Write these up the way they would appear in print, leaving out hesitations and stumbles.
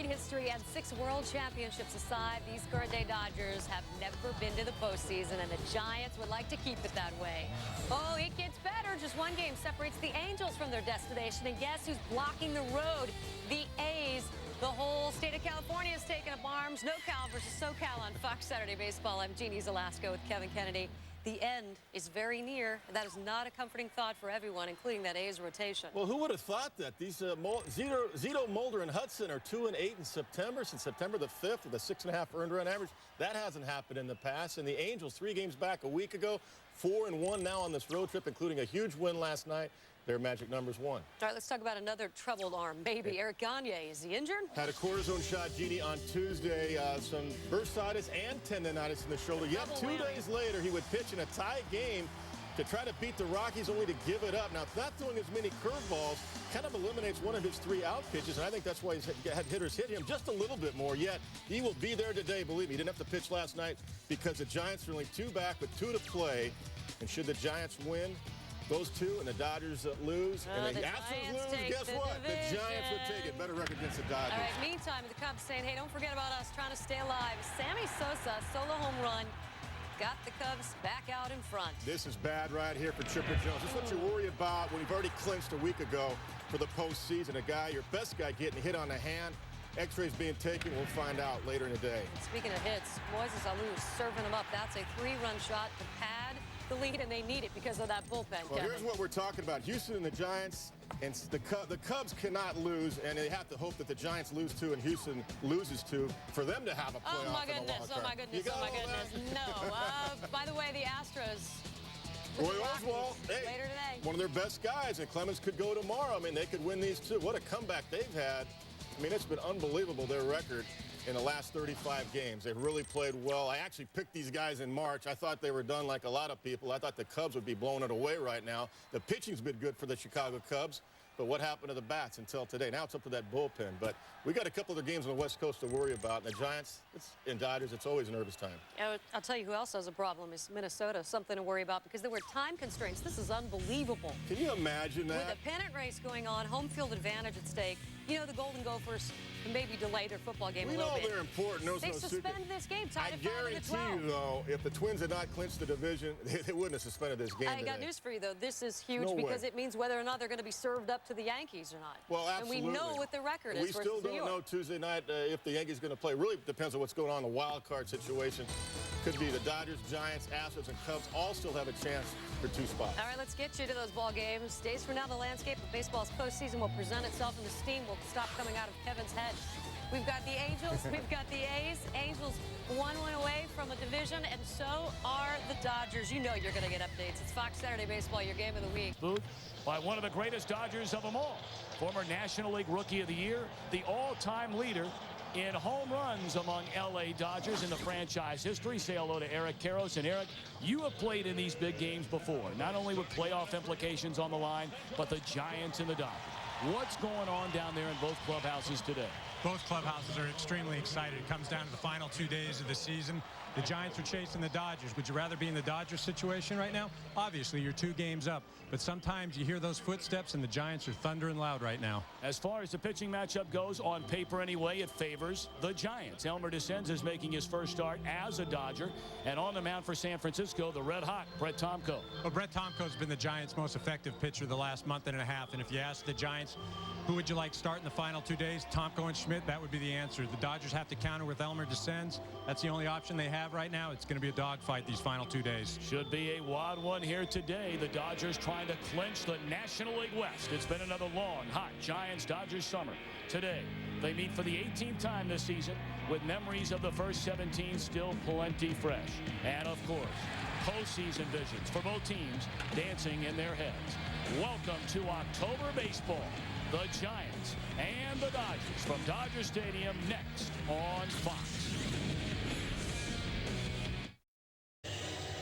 history and 6 world championships aside, these current-day Dodgers have never been to the postseason, and the Giants would like to keep it that way. Oh, it gets better. Just one game separates the Angels from their destination, and guess who's blocking the road? The A's. The whole state of California is taking up arms. NoCal versus SoCal on Fox Saturday Baseball. I'm Jeannie Zalasko with Kevin Kennedy. The end is very near. That is not a comforting thought for everyone, including that A's rotation. Well, who would have thought that? These Zito, Mulder, and Hudson are 2-8 in September, since September the 5th with a 6.5 earned run average. That hasn't happened in the past. And the Angels, 3 games back a week ago, 4-1 now on this road trip, including a huge win last night. Their magic number's 1. All right, let's talk about another troubled arm. Maybe Eric Gagne. Is he injured? Had a cortisone shot, Jeannie, on Tuesday. Some bursitis and tendonitis in the shoulder. Yet 2 days later, he would pitch in a tie game to try to beat the Rockies, only to give it up. Now, not throwing as many curveballs kind of eliminates one of his 3 out pitches, and I think that's why he's had hitters hit him just a little bit more. Yet, he will be there today, believe me. He didn't have to pitch last night because the Giants are only 2 back with 2 to play. And should the Giants win, those 2 and the Dodgers lose, and the Astros lose, guess what? The Giants would take it. Better record against the Dodgers. All right, meantime, the Cubs saying, hey, don't forget about us trying to stay alive. Sammy Sosa, solo home run, got the Cubs back out in front. This is bad right here for Chipper Jones. This is what you worry about when you've already clinched a week ago for the postseason. A guy, your best guy, getting hit on the hand. X-rays being taken. We'll find out later in the day. Speaking of hits, Moises Alou serving him up. That's a 3-run shot to pad the lead, and they need it because of that bullpen. Well, here's what we're talking about. Houston and the Giants, and the Cubs cannot lose, and they have to hope that the Giants lose 2 and Houston loses 2 for them to have a playoff. Oh, my goodness. Oh, my goodness. Oh, my goodness. No. By the way, the Astros. Roy Oswalt, hey, later today. One of their best guys, and Clemens could go tomorrow. I mean, they could win these 2. What a comeback they've had. I mean, it's been unbelievable, their record in the last 35 games. They've really played well. I actually picked these guys in March. I thought they were done like a lot of people. I thought the Cubs would be blowing it away right now. The pitching's been good for the Chicago Cubs, but what happened to the bats until today? Now it's up to that bullpen. But we got a couple of games on the West Coast to worry about. And the Giants and Dodgers, it's always a nervous time. I'll tell you who else has a problem is Minnesota. Something to worry about because there were time constraints. This is unbelievable. Can you imagine that? With a pennant race going on, home field advantage at stake. You know, the Golden Gophers can maybe delay their football game a little bit. We know they're important. They suspended this game, tied at 5 I guarantee you, though, if the Twins had not clinched the division, they wouldn't have suspended this game I got news for you, though. This is huge because it means whether or not they're going to be served up to the Yankees or not. Well, absolutely. And we know what the record is. We still don't know Tuesday night if the Yankees are going to play. Really depends on what's going on in the wild card situation. Could be the Dodgers, Giants, Astros, and Cubs all still have a chance for 2 spots. All right, let's get you to those ball games. Days from now, the landscape of baseball's postseason will present itself, and the steam will stop coming out of Kevin's head. We've got the Angels, we've got the A's. Angels 1 win away from a division, and so are the Dodgers. You know you're going to get updates. It's Fox Saturday Baseball, your game of the week. Booth by one of the greatest Dodgers of them all. Former National League Rookie of the Year, the all-time leader in home runs among L.A. Dodgers in the franchise history. Say hello to Eric Karros. And Eric, you have played in these big games before, not only with playoff implications on the line, but the Giants and the Dodgers. What's going on down there in both clubhouses today? Both clubhouses are extremely excited. It comes down to the final 2 days of the season. The Giants are chasing the Dodgers. Would you rather be in the Dodgers situation right now? Obviously, you're 2 games up. But sometimes you hear those footsteps, and the Giants are thundering loud right now. As far as the pitching matchup goes, on paper anyway, it favors the Giants. Elmer DeSenz is making his first start as a Dodger. And on the mound for San Francisco, the red-hot Brett Tomko. Well, Brett Tomko's been the Giants' most effective pitcher the last month and a half. And if you ask the Giants, who would you like starting the final 2 days, Tomko and Schmidt, that would be the answer. The Dodgers have to counter with Elmer DeSenz. That's the only option they have right now. It's going to be a dogfight these final 2 days. Should be a wild one here today. The Dodgers trying to clinch the National League West. It's been another long, hot Giants-Dodgers summer. Today, they meet for the 18th time this season with memories of the first 17 still plenty fresh. And, of course, postseason visions for both teams dancing in their heads. Welcome to October baseball. The Giants and the Dodgers from Dodger Stadium next on Fox.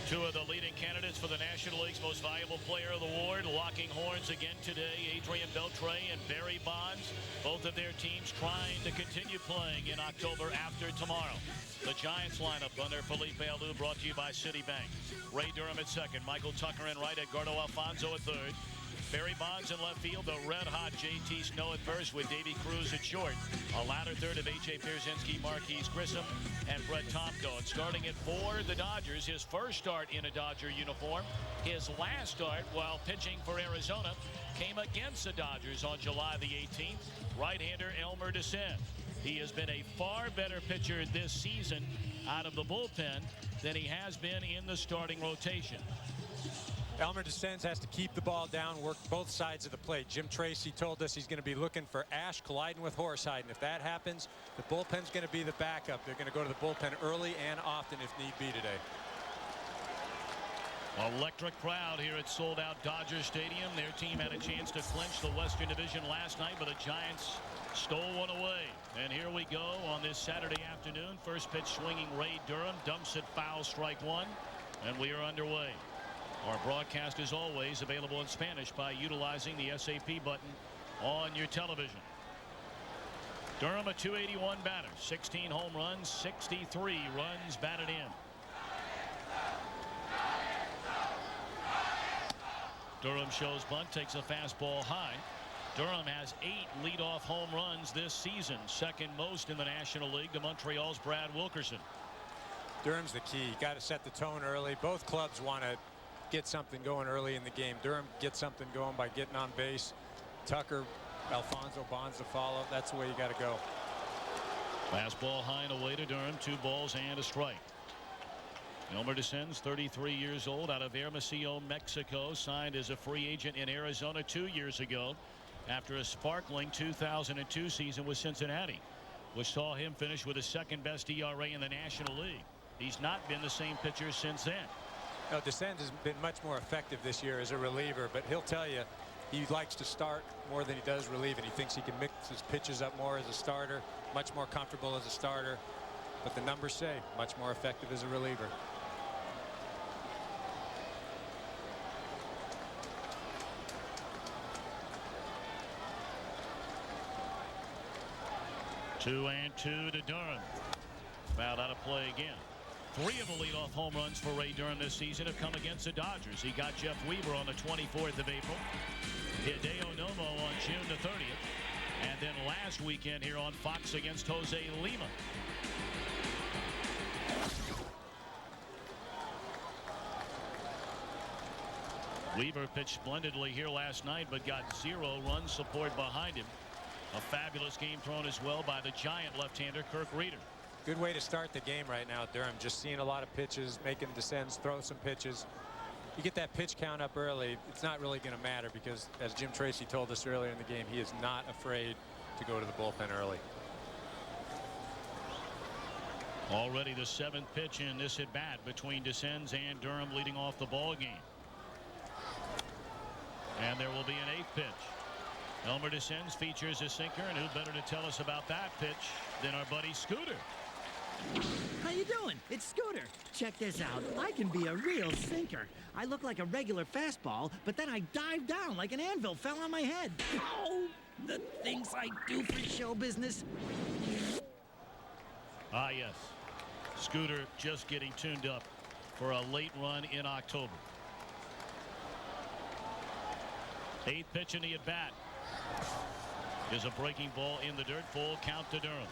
2 of the leading candidates for the National League's Most Valuable Player of the Award locking horns again today. Adrian Beltre and Barry Bonds. Both of their teams trying to continue playing in October after tomorrow. The Giants lineup under Felipe Alou, brought to you by Citibank. Ray Durham at second. Michael Tucker in right. Edgardo Alfonzo at third. Barry Bonds in left field. The red-hot J.T. Snow at first with Davy Cruz at short. A latter third of A.J. Pierzynski, Marquise Grissom, and Brett Tomko. And starting at for the Dodgers, his first start in a Dodger uniform. His last start while pitching for Arizona came against the Dodgers on July the 18th. Right-hander Elmer DeScend. He has been a far better pitcher this season out of the bullpen than he has been in the starting rotation. Elmer DeScend has to keep the ball down, work both sides of the plate. Jim Tracy told us he's going to be looking for Ash colliding with Horsehide, and if that happens, the bullpen's going to be the backup. They're going to go to the bullpen early and often if need be today. Electric crowd here at sold-out Dodger Stadium. Their team had a chance to clinch the Western Division last night, but the Giants stole one away. And here we go on this Saturday afternoon. First pitch swinging Ray Durham, dumps it foul, strike one, and we are underway. Our broadcast is always available in Spanish by utilizing the SAP button on your television. Durham, a .281 batter, 16 home runs, 63 runs batted in. Durham shows bunt, takes a fastball high. Durham has 8 leadoff home runs this season, second most in the National League to Montreal's Brad Wilkerson. Durham's the key. Got to set the tone early. Both clubs want to get something going early in the game. Durham gets something going by getting on base. Tucker, Alfonso Bonds to follow. That's the way you got to go. Fastball high and away to Durham. 2 balls and a strike. Elmer DeScend's 33 years old, out of Hermosillo, Mexico, signed as a free agent in Arizona 2 years ago after a sparkling 2002 season with Cincinnati, which saw him finish with the second best ERA in the National League. He's not been the same pitcher since then. No, DeScend has been much more effective this year as a reliever, but he'll tell you he likes to start more than he does relieve, and he thinks he can mix his pitches up more as a starter, much more comfortable as a starter. But the numbers say much more effective as a reliever. Two and two to Durham. Fouled out of play again. 3 of the leadoff home runs for Ray Durham this season have come against the Dodgers. He got Jeff Weaver on the 24th of April. Hideo Nomo on June the 30th. And then last weekend here on Fox against Jose Lima. Weaver pitched splendidly here last night, but got 0 run support behind him. A fabulous game thrown as well by the Giant left-hander Kirk Reeder. Good way to start the game right now, Durham. Just seeing a lot of pitches, making DeScend throw some pitches. You get that pitch count up early, it's not really going to matter because, as Jim Tracy told us earlier in the game, he is not afraid to go to the bullpen early. Already the 7th pitch in this at bat between DeScend and Durham, leading off the ball game. And there will be an 8th pitch. Elmer DeScend features a sinker, and who better to tell us about that pitch than our buddy Scooter. How you doing? It's Scooter. Check this out. I can be a real sinker. I look like a regular fastball, but then I dive down like an anvil fell on my head. Oh, the things I do for show business. Ah, yes. Scooter just getting tuned up for a late run in October. 8th pitch in the at bat is a breaking ball in the dirt. Full count to Durham.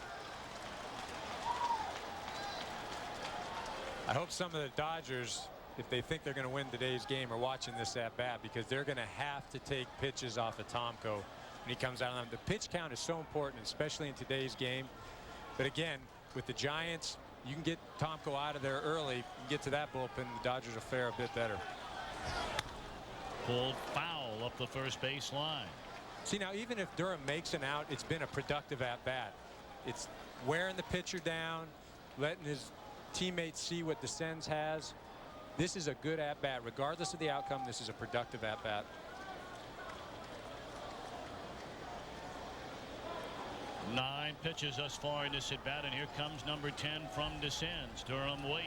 I hope some of the Dodgers, if they think they're going to win today's game, are watching this at bat, because they're going to have to take pitches off of Tomko when he comes out on them. The pitch count is so important, especially in today's game. But again, with the Giants, you can get Tomko out of there early. You can get to that bullpen. The Dodgers will fare a bit better. Pulled foul up the first base line. See, now even if Durham makes an out, it's been a productive at bat. It's wearing the pitcher down, letting his teammates see what DeScend has. This is a good at bat. Regardless of the outcome, this is a productive at bat. Nine pitches thus far in this at bat, and here comes number 10 from DeScend. Durham waits,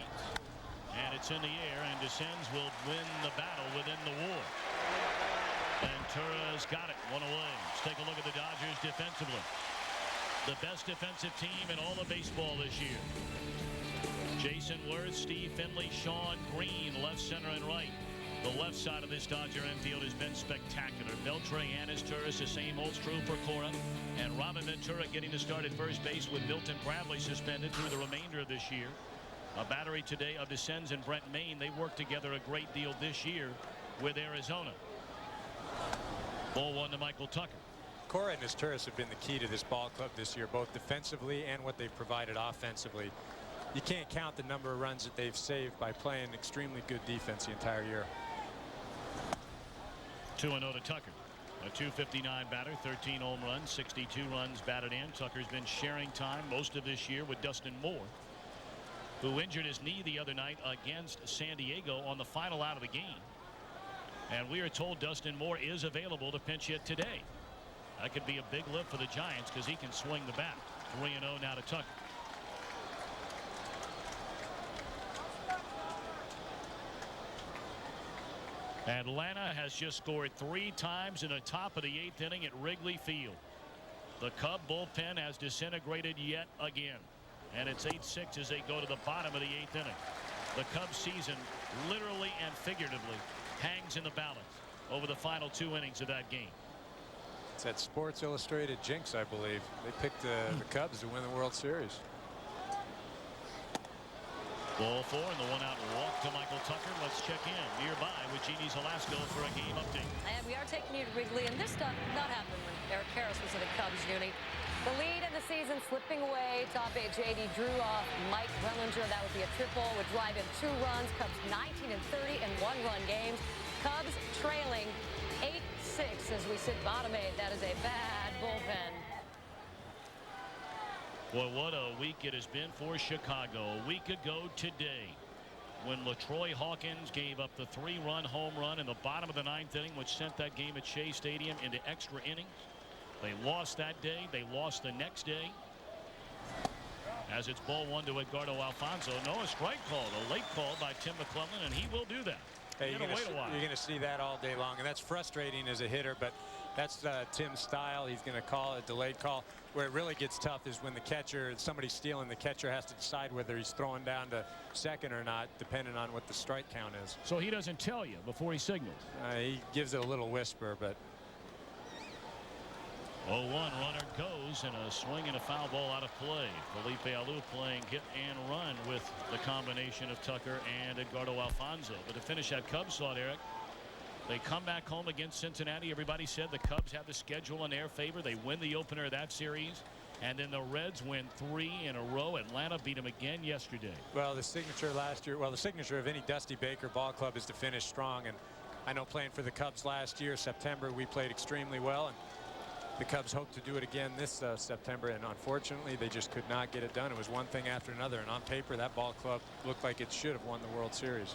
and it's in the air, and DeScend will win the battle within the war. Ventura's got it, 1 away. Let's take a look at the Dodgers defensively. The best defensive team in all of baseball this year. Jason Worth, Steve Finley, Sean Green, left, center, and right. The left side of this Dodger infield has been spectacular. Beltre and his Turris, the same holds true for Cora. And Robin Ventura getting to start at first base with Milton Bradley suspended through the remainder of this year. A battery today of Descends and Brent Maine. They worked together a great deal this year with Arizona. Ball one to Michael Tucker. Cora and his Turris have been the key to this ball club this year, both defensively and what they've provided offensively. You can't count the number of runs that they've saved by playing extremely good defense the entire year. 2-0 to Tucker. A .259 batter, 13 home runs, 62 runs batted in. Tucker's been sharing time most of this year with Dustin Moore, who injured his knee the other night against San Diego on the final out of the game. And we are told Dustin Moore is available to pinch hit today. That could be a big lift for the Giants because he can swing the bat. 3-0 now to Tucker. Atlanta has just scored 3 times in the top of the 8th inning at Wrigley Field. The Cub bullpen has disintegrated yet again. And it's 8-6 as they go to the bottom of the 8th inning. The Cubs season literally and figuratively hangs in the balance over the final 2 innings of that game. It's that Sports Illustrated jinx, I believe. They picked the Cubs to win the World Series. Ball 4 and the 1-out walk to Michael Tucker. Let's check in nearby with Jeannie Zelasco for a game update. And we are taking you to Wrigley, and this stuff did not happen when Eric Harris was in the Cubs uni. The lead in the season slipping away. Top 8 J.D. drew off Mike Wellinger. That would be a triple. Would drive in 2 runs. Cubs 19 and 30 in 1-run games. Cubs trailing 8-6 as we sit bottom 8. That is a bad bullpen. Boy, what a week it has been for Chicago. A week ago today, when LaTroy Hawkins gave up the 3-run home run in the bottom of the 9th inning, which sent that game at Shea Stadium into extra innings. They lost that day. They lost the next day. As it's ball 1 to Edgardo Alfonso. No, a strike call, a late call by Tim McClellan, and he will do that. Hey, you're going to see that all day long, and that's frustrating as a hitter, but that's Tim's style. He's going to call a delayed call. Where it really gets tough is when the catcher, somebody's stealing, the catcher has to decide whether he's throwing down to second or not, depending on what the strike count is. So he doesn't tell you before he signals. He gives it a little whisper, but 0-1 runner goes, and a swing and a foul ball out of play. Felipe Alou playing hit and run with the combination of Tucker and Edgardo Alfonso. But to finish that Cubs thought, Eric, they come back home against Cincinnati. Everybody said the Cubs have the schedule in their favor. They win the opener of that series, and then the Reds win 3 in a row. Atlanta beat them again yesterday. Well, the signature last year, well, the signature of any Dusty Baker ball club is to finish strong. And I know playing for the Cubs last year, September, we played extremely well. And the Cubs hope to do it again this September, and unfortunately they just could not get it done. It was one thing after another, and on paper that ball club looked like it should have won the World Series.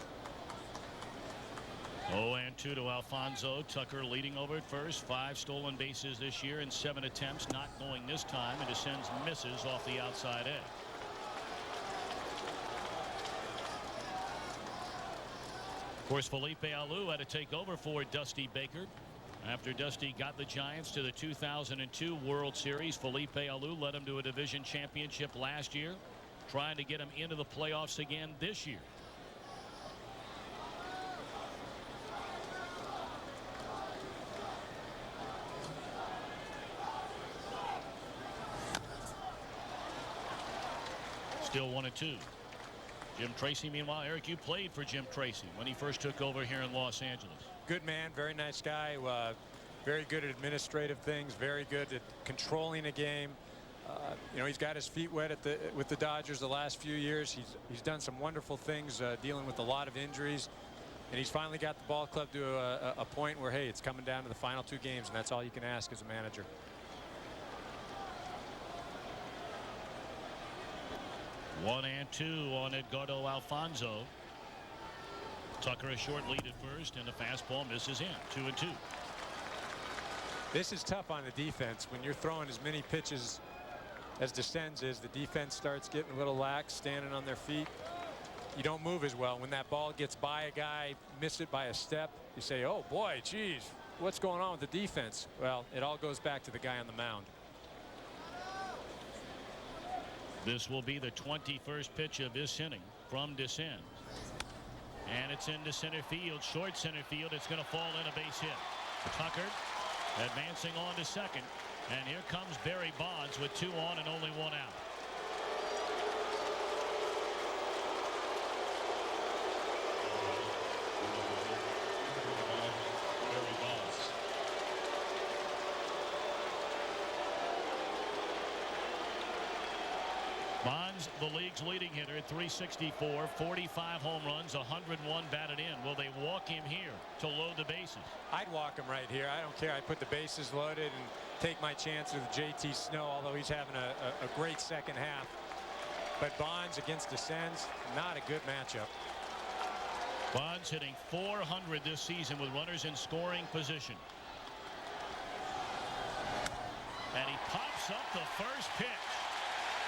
0-2 to Alfonso. Tucker leading over at first. 5 stolen bases this year in 7 attempts, not going this time, and Descends misses off the outside edge. Of course, Felipe Alou had to take over for Dusty Baker. After Dusty got the Giants to the 2002 World Series, Felipe Alou led them to a division championship last year, trying to get them into the playoffs again this year. Still 1-2. Jim Tracy, meanwhile, Eric, you played for Jim Tracy when he first took over here in Los Angeles. Good man, very nice guy, very good at administrative things, very good at controlling a game. You know, he's got his feet wet with the Dodgers the last few years. He's done some wonderful things, dealing with a lot of injuries, and he's finally got the ball club to a point where, hey, it's coming down to the final 2 games, and that's all you can ask as a manager. One and 2 on Edgardo Alfonso. Tucker a short lead at first, and the fastball misses in. 2-2. This is tough on the defense when you're throwing as many pitches as Descends is. The defense starts getting a little lax, standing on their feet. You don't move as well. When that ball gets by a guy, miss it by a step, you say, oh boy, geez, what's going on with the defense? Well, it all goes back to the guy on the mound. This will be the 21st pitch of this inning from Descends. And it's into center field, short center field. It's going to fall in, a base hit. Tucker advancing on to second. And here comes Barry Bonds with 2 on and only 1 out. Bonds, the league's leading hitter at 364, 45 home runs, 101 batted in. Will they walk him here to load the bases? I'd walk him right here. I don't care. I'd put the bases loaded and take my chance with JT Snow, although he's having a great second half. But Bonds against Descends, not a good matchup. Bonds hitting .400 this season with runners in scoring position. And he pops up the first pitch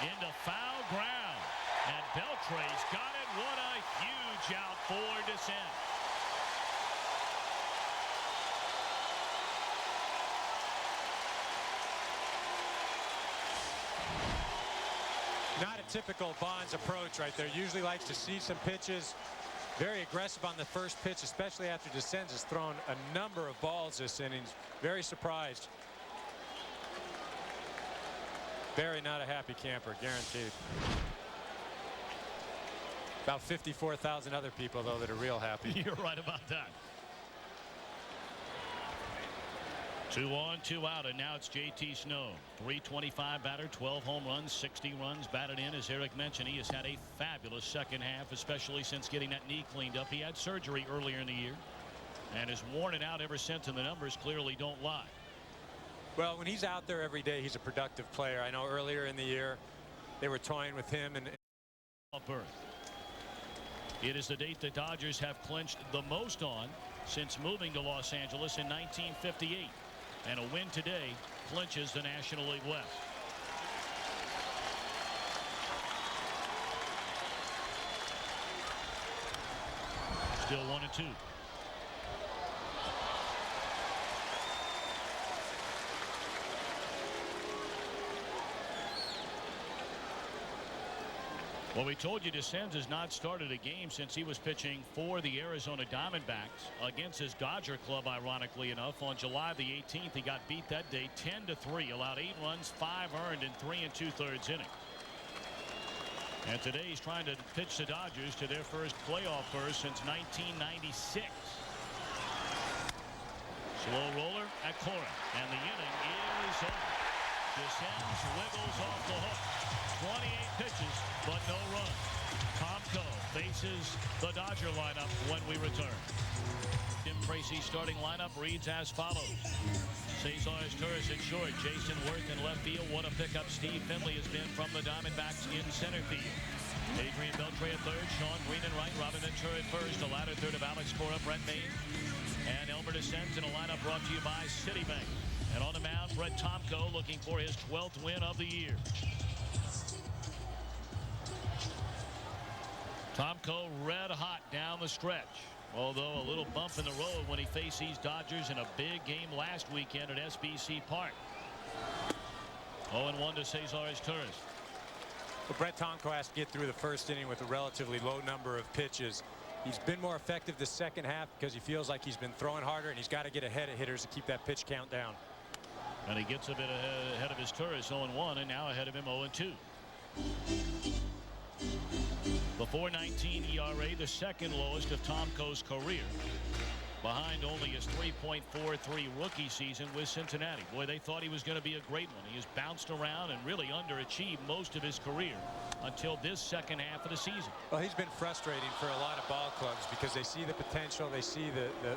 into foul ground, and Beltre's got it. What a huge out for Descent. Not a typical Bonds approach right there. Usually likes to see some pitches. Very aggressive on the first pitch, especially after Descends has thrown a number of balls this inning. Very surprised. Barry not a happy camper, guaranteed. About 54,000 other people, though, that are real happy. You're right about that. 2 on, 2 out, and now it's JT Snow. .325 batter, 12 home runs, 60 runs batted in. As Eric mentioned, he has had a fabulous second half, especially since getting that knee cleaned up. He had surgery earlier in the year and has worn it out ever since, and the numbers clearly don't lie. Well, when he's out there every day, he's a productive player. I know earlier in the year they were toying with him and berth. It is the date the Dodgers have clinched the most on since moving to Los Angeles in 1958. And a win today clinches the National League West. Still 1-2. Well, we told you Descends has not started a game since he was pitching for the Arizona Diamondbacks against his Dodger club, ironically enough. On July the 18th, he got beat that day 10-3, allowed 8 runs, 5 earned in 3 2/3 innings. And today he's trying to pitch the Dodgers to their first playoff berth since 1996. Slow roller at Cora, and the inning is over. Descends wiggles off the hook. 28 pitches, but no runs. Tomko faces the Dodger lineup when we return. Tim Tracy's starting lineup reads as follows. Cesar Torres at short. Jason Worth in left field. What a pickup Steve Finley has been from the Diamondbacks in center field. Adrian Beltre at third. Sean Green at right. Robin Ventura at first. The latter third of Alex Cora, Brett Maine, and Elmer Descends in a lineup brought to you by Citibank. And on the mound, Brett Tomko looking for his 12th win of the year. Tomko red hot down the stretch, although a little bump in the road when he faced these Dodgers in a big game last weekend at SBC Park. 0-1 to Cesar Torres. Well, Brett Tomko has to get through the first inning with a relatively low number of pitches. He's been more effective the second half because he feels like he's been throwing harder, and he's got to get ahead of hitters to keep that pitch count down. And he gets a bit ahead of his Torres, 0-1, and now ahead of him 0-2. The .419 ERA, the second lowest of Tomko's career, behind only his 3.43 rookie season with Cincinnati. Boy, they thought he was going to be a great one. He has bounced around and really underachieved most of his career until this second half of the season. Well, he's been frustrating for a lot of ball clubs because they see the potential, they see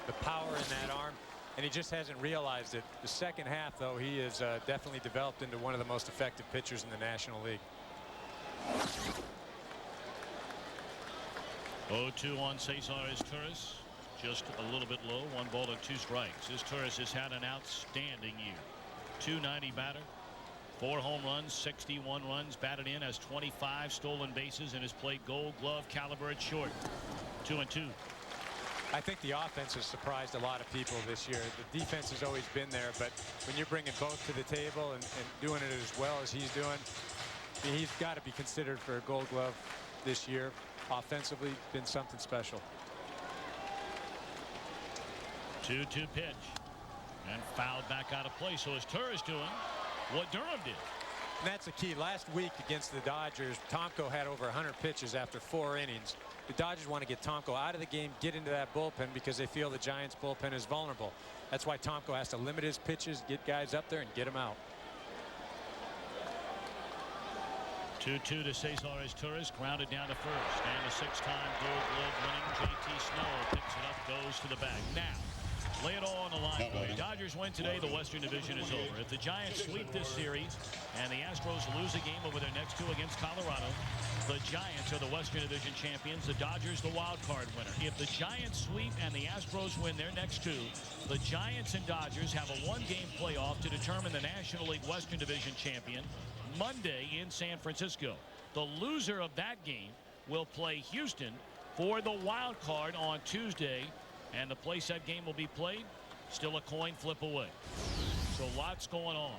the power in that arm, and he just hasn't realized it. The second half, though, he has definitely developed into one of the most effective pitchers in the National League. 0-2 on Cesar Torres. Just a little bit low. 1 ball and 2 strikes. His Torres has had an outstanding year. .290 batter. 4 home runs, 61 runs batted in, has 25 stolen bases, and has played Gold Glove caliber at short. 2-2. I think the offense has surprised a lot of people this year. The defense has always been there, but when you're bringing both to the table and doing it as well as he's doing, he's got to be considered for a Gold Glove this year. Offensively, been something special. 2-2 pitch. And fouled back out of play. So is Turris doing what Durham did? And that's the key. Last week against the Dodgers, Tomko had over 100 pitches after 4 innings. The Dodgers want to get Tomko out of the game, get into that bullpen because they feel the Giants bullpen is vulnerable. That's why Tomko has to limit his pitches, get guys up there, and get them out. 2-2 to Cesar Turris, grounded down to first. And the 6-time Gold Glove winning J.T. Snow picks it up, goes to the bag. Now, lay it all on the line for you. Dodgers win today. The Western Division is over. If the Giants sweep this series and the Astros lose a game over their next 2 against Colorado, the Giants are the Western Division champions. The Dodgers the wild card winner. If the Giants sweep and the Astros win their next 2, the Giants and Dodgers have a 1-game playoff to determine the National League Western Division champion Monday in San Francisco. The loser of that game will play Houston for the wild card on Tuesday. And the place that game will be played, still a coin flip away. So lots going on.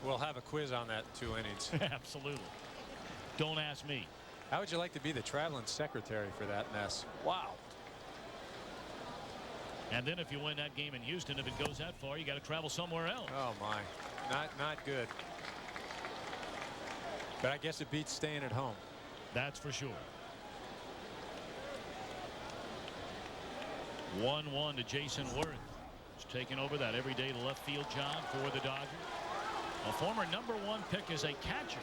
We'll have a quiz on that in 2 innings. Absolutely. Don't ask me. How would you like to be the traveling secretary for that mess? Wow. And then if you win that game in Houston, if it goes that far, you got to travel somewhere else. Oh my, not good. But I guess it beats staying at home. That's for sure. 1-1 to Jason Worth. He's taking over that everyday left field job for the Dodgers. A former #1 pick as a catcher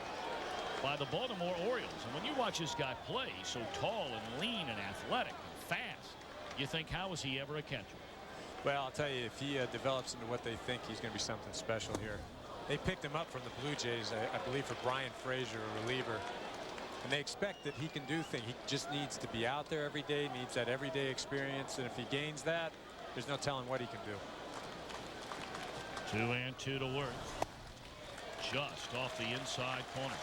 by the Baltimore Orioles. And when you watch this guy play, so tall and lean and athletic and fast, you think, how is he ever a catcher? Well, I'll tell you, if he develops into what they think, he's going to be something special here. They picked him up from the Blue Jays, I believe, for Brian Frazier, a reliever. And they expect that he can do things. He just needs to be out there every day, needs that everyday experience. And if he gains that, there's no telling what he can do. 2-2 to Worth. Just off the inside corner.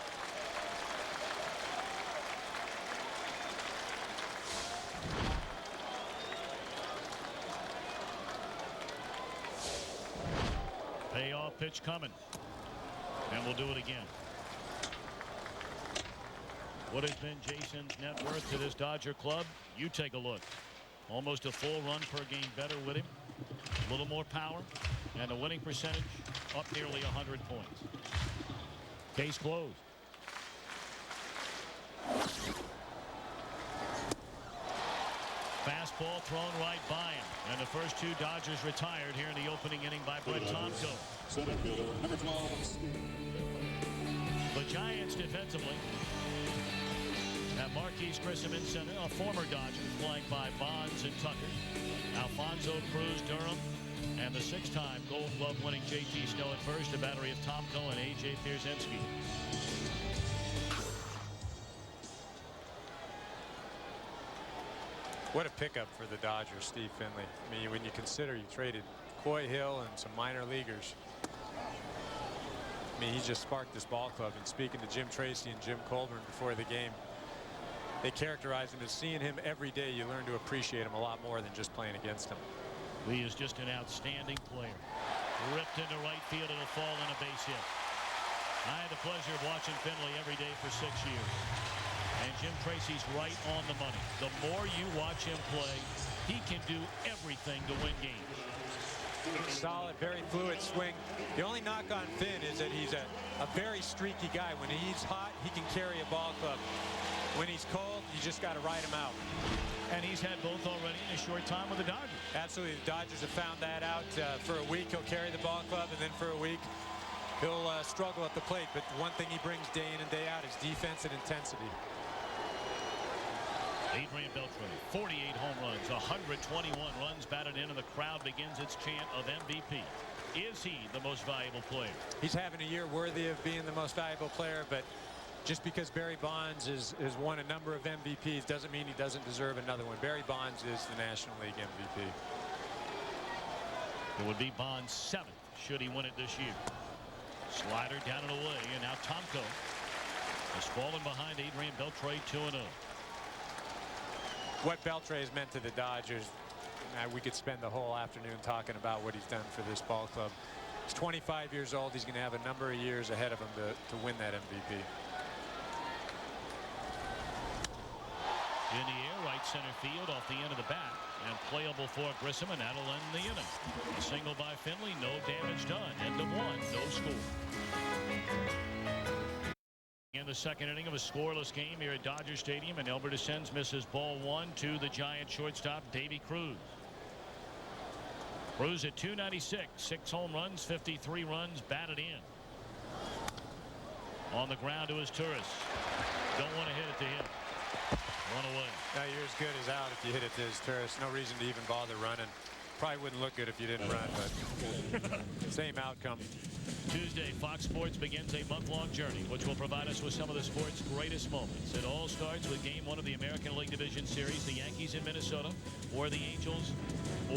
Payoff pitch coming. And we'll do it again. What has been Jason's net worth to this Dodger club? You take a look. Almost a full run per game better with him. A little more power. And the winning percentage up nearly 100 points. Case closed. Fastball thrown right by him. And the first 2 Dodgers retired here in the opening inning by Brett Tomko. Center fielder, number 12. The Giants defensively have Marquise Grissom in center, a former Dodger, flanked by Bonds and Tucker. Alfonso Cruz, Durham, and the 6-time Gold Glove winning J.T. Snow at first, a battery of Tomko and A.J. Pierzynski. What a pickup for the Dodgers, Steve Finley. I mean, when you consider you traded Coy Hill and some minor leaguers. I mean, he just sparked this ball club. And speaking to Jim Tracy and Jim Colburn before the game, they characterized him as seeing him every day. You learn to appreciate him a lot more than just playing against him. He is just an outstanding player. Ripped into right field. It'll fall in a base hit. I had the pleasure of watching Finley every day for 6 years. And Jim Tracy's right on the money. The more you watch him play, he can do everything to win games. Solid, very fluid swing. The only knock on Finn is that he's a very streaky guy. When he's hot, he can carry a ball club. When he's cold, you just got to ride him out. And he's had both already in a short time with the Dodgers. Absolutely. The Dodgers have found that out. For a week, he'll carry the ball club, and then for a week, he'll struggle at the plate. But the one thing he brings day in and day out is defense and intensity. Adrian Beltre, 48 home runs, 121 runs batted in, and the crowd begins its chant of MVP. Is he the most valuable player? He's having a year worthy of being the most valuable player, but just because Barry Bonds has won a number of MVPs doesn't mean he doesn't deserve another one. Barry Bonds is the National League MVP. It would be Bonds' 7th should he win it this year. Slider down and away, and now Tomko has fallen behind Adrian Beltre 2-0. What Beltre has meant to the Dodgers, we could spend the whole afternoon talking about what he's done for this ball club. He's 25 years old. He's going to have a number of years ahead of him to win that MVP. In the air, right center field off the end of the bat. And playable for Grissom, and that'll end the inning. A single by Finley, no damage done. End of one, no score. In the second inning of a scoreless game here at Dodger Stadium, and Elmer Descends misses ball one to the Giant shortstop, Davy Cruz. Cruz at .296, 6 home runs, 53 runs batted in. On the ground to his Turris. Don't want to hit it to him. One away. Now you're as good as out if you hit it to his Turris. No reason to even bother running. Probably wouldn't look good if you didn't run, but same outcome. Tuesday, Fox Sports begins a month-long journey, which will provide us with some of the sport's greatest moments. It all starts with Game 1 of the American League Division Series, the Yankees in Minnesota, or the Angels,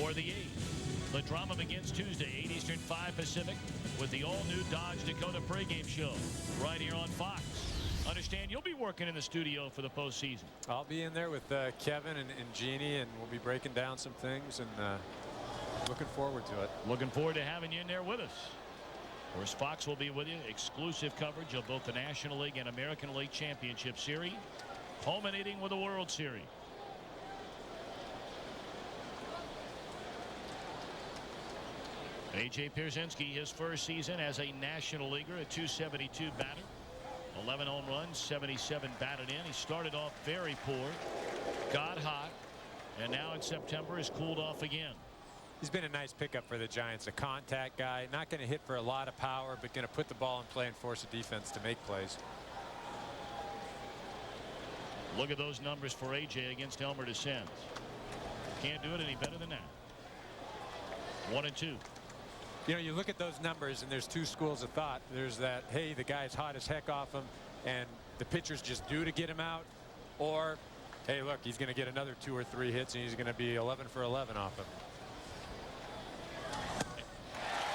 or the A's. The drama begins Tuesday, 8 Eastern, 5 Pacific, with the all-new Dodge Dakota pregame show, right here on Fox. Understand you'll be working in the studio for the postseason. I'll be in there with Kevin and Jeannie, and we'll be breaking down some things, and looking forward to it. Looking forward to having you in there with us. Of course, Fox will be with you. Exclusive coverage of both the National League and American League Championship Series, culminating with the World Series. A.J. Pierzynski, his first season as a National Leaguer, a .272 batter. 11 home runs, 77 batted in. He started off very poor, got hot, and now in September has cooled off again. He's been a nice pickup for the Giants. A contact guy, not going to hit for a lot of power, but going to put the ball in play and force the defense to make plays. Look at those numbers for A.J. against Elmer Descends. Can't do it any better than that. 1 and 2. You know, you look at those numbers, and there's two schools of thought. There's that, hey, the guy's hot as heck off him, and the pitcher's just due to get him out. Or, hey, look, he's going to get another 2 or 3 hits, and he's going to be 11 for 11 off him.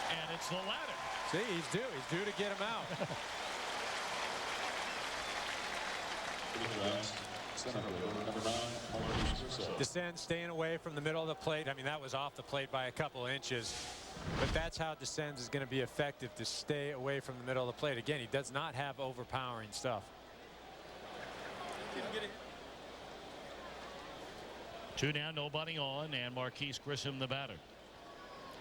And it's the latter. See, he's due to get him out. Descends staying away from the middle of the plate. I mean, that was off the plate by a couple of inches. But that's how Descends is going to be effective, to stay away from the middle of the plate. Again, he does not have overpowering stuff. 2 down, nobody on, and Marquise Grissom the batter.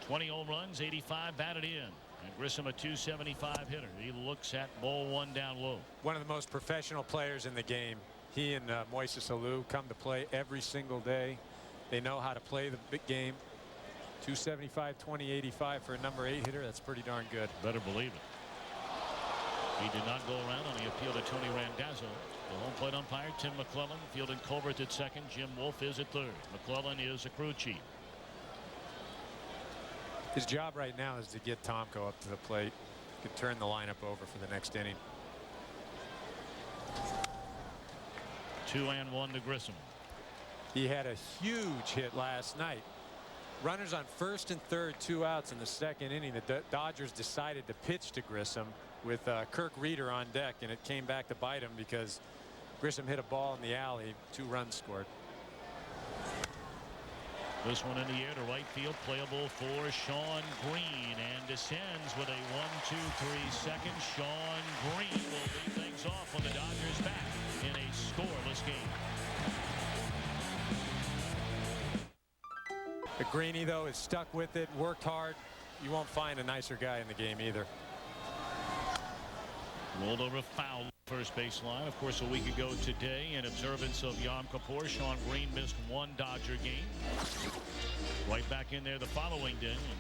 20 home runs, 85 batted in. And Grissom a .275 hitter. He looks at ball one down low. One of the most professional players in the game. He and Moises Alou come to play every single day. They know how to play the big game. .275, 20-85 for a number 8 hitter. That's pretty darn good. Better believe it. He did not go around on the appeal to Tony Randazzo. The home plate umpire, Tim McClellan. Fielding Colbert at second. Jim Wolf is at third. McClellan is the crew chief. His job right now is to get Tomko up to the plate. He can turn the lineup over for the next inning. 2-1 to Grissom. He had a huge hit last night. Runners on first and third, 2 outs in the second inning. The Dodgers decided to pitch to Grissom with Kirk Reeder on deck, and it came back to bite him because Grissom hit a ball in the alley. 2 runs scored. This one in the air to right field, playable for Sean Green, and Descends with a 1-2-3 second. Sean Green will lead things off on the Dodgers back in a scoreless game. Greeny, though, is stuck with it, worked hard. You won't find a nicer guy in the game either. Rolled over foul first baseline. Of course, a week ago today, in observance of Yom Kippur, Sean Green missed 1 Dodger game. Right back in there the following day. And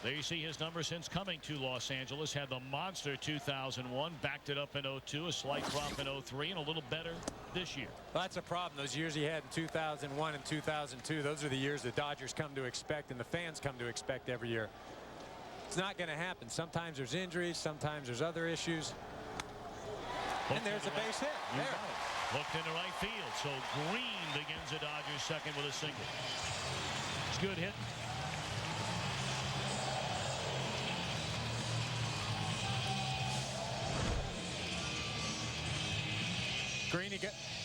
there you see his number since coming to Los Angeles. Had the monster 2001, backed it up in 02, a slight drop in 03, and a little better this year. Well, that's a problem. Those years he had in 2001 and 2002, those are the years the Dodgers come to expect and the fans come to expect every year. It's not going to happen. Sometimes there's injuries, sometimes there's other issues. And there's a base hit. There. Hooked into right field. So Green begins the Dodgers second with a single. It's good hit.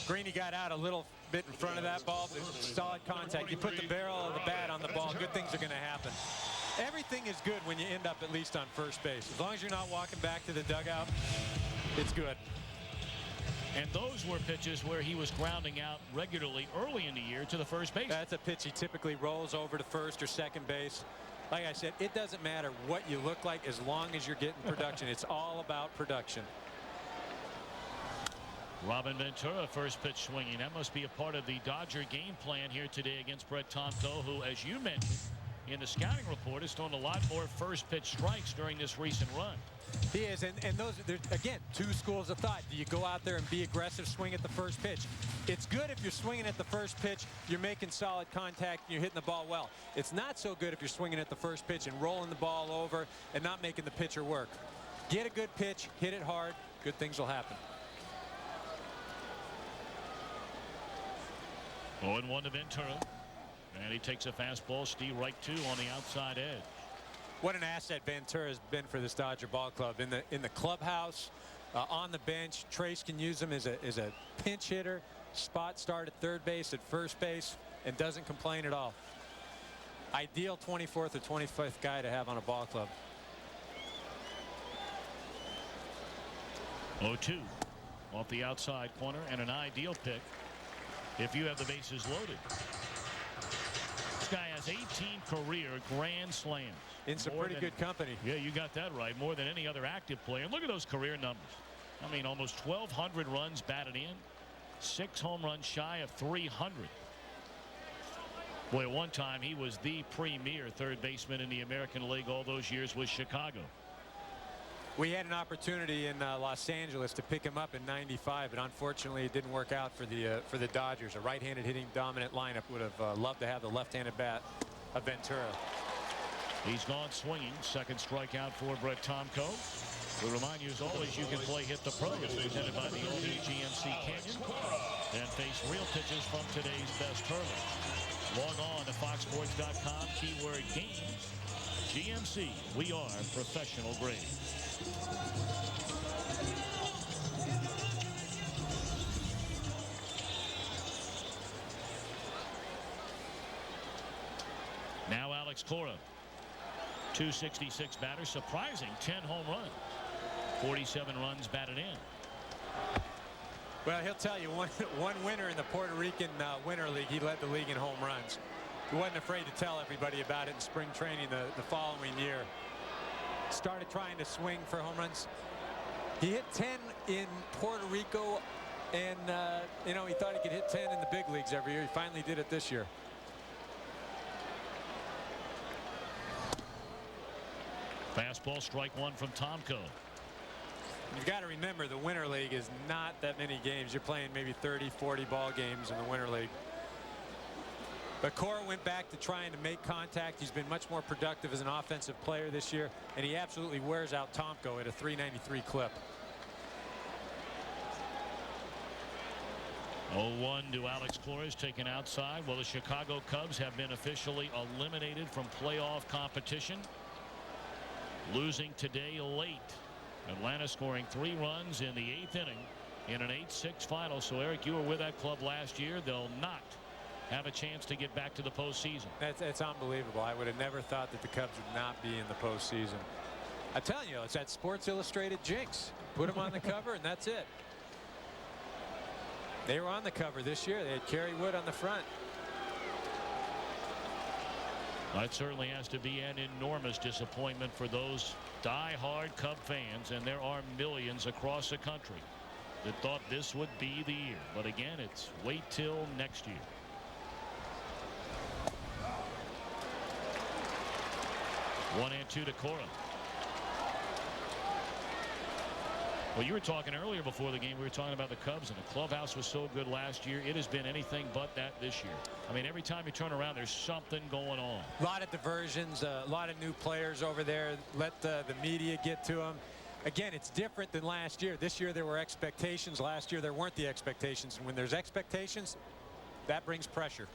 Greeny got out a little bit in front of that ball. Solid contact. You put the barrel of the bat on the ball, good things are going to happen. Everything is good when you end up at least on first base. As long as you're not walking back to the dugout, it's good. And those were pitches where he was grounding out regularly early in the year to the first base. That's a pitch he typically rolls over to first or second base. Like I said, it doesn't matter what you look like as long as you're getting production. It's all about production. Robin Ventura, first pitch swinging. That must be a part of the Dodger game plan here today against Brett Tomko, who, as you mentioned in the scouting report, has thrown a lot more first pitch strikes during this recent run. He is, and those, again, two schools of thought. Do you go out there and be aggressive, swing at the first pitch? It's good if you're swinging at the first pitch, you're making solid contact, and you're hitting the ball well. It's not so good if you're swinging at the first pitch and rolling the ball over and not making the pitcher work. Get a good pitch, hit it hard, good things will happen. 0-1 to Ventura. And he takes a fastball, Steve right 2 on the outside edge. What an asset Ventura has been for this Dodger ball club. In the clubhouse, on the bench, Trace can use him as a pinch hitter, spot start at third base, at first base, and doesn't complain at all. Ideal 24th or 25th guy to have on a ball club. 0-2 off the outside corner, and an ideal pick if you have the bases loaded. This guy has 18 career grand slams. In some pretty good company. Yeah, you got that right. More than any other active player. And look at those career numbers. I mean, almost 1,200 runs batted in. 6 home runs shy of 300. Boy, at one time he was the premier third baseman in the American League all those years with Chicago. We had an opportunity in Los Angeles to pick him up in '95, but unfortunately it didn't work out for the Dodgers. A right-handed hitting dominant lineup would have loved to have the left-handed bat of Ventura. He's gone swinging. Second strikeout for Brett Tomko. We remind you, as always, you can play Hit the Pros, presented by the all-new GMC Canyon, and face real pitches from today's best hurlers. Log on to foxsports.com, keyword games. GMC, we are professional grade. Now Alex Cora, 266 batter, surprising 10 home runs, 47 runs batted in. Well, he'll tell you one winner in the Puerto Rican Winter League, he led the league in home runs. He wasn't afraid to tell everybody about it in spring training the following year. Started trying to swing for home runs. He hit 10 in Puerto Rico, and you know, he thought he could hit 10 in the big leagues every year. He finally did it this year. Fastball, strike 1 from Tomko. You've got to remember, the Winter League is not that many games. You're playing maybe 30, 40 ball games in the Winter League. But Cora went back to trying to make contact. He's been much more productive as an offensive player this year, and he absolutely wears out Tomko at a 393 clip. 0-1 to Alex Cora, taken outside. Well, the Chicago Cubs have been officially eliminated from playoff competition, losing today late. Atlanta scoring 3 runs in the 8th inning in an 8-6 final. So, Eric, you were with that club last year. They'll not have a chance to get back to the postseason. It's unbelievable. I would have never thought that the Cubs would not be in the postseason. I'm telling you, it's that Sports Illustrated jinx. Put them on the cover, and that's it. They were on the cover this year. They had Kerry Wood on the front. That certainly has to be an enormous disappointment for those die-hard Cub fans, and there are millions across the country that thought this would be the year. But again, it's wait till next year. One and 2 to Cora. Well, you were talking earlier before the game. We were talking about the Cubs, and the clubhouse was so good last year. It has been anything but that this year. I mean, every time you turn around, there's something going on. A lot of diversions, a lot of new players over there. Let the media get to them. Again, it's different than last year. This year there were expectations. Last year there weren't the expectations. And when there's expectations, that brings pressure.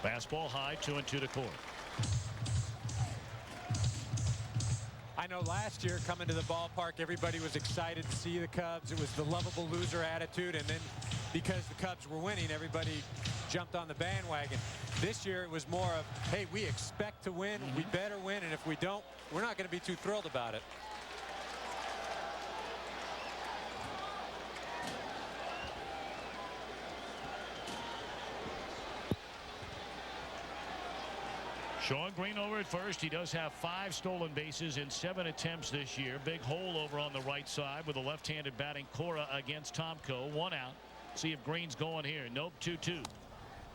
Fastball high, 2-2 to Cora. I know last year coming to the ballpark, everybody was excited to see the Cubs. It was the lovable loser attitude, and then because the Cubs were winning, everybody jumped on the bandwagon. This year it was more of, hey, we expect to win, we better win, and if we don't, we're not going to be too thrilled about it. Sean Green over at first. He does have 5 stolen bases in 7 attempts this year. Big hole over on the right side with a left-handed batting Cora against Tomko. 1 out. See if Green's going here. Nope. 2-2.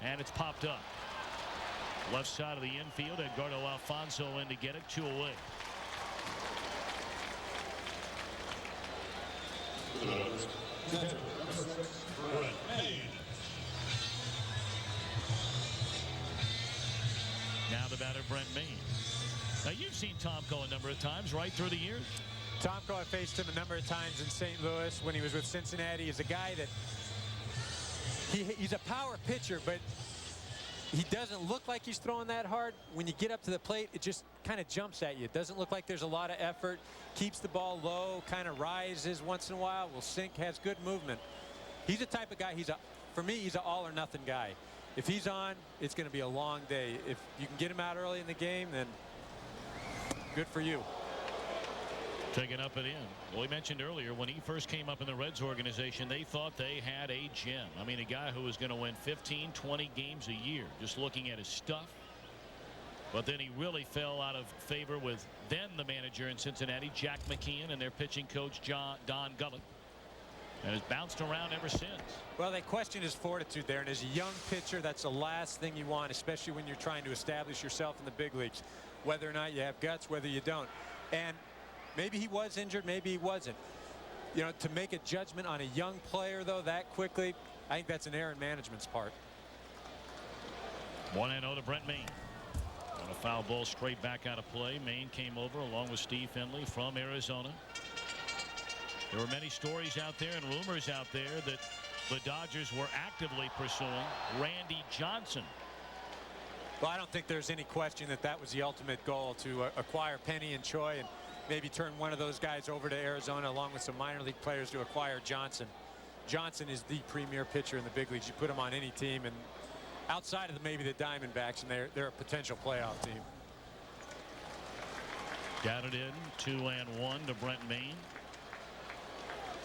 And it's popped up. Left side of the infield. Edgardo Alfonso in to get it. 2 away. Now the batter, Brent Maine. Now you've seen Tomko a number of times right through the years. Tomko, I faced him a number of times in St. Louis when he was with Cincinnati. He's a guy that he's a power pitcher, but he doesn't look like he's throwing that hard. When you get up to the plate, it just kind of jumps at you. It doesn't look like there's a lot of effort. Keeps the ball low, kind of rises once in a while, will sink, has good movement. He's the type of guy, for me, he's an all or nothing guy. If he's on, it's going to be a long day. If you can get him out early in the game, then good for you. Taken up and in. Well, we mentioned earlier when he first came up in the Reds organization, they thought they had a gem. I mean, a guy who was going to win 15, 20 games a year, just looking at his stuff. But then he really fell out of favor with then the manager in Cincinnati, Jack McKeon, and their pitching coach, Don Gullett. And has bounced around ever since. Well, they question his fortitude there. And as a young pitcher, that's the last thing you want, especially when you're trying to establish yourself in the big leagues. Whether or not you have guts, whether you don't. And maybe he was injured, maybe he wasn't. You know, to make a judgment on a young player, though, that quickly, I think that's an error in management's part. 1-0 to Brent Maine. On a foul ball straight back out of play. Maine came over along with Steve Finley from Arizona. There were many stories out there and rumors out there that the Dodgers were actively pursuing Randy Johnson. Well, I don't think there's any question that that was the ultimate goal, to acquire Penny and Choi and maybe turn one of those guys over to Arizona along with some minor league players to acquire Johnson. Johnson is the premier pitcher in the big leagues. You put him on any team, and outside of maybe the Diamondbacks, and they're a potential playoff team. Got it in. 2-1 to Brent Maine.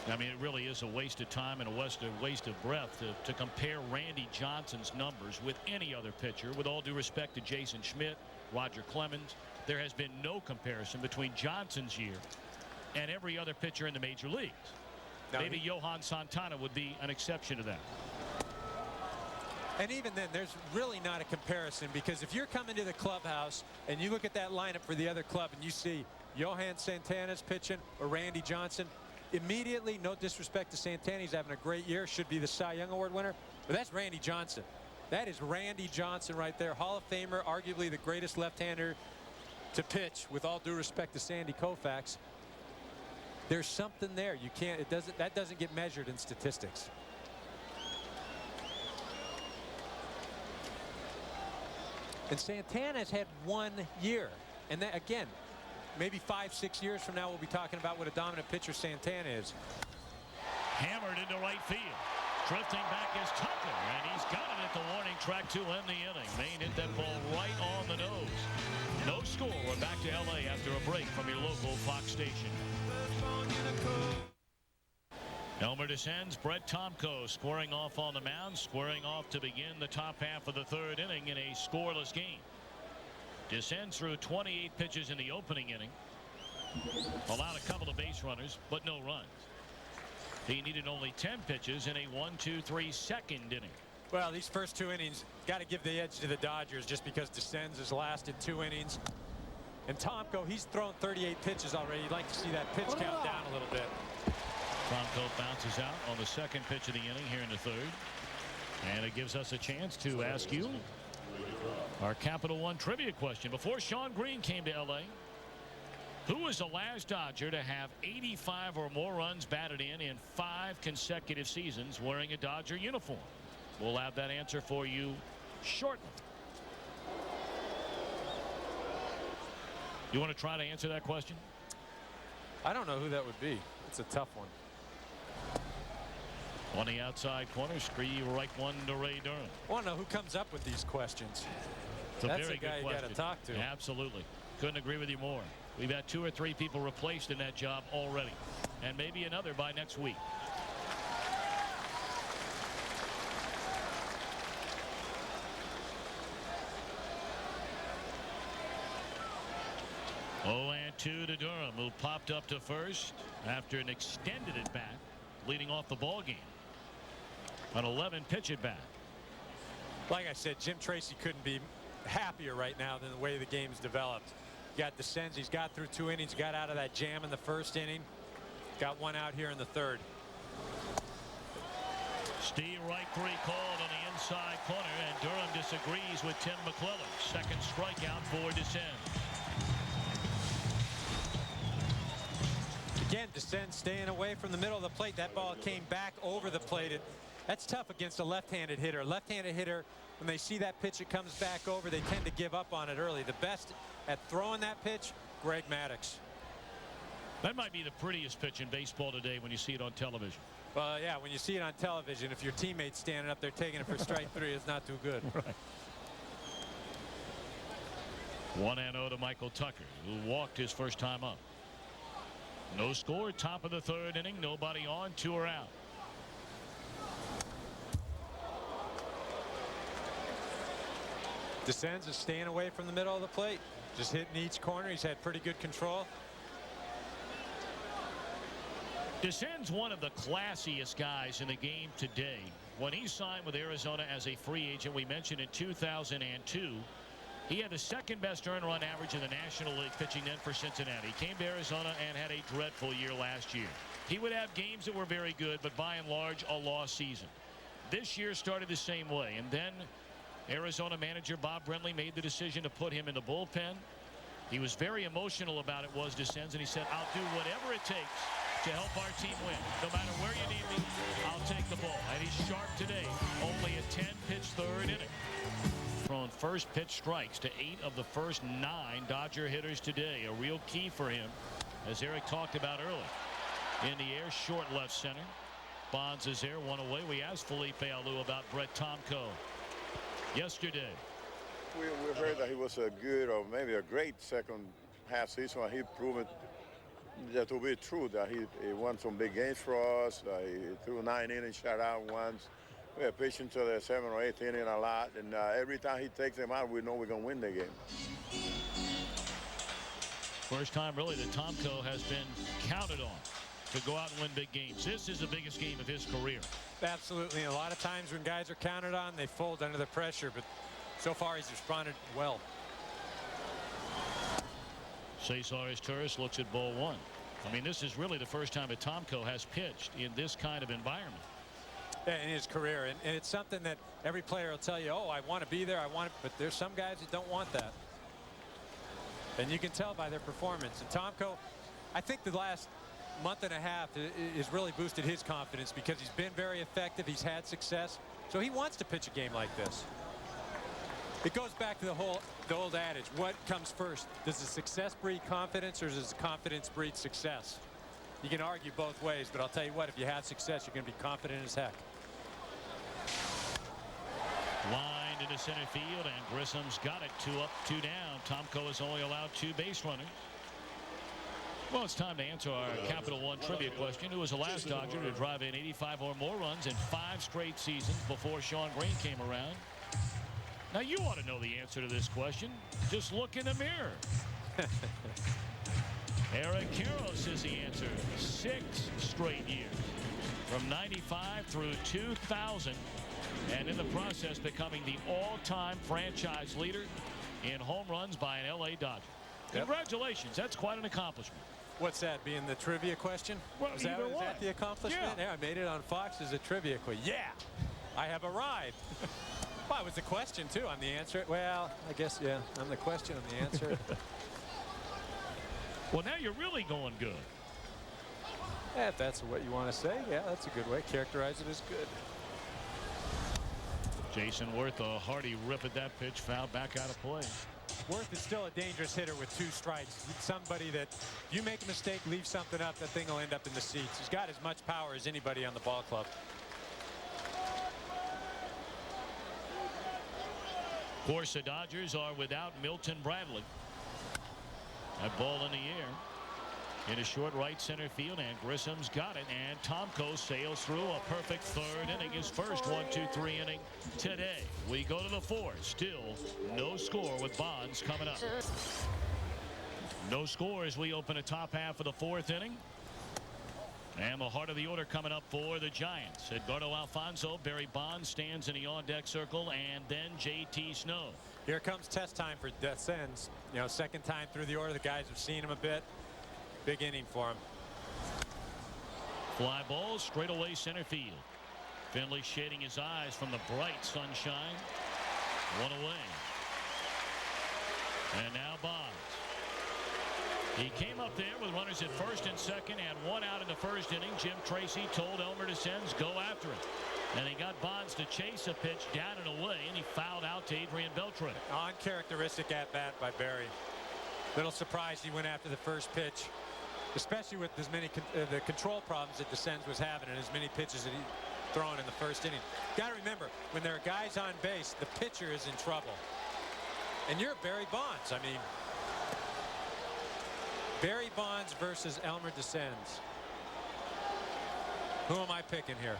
I mean, it really is a waste of time and a waste of breath to compare Randy Johnson's numbers with any other pitcher. With all due respect to Jason Schmidt, Roger Clemens, there has been no comparison between Johnson's year and every other pitcher in the major leagues. Now, maybe Johan Santana would be an exception to that. And even then, there's really not a comparison, because if you're coming to the clubhouse and you look at that lineup for the other club and you see Johan Santana's pitching or Randy Johnson, immediately, no disrespect to Santana, he's having a great year, should be the Cy Young Award winner, but that's Randy Johnson. That is Randy Johnson right there. Hall of Famer, arguably the greatest left-hander to pitch, with all due respect to Sandy Koufax. There's something there. You can't, that doesn't get measured in statistics. And Santana's had 1 year, and that, again, maybe 5-6 years from now we'll be talking about what a dominant pitcher Santana is. Hammered into right field. Drifting back is Tucker, and he's got it at the warning track to end the inning. Maine hit that ball right on the nose. No score. We're back to L.A. after a break from your local Fox station. Elmer descends. Brett Tomko squaring off on the mound, squaring off to begin the top half of the third inning in a scoreless game. Descends through 28 pitches in the opening inning. Allowed a couple of base runners, but no runs. He needed only 10 pitches in a 1-2-3 second inning. Well, these first 2 innings, got to give the edge to the Dodgers, just because Descends has lasted 2 innings. And Tomko, he's thrown 38 pitches already. You'd like to see that pitch count down a little bit. Tomko bounces out on the second pitch of the inning here in the third. And it gives us a chance to ask you our Capital One trivia question. Before Sean Green came to L.A., who was the last Dodger to have 85 or more runs batted in 5 consecutive seasons wearing a Dodger uniform? We'll have that answer for you shortly. You want to try to answer that question? I don't know who that would be. It's a tough one. On the outside corner, right one to Ray Durham. I want to know who comes up with these questions. It's That's very the guy good you question. got to talk to. Absolutely. Couldn't agree with you more. We've had 2 or 3 people replaced in that job already, and maybe another by next week. 0-2 to Durham, who popped up to first after an extended at bat, leading off the ball game. An 11 pitch at bat. Like I said, Jim Tracy couldn't be happier right now than the way the game's developed. You got Descends, he's got through 2 innings, got out of that jam in the first inning, got 1 out here in the 3rd. Steve right 3 called on the inside corner, and Durham disagrees with Tim McClellan. Second strikeout for Descends. Again, Descends staying away from the middle of the plate. That ball came back over the plate. That's tough against a left-handed hitter. A left-handed hitter, when they see that pitch, it comes back over, they tend to give up on it early. The best at throwing that pitch, Greg Maddux. That might be the prettiest pitch in baseball today when you see it on television. Well, yeah, when you see it on television, if your teammate's standing up there taking it for strike 3, it's not too good. Right. 1-0 to Michael Tucker, who walked his first time up. No score, top of the 3rd inning, nobody on, 2 are out. Descends is staying away from the middle of the plate, just hitting each corner. He's had pretty good control. Descends one of the classiest guys in the game today. When he signed with Arizona as a free agent, we mentioned in 2002, he had the 2nd best earned run average in the National League, pitching then for Cincinnati. He came to Arizona and had a dreadful year last year. He would have games that were very good, but by and large a lost season. This year started the same way, and then Arizona manager Bob Brenly made the decision to put him in the bullpen. He was very emotional about it, was Descends, and he said, "I'll do whatever it takes to help our team win. No matter where you need me, I'll take the ball." And he's sharp today. Only a 10-pitch 3rd inning. Thrown first pitch strikes to 8 of the first 9 Dodger hitters today. A real key for him, as Eric talked about early. In the air, short left center. Bonds is there, 1 away. We asked Felipe Alou about Brett Tomko yesterday. We heard that he was a good or maybe a great second half season. He proved that to be true, that he won some big games for us. He threw 9 innings, shut out once. We have pitched to the 7th or 8th inning a lot, and every time he takes them out, we know we're going to win the game. First time really that Tomko has been counted on to go out and win big games. This is the biggest game of his career. Absolutely. A lot of times when guys are counted on, they fold under the pressure, but so far he's responded well. Cesar Turris looks at ball 1. I mean, this is really the first time that Tomko has pitched in this kind of environment. Yeah, in his career, and it's something that every player will tell you, oh, I want to be there, I want it, but there's some guys that don't want that. And you can tell by their performance. And Tomko, I think the last month and a half has really boosted his confidence because he's been very effective, he's had success, so he wants to pitch a game like this. It goes back to the old adage, what comes first? Does the success breed confidence, or does the confidence breed success? You can argue both ways, but I'll tell you what, if you have success, you're going to be confident as heck. Line into center field, and Grissom's got it. 2 up, 2 down. Tomko has only allowed 2 base runners. Well, it's time to answer our Capital One trivia question. Who was the last Dodger to drive in 85 or more runs in 5 straight seasons before Sean Green came around? Now, you ought to know the answer to this question. Just look in the mirror. Eric Karros is the answer. 6 straight years. From 95 through 2000. And in the process becoming the all-time franchise leader in home runs by an L.A. Dodger. Congratulations. That's quite an accomplishment. What's that, being the trivia question? Well, is that the accomplishment? Yeah. I made it on Fox as a trivia quiz. Yeah, I have arrived. Well, it was the question, too. I'm the answer. Well, I guess, yeah, I'm the question, I'm the answer. Well, now you're really going good. Yeah, if that's what you want to say, yeah, that's a good way. Characterize it as good. Jason Worth, a hearty rip at that pitch, foul back out of play. Worth is still a dangerous hitter with 2 strikes. He's somebody that you make a mistake, leave something up, that thing will end up in the seats. He's got as much power as anybody on the ball club. Of course, the Dodgers are without Milton Bradley. That ball in the air. In a short right center field, and Grissom's got it, and Tomko sails through a perfect 3rd inning, his first 1-2-3 inning today. We go to the 4th. Still no score with Bonds coming up. No score as we open the top half of the 4th inning. And the heart of the order coming up for the Giants. Edgardo Alfonzo, Barry Bonds stands in the on-deck circle, and then J.T. Snow. Here comes test time for Descends. You know, second time through the order. The guys have seen him a bit. Big inning for him. Fly ball straight away center field. Finley shading his eyes from the bright sunshine. One away. And now Bonds. He came up there with runners at first and second and one out in the first inning. Jim Tracy told Elmer Descends go after it. And he got Bonds to chase a pitch down and away, and he fouled out to Adrian Beltre. Uncharacteristic at bat by Barry. Little surprised he went after the first pitch, especially with as many the control problems that Descends was having and as many pitches that he thrown in the first inning. Got to remember, when there are guys on base, the pitcher is in trouble. And you're Barry Bonds. I mean, Barry Bonds versus Elmer Descends. Who am I picking here?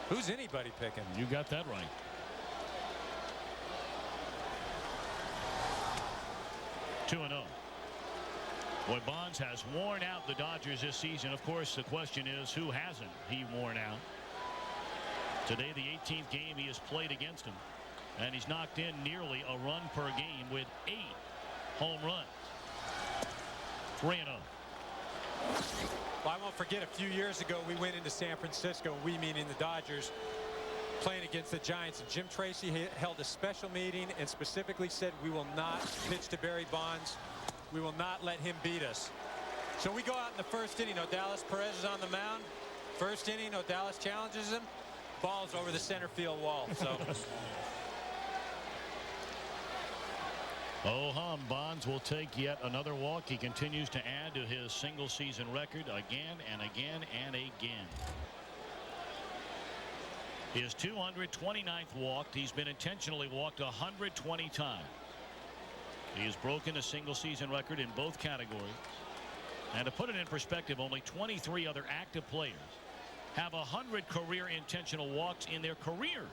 Who's anybody picking? You got that right. Two and 0. Boy, Bonds has worn out the Dodgers this season. Of course, the question is, who hasn't he worn out? Today, the 18th game he has played against him. And he's knocked in nearly a run per game with 8 home runs. 3-0. Well, I won't forget a few years ago we went into San Francisco, we meaning the Dodgers, playing against the Giants, and Jim Tracy held a special meeting and specifically said we will not pitch to Barry Bonds. We will not let him beat us. So we go out in the first inning. Odalis Perez is on the mound. First inning, Odalis challenges him. Ball's over the center field wall. So oh hum, Bonds will take yet another walk. He continues to add to his single season record again and again and again. His 229th walk. He's been intentionally walked 120 times. He has broken a single season record in both categories. And to put it in perspective, only 23 other active players have 100 career intentional walks in their careers.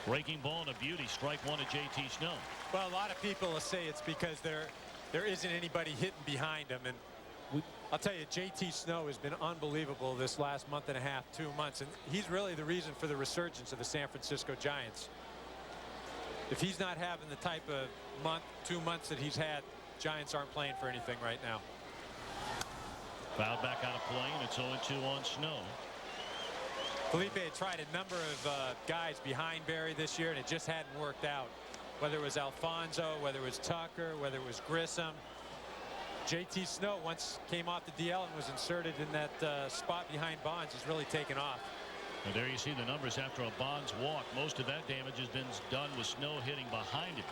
Breaking ball and a beauty. Strike one to J.T. Snow. well, a lot of people will say it's because there isn't anybody hitting behind him, and I'll tell you, J.T. Snow has been unbelievable this last month and a half, 2 months, and he's really the reason for the resurgence of the San Francisco Giants. If he's not having the type of month, 2 months that he's had, Giants aren't playing for anything right now. Fouled back out of play, and it's 0-2 on Snow. Felipe had tried a number of guys behind Barry this year, and it just hadn't worked out. Whether it was Alfonzo, whether it was Tucker, whether it was Grissom. J.T. Snow once came off the DL and was inserted in that spot behind Bonds. He's really taken off. And there you see the numbers after a Bonds walk. Most of that damage has been done with Snow hitting behind him.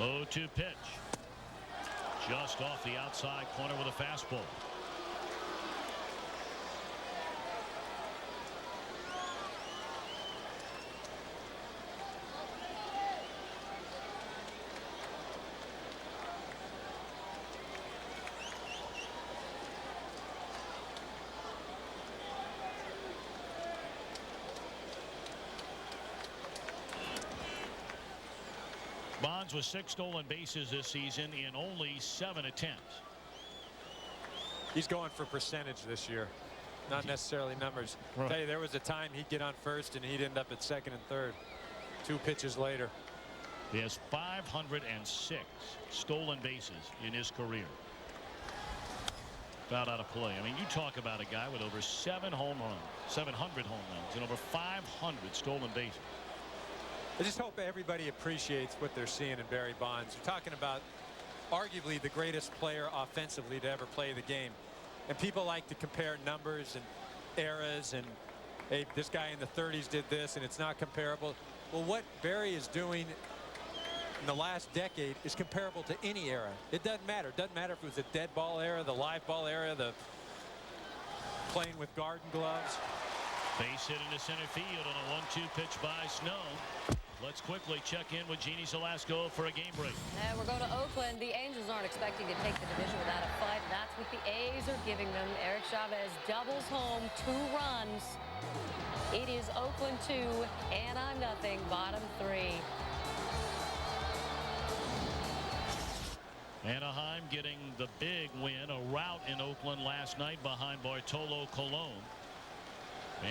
Oh, 2 pitch. Just off the outside corner with a fastball. Bonds with 6 stolen bases this season in only 7 attempts. He's going for percentage this year, not necessarily numbers. Right. Tell you, there was a time he'd get on first and he'd end up at second and third 2 pitches later. He has 506 stolen bases in his career. Fouled out of play. I mean, you talk about a guy with over 700 home runs and over 500 stolen bases. I just hope everybody appreciates what they're seeing in Barry Bonds. You're talking about arguably the greatest player offensively to ever play the game. And people like to compare numbers and eras and, hey, this guy in the 30s did this and it's not comparable. Well, what Barry is doing in the last decade is comparable to any era. It doesn't matter. It doesn't matter if it was the dead ball era, the live ball era, the playing with garden gloves. Base hit into center field on a 1-2 pitch by Snow. Let's quickly check in with Jeannie Salasco for a game break. And we're going to Oakland. The Angels aren't expecting to take the division without a fight. That's what the A's are giving them. Eric Chavez doubles home 2 runs. It is Oakland 2, Anaheim nothing, bottom 3. Anaheim getting the big win, a rout in Oakland last night behind Bartolo Colon.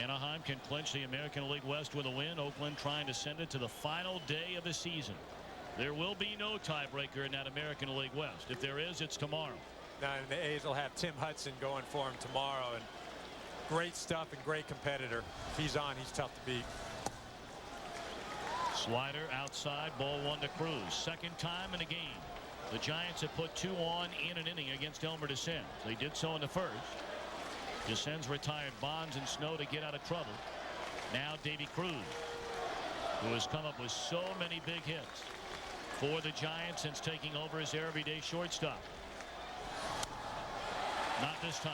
Anaheim can clinch the American League West with a win. Oakland trying to send it to the final day of the season. There will be no tiebreaker in that American League West. If there is, it's tomorrow. Now, and the A's will have Tim Hudson going for him tomorrow, and great stuff and great competitor. If he's on, he's tough to beat. Slider outside, ball 1 to Cruz. Second time in a game. The Giants have put 2 on in an inning against Elmer DeScens. They did so in the first. DeScens retired Bonds and Snow to get out of trouble. Now Davy Cruz, who has come up with so many big hits for the Giants since taking over as their everyday shortstop. Not this time.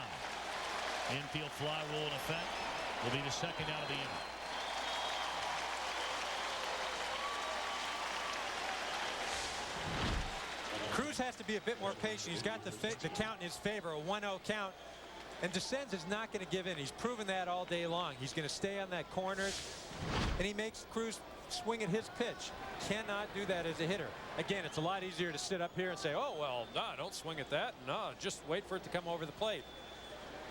Infield fly rule in effect. Will be the second out of the inning. Cruz has to be a bit more patient. He's got the count in his favor, a 1-0 count. And DeScens is not going to give in. He's proven that all day long. He's going to stay on that corner, and he makes Cruz swing at his pitch. Cannot do that as a hitter. Again, it's a lot easier to sit up here and say, oh, well, no, don't swing at that. No, just wait for it to come over the plate.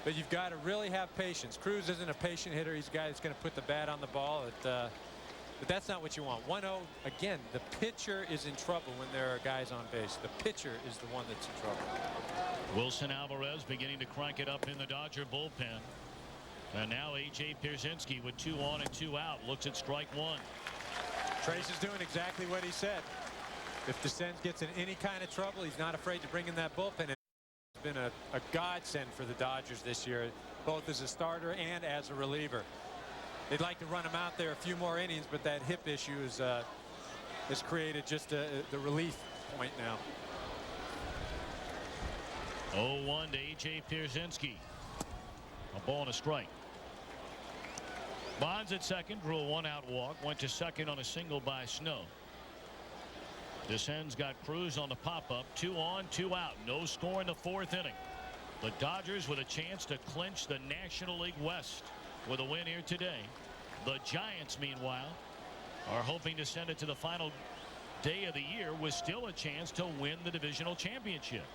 But you've got to really have patience. Cruz isn't a patient hitter. He's a guy that's going to put the bat on the ball. But that's not what you want. 1-0, again, the pitcher is in trouble when there are guys on base. The pitcher is the one that's in trouble. Wilson Alvarez beginning to crank it up in the Dodger bullpen. And now A.J. Pierzynski with 2 on and 2 out. Looks at strike 1. Trace is doing exactly what he said. If DeScens gets in any kind of trouble, he's not afraid to bring in that bullpen. It's been a godsend for the Dodgers this year, both as a starter and as a reliever. They'd like to run him out there a few more innings, but that hip issue has created just the relief point now. 0-1 to A.J. Pierzynski. A ball and a strike. Bonds at second, drew a 1-out walk, went to second on a single by Snow. DeScens got Cruz on the pop-up. 2 on, 2 out. No score in the 4th inning. The Dodgers with a chance to clinch the National League West with a win here today. The Giants, meanwhile, are hoping to send it to the final day of the year with still a chance to win the divisional championship.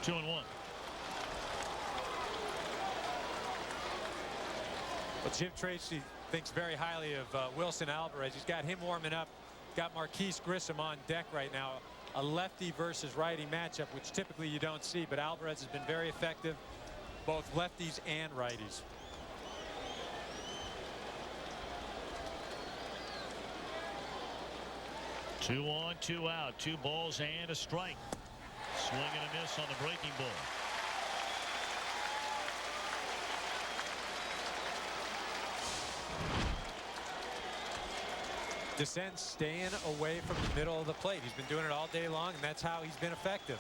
Two and 1. Well, Jim Tracy thinks very highly of Wilson Alvarez. He's got him warming up. Got Marquise Grissom on deck right now. A lefty versus righty matchup, which typically you don't see, but Alvarez has been very effective, both lefties and righties. Two on, 2 out, 2 balls and a strike. Swing and a miss on the breaking ball. DeScens staying away from the middle of the plate. He's been doing it all day long, and that's how he's been effective.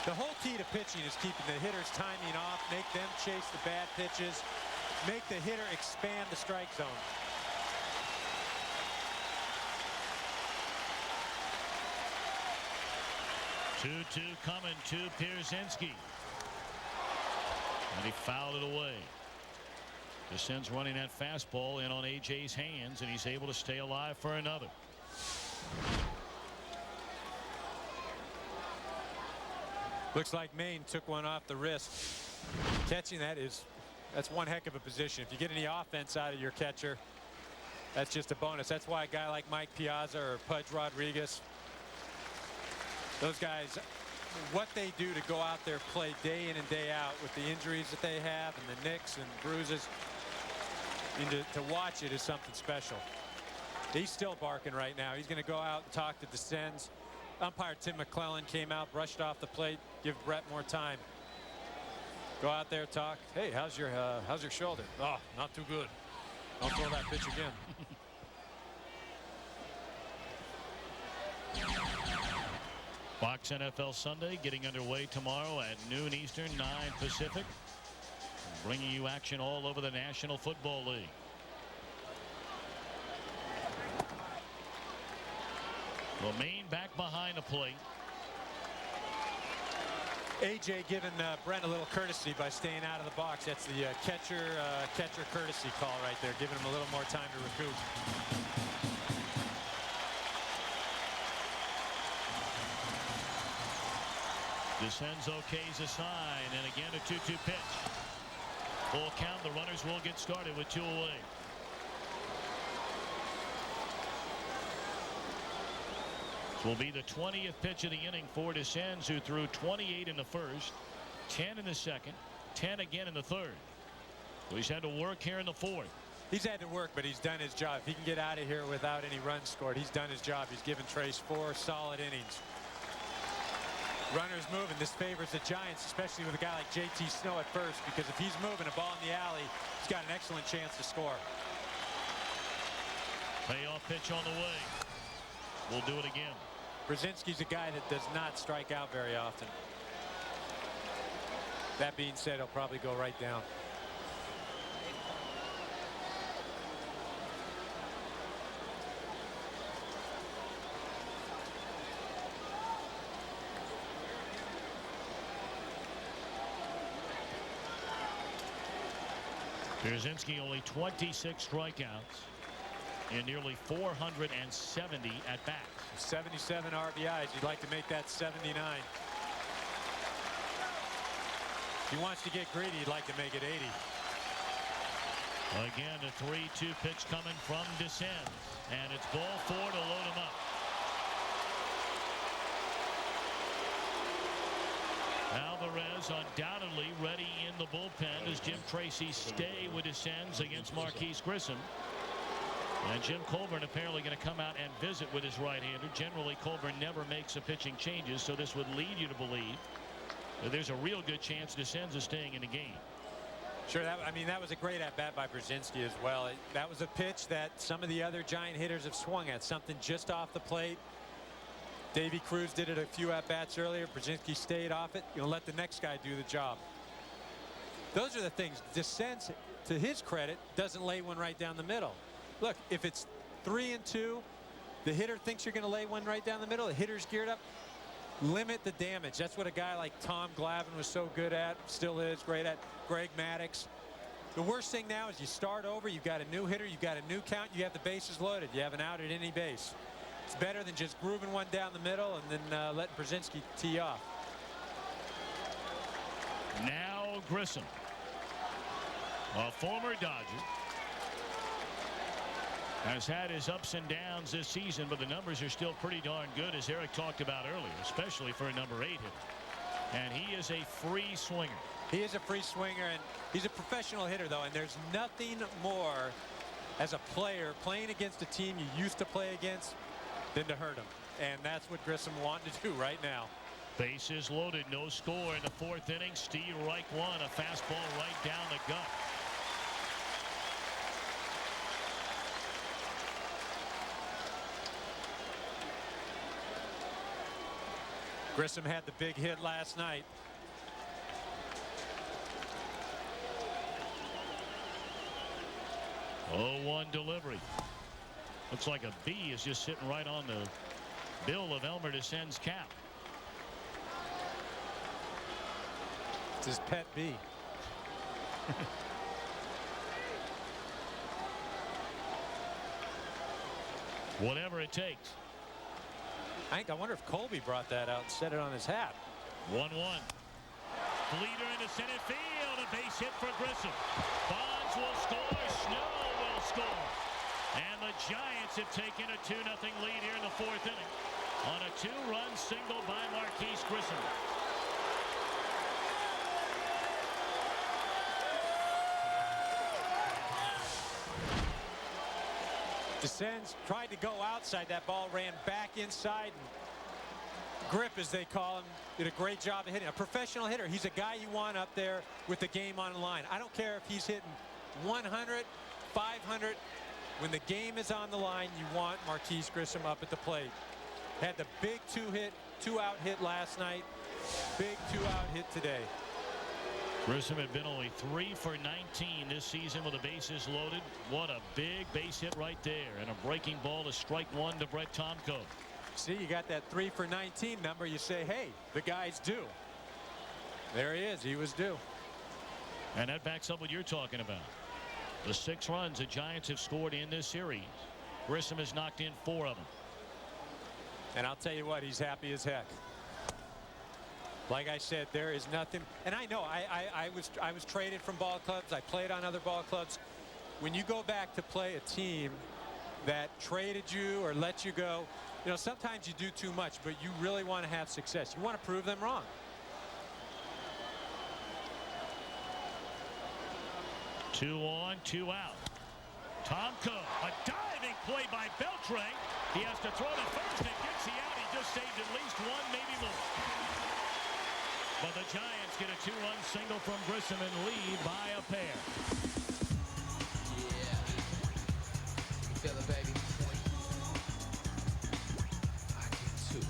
The whole key to pitching is keeping the hitters timing off, make them chase the bad pitches, make the hitter expand the strike zone. Two coming to Pierzynski. And he fouled it away. DeScens running that fastball in on A.J.'s hands, and he's able to stay alive for another. Looks like Maine took one off the wrist. Catching that's one heck of a position. If you get any offense out of your catcher, that's just a bonus. That's why a guy like Mike Piazza or Pudge Rodriguez, those guys, what they do to go out there, play day in and day out with the injuries that they have and the nicks and bruises, and to watch it is something special. He's still barking right now. He's going to go out and talk to DeScens. Umpire Tim McClellan came out, brushed off the plate, give Brett more time. Go out there, talk. Hey, how's your shoulder? Oh, not too good. Don't throw that pitch again. Fox NFL Sunday getting underway tomorrow at noon Eastern, 9 Pacific. Bringing you action all over the National Football League. Well, Maine back behind the plate. A.J. giving Brent a little courtesy by staying out of the box. That's the catcher courtesy call right there, giving him a little more time to recoup. Descends okays a sign, and again a 2-2 pitch. Full count. The runners will get started with 2 away. This will be the 20th pitch of the inning for Descends, who threw 28 in the first, 10 in the second, 10 again in the third. So he's had to work here in the fourth. He's had to work, but he's done his job. If he can get out of here without any runs scored, he's done his job. He's given Trace 4 solid innings. Runners moving. This favors the Giants, especially with a guy like J.T. Snow at first, because if he's moving a ball in the alley, he's got an excellent chance to score. Payoff pitch on the way. We'll do it again. Brzezinski's a guy that does not strike out very often. That being said, he'll probably go right down. Brzezinski only 26 strikeouts in nearly 470 at bats. 77 RBIs. You'd like to make that 79. If he wants to get greedy, he'd like to make it 80. Again, a 3-2 pitch coming from Descends, and it's ball 4 to load him up. Alvarez undoubtedly ready in the bullpen as Jim Tracy stay with Descends against Marquise Grissom. And Jim Colburn apparently going to come out and visit with his right-hander. Generally, Colburn never makes the pitching changes, so this would lead you to believe that there's a real good chance Descends is staying in the game. Sure, that was a great at-bat by Brzezinski as well. That was a pitch that some of the other Giant hitters have swung at, something just off the plate. Davy Cruz did it a few at-bats earlier. Brzezinski stayed off it. You'll let the next guy do the job. Those are the things. Descends, to his credit, doesn't lay one right down the middle. Look, if it's 3-2, the hitter thinks you're going to lay one right down the middle. The hitter's geared up. Limit the damage. That's what a guy like Tom Glavine was so good at, still is great at. Greg Maddux. The worst thing now is you start over. You've got a new hitter. You've got a new count. You have the bases loaded. You have an out at any base. It's better than just grooving one down the middle and then letting Brzezinski tee off. Now Grissom, a former Dodger, has had his ups and downs this season, but the numbers are still pretty darn good, as Eric talked about earlier, especially for a number 8 hitter. And he is a free swinger. He is a free swinger, and he's a professional hitter, though, and there's nothing more as a player playing against a team you used to play against than to hurt him. And that's what Grissom wanted to do right now. Bases loaded, no score in the 4th inning. Steve Reich won a fastball right down the gut. Grissom had the big hit last night. Oh, 1 delivery. Looks like a bee is just sitting right on the bill of Elmer Descends' cap. It's his pet bee. Whatever it takes. I wonder if Colby brought that out and set it on his hat. 1-1. Leader into center field. A base hit for Grissom. Bonds will score. Snow will score. And the Giants have taken a 2-0 lead here in the 4th inning on a 2-run single by Marquise Grissom. Descends tried to go outside. That ball ran back inside. Grip, as they call him, did a great job of hitting. A professional hitter. He's a guy you want up there with the game on the line. I don't care if he's hitting 100, 500. When the game is on the line, you want Marquise Grissom up at the plate. Had the big 2-out hit last night. Big 2-out hit today. Grissom had been only 3 for 19 this season with the bases loaded. What a big base hit right there, and a breaking ball to strike 1 to Brett Tomko. See, you got that 3 for 19 number. You say, hey, the guy's due. There he is. He was due. And that backs up what you're talking about. The 6 runs the Giants have scored in this series. Grissom has knocked in 4 of them. And I'll tell you what, he's happy as heck. Like I said, there is nothing. And I know I was traded from ball clubs. I played on other ball clubs. When you go back to play a team that traded you or let you go, you know, sometimes you do too much, but you really want to have success. You want to prove them wrong. Two on, 2 out. Tomko, a diving play by Beltre. He has to throw to first and gets the out. He just saved at least 1, maybe more. But the Giants get a 2-run single from Grissom and lead by a pair. Yeah. Feel it, baby. I can too.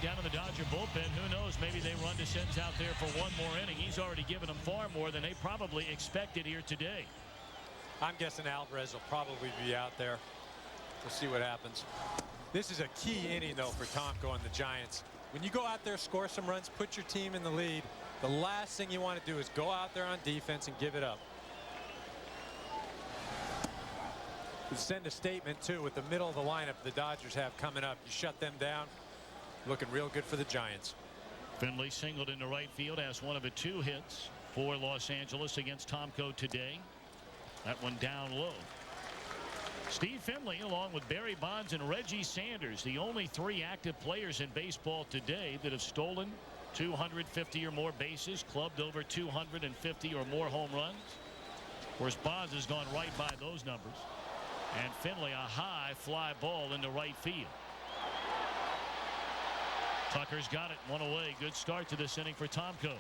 Down in the Dodger bullpen, who knows, maybe they run Descends out there for 1 more inning. He's already given them far more than they probably expected here today. I'm guessing Alvarez will probably be out there. We'll see what happens. This is a key inning, though, for Tomko and the Giants. When you go out there, score some runs, put your team in the lead, the last thing you want to do is go out there on defense and give it up. You send a statement, too, with the middle of the lineup the Dodgers have coming up. You shut them down. Looking real good for the Giants. Finley singled into right field, has one of the 2 hits for Los Angeles against Tomko today. That one down low. Steve Finley, along with Barry Bonds and Reggie Sanders, the only 3 active players in baseball today that have stolen 250 or more bases, clubbed over 250 or more home runs. Of course, Bonds has gone right by those numbers. And Finley, a high fly ball into right field. Tucker's got it, 1 away. Good start to this inning for Tomko.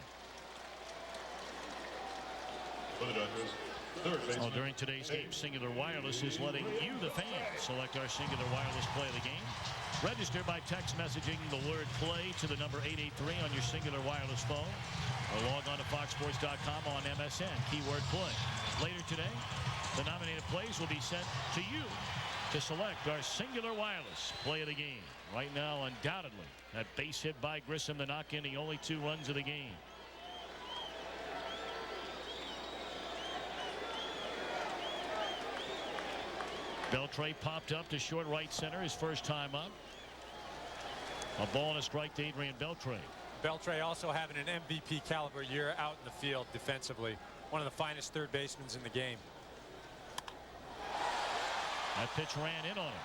For the Dodgers, third baseman. During today's game, Singular Wireless is letting you, the fans, select our Singular Wireless play of the game. Register by text messaging the word play to the number 883 on your Singular Wireless phone. Or log on to foxsports.com on MSN, keyword play. Later today, the nominated plays will be sent to you to select our Singular Wireless play of the game. Right now, undoubtedly, that base hit by Grissom to knock in the only 2 runs of the game. Beltre popped up to short right center his first time up. A ball and a strike to Adrian Beltre. Beltre also having an MVP caliber year out in the field defensively. One of the finest third basemen in the game. That pitch ran in on him.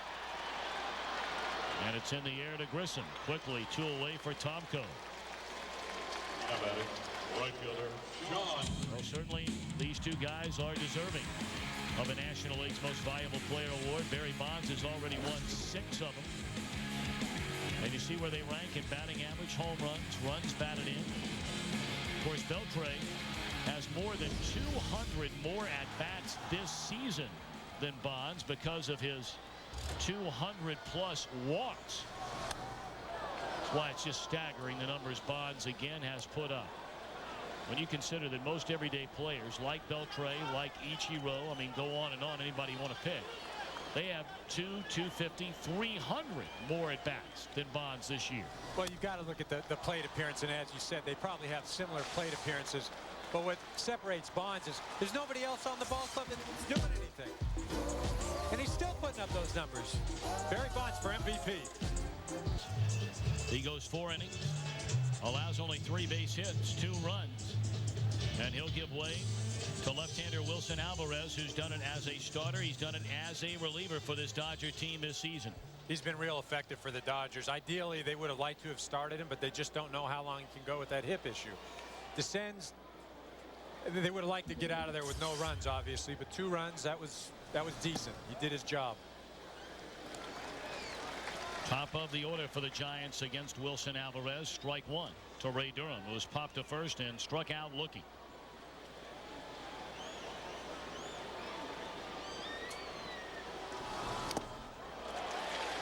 And it's in the air to Grissom. Quickly, 2 away for Tomko. Now batting, right fielder, John. Well, certainly these 2 guys are deserving of a National League's Most Valuable Player award. Barry Bonds has already won 6 of them. And you see where they rank in batting average, home runs, runs batted in. Of course, Beltre has more than 200 more at-bats this season than Bonds because of his 200-plus walks. That's why it's just staggering the numbers Bonds again has put up. When you consider that most everyday players like Beltre, like Ichiro, I mean, go on and on, anybody you want to pick, they have 250, 300 more at-bats than Bonds this year. Well, you've got to look at the plate appearance, and as you said, they probably have similar plate appearances. But what separates Bonds is there's nobody else on the ball club that's doing anything. And he's still putting up those numbers. Barry Bonds for MVP. He goes 4 innings, allows only 3 base hits, 2 runs, and he'll give way to left-hander Wilson Alvarez, who's done it as a starter. He's done it as a reliever for this Dodger team this season. He's been real effective for the Dodgers. Ideally, they would have liked to have started him, but they just don't know how long he can go with that hip issue. Descends, they would have liked to get out of there with no runs, obviously, but 2 runs, that was decent. He did his job. Top of the order for the Giants against Wilson Alvarez. Strike 1 to Ray Durham, who was popped to first and struck out looking.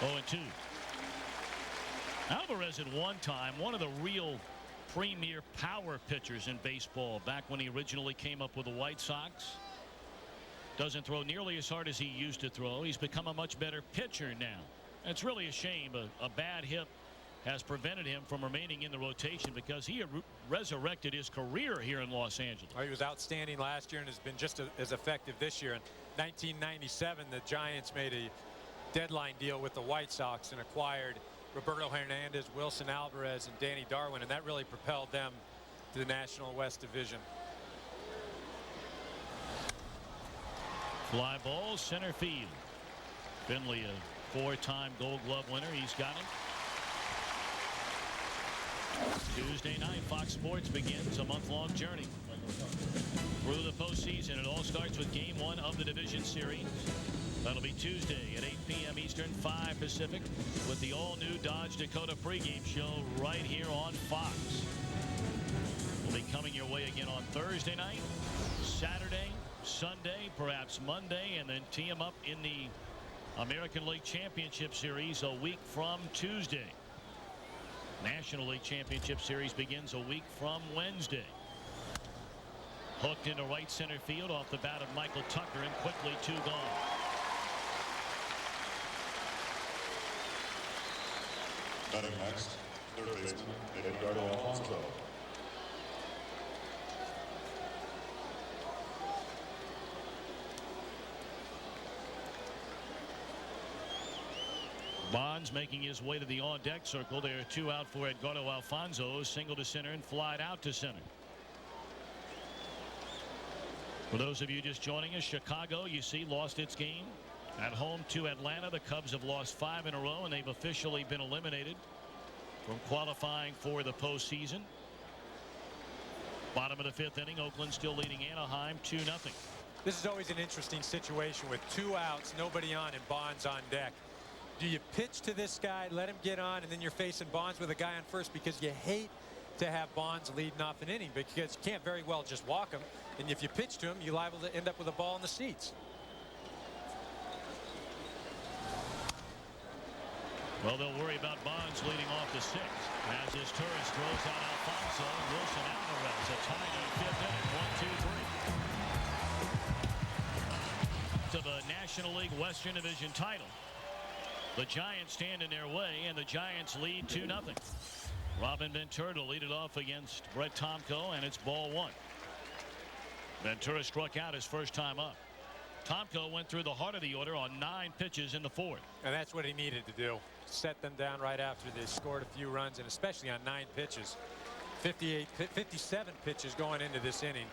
Oh, and 2. Alvarez at one time, one of the real premier power pitchers in baseball back when he originally came up with the White Sox. Doesn't throw nearly as hard as he used to throw. He's become a much better pitcher now. It's really a shame. A bad hip has prevented him from remaining in the rotation because he had resurrected his career here in Los Angeles. He was outstanding last year and has been just as effective this year. In 1997, the Giants made a deadline deal with the White Sox and acquired Roberto Hernandez, Wilson Alvarez, and Danny Darwin, and that really propelled them to the National West Division. Fly ball, center field. Finley, a 4-time Gold Glove winner. He's got it. Tuesday night, Fox Sports begins a month-long journey through the postseason. It all starts with Game 1 of the Division Series. That'll be Tuesday at 8 p.m. Eastern, 5 Pacific, with the all-new Dodge Dakota pregame show right here on Fox. We'll be coming your way again on Thursday night, Saturday, Sunday, perhaps Monday, and then tee them up in the American League Championship Series a week from Tuesday. National League Championship Series begins a week from Wednesday. Hooked into right center field off the bat of Michael Tucker, and quickly 2 gone. Batting next, third baseman Edgardo Alfonso. Bonds making his way to the on-deck circle. There are 2 out for Edgardo Alfonso. Single to center and flied out to center. For those of you just joining us, Chicago, you see, lost its game at home to Atlanta. The Cubs have lost 5 in a row, and they've officially been eliminated from qualifying for the postseason. Bottom of the 5th inning, Oakland still leading Anaheim 2-0. This is always an interesting situation with 2 outs, nobody on, and Bonds on deck. Do you pitch to this guy, let him get on, and then you're facing Bonds with a guy on first, because you hate to have Bonds leading off an inning because you can't very well just walk him, and if you pitch to him, you're liable to end up with a ball in the seats. Well, they'll worry about Bonds leading off the 6th as his tourist throws out Alfonso. Wilson Alvarez, a tie in 5th inning, 1-2-3. To the National League Western Division title. The Giants stand in their way, and the Giants lead 2-0. Robin Ventura to lead it off against Brett Tomko, and it's ball 1. Ventura struck out his first time up. Tomko went through the heart of the order on 9 pitches in the 4th. And that's what he needed to do. Set them down right after they scored a few runs, and especially on 9 pitches. 57 pitches going into this inning.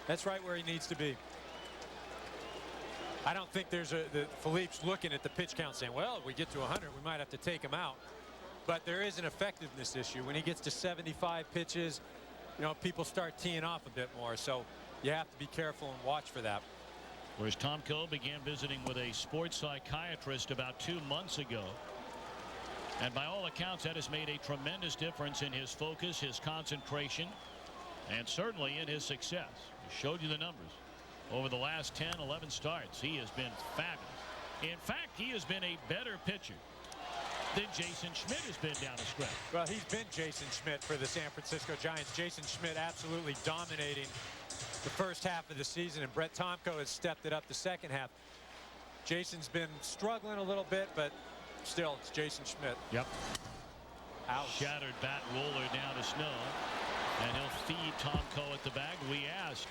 That's right where he needs to be. I don't think there's Philippe's looking at the pitch count saying, well, if we get to 100, we might have to take him out. But there is an effectiveness issue. When he gets to 75 pitches, you know, people start teeing off a bit more. So you have to be careful and watch for that. Whereas Tomko began visiting with a sports psychiatrist about 2 months ago. And by all accounts, that has made a tremendous difference in his focus, his concentration, and certainly in his success. I showed you the numbers. Over the last 10, 11 starts, he has been fabulous. In fact, he has been a better pitcher than Jason Schmidt has been down the stretch. Well, he's been Jason Schmidt for the San Francisco Giants. Jason Schmidt absolutely dominating the first half of the season, and Brett Tomko has stepped it up the second half. Jason's been struggling a little bit, but still, it's Jason Schmidt. Yep. Ouch. Shattered bat roller down to Snow, and he'll feed Tomko at the bag. We asked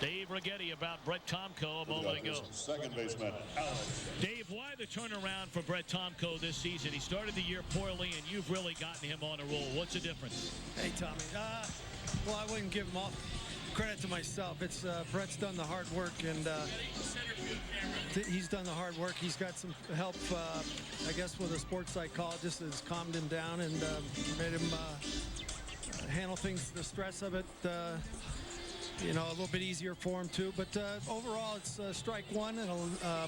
Dave Righetti about Brett Tomko a moment ago. Second baseman Alex. Dave, why the turnaround for Brett Tomko this season? He started the year poorly, and you've really gotten him on a roll. What's the difference? Hey, Tommy. Well, I wouldn't give him all credit to myself. It's Brett's done the hard work, and he's done the hard work. He's got some help, I guess, with a sports psychologist that's calmed him down and made him handle things, the stress of it, you know, a little bit easier for him too. But overall, it's strike one, and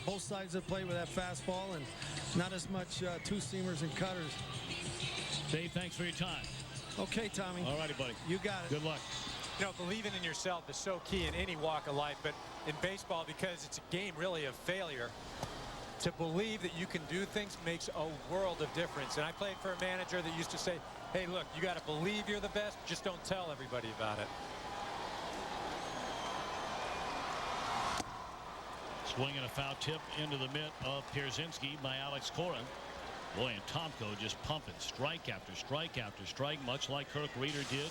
both sides have played with that fastball, and not as much two-seamers and cutters. Dave, thanks for your time. Okay, Tommy. All righty, buddy. You got it. Good luck. You know, believing in yourself is so key in any walk of life, but in baseball, because it's a game really of failure, to believe that you can do things makes a world of difference. And I played for a manager that used to say, hey, look, you got to believe you're the best, just don't tell everybody about it. Swinging a foul tip into the mitt of Pierzynski by Alex Cora. Boy, and Tomko just pumping strike after strike after strike, much like Kirk Reeder did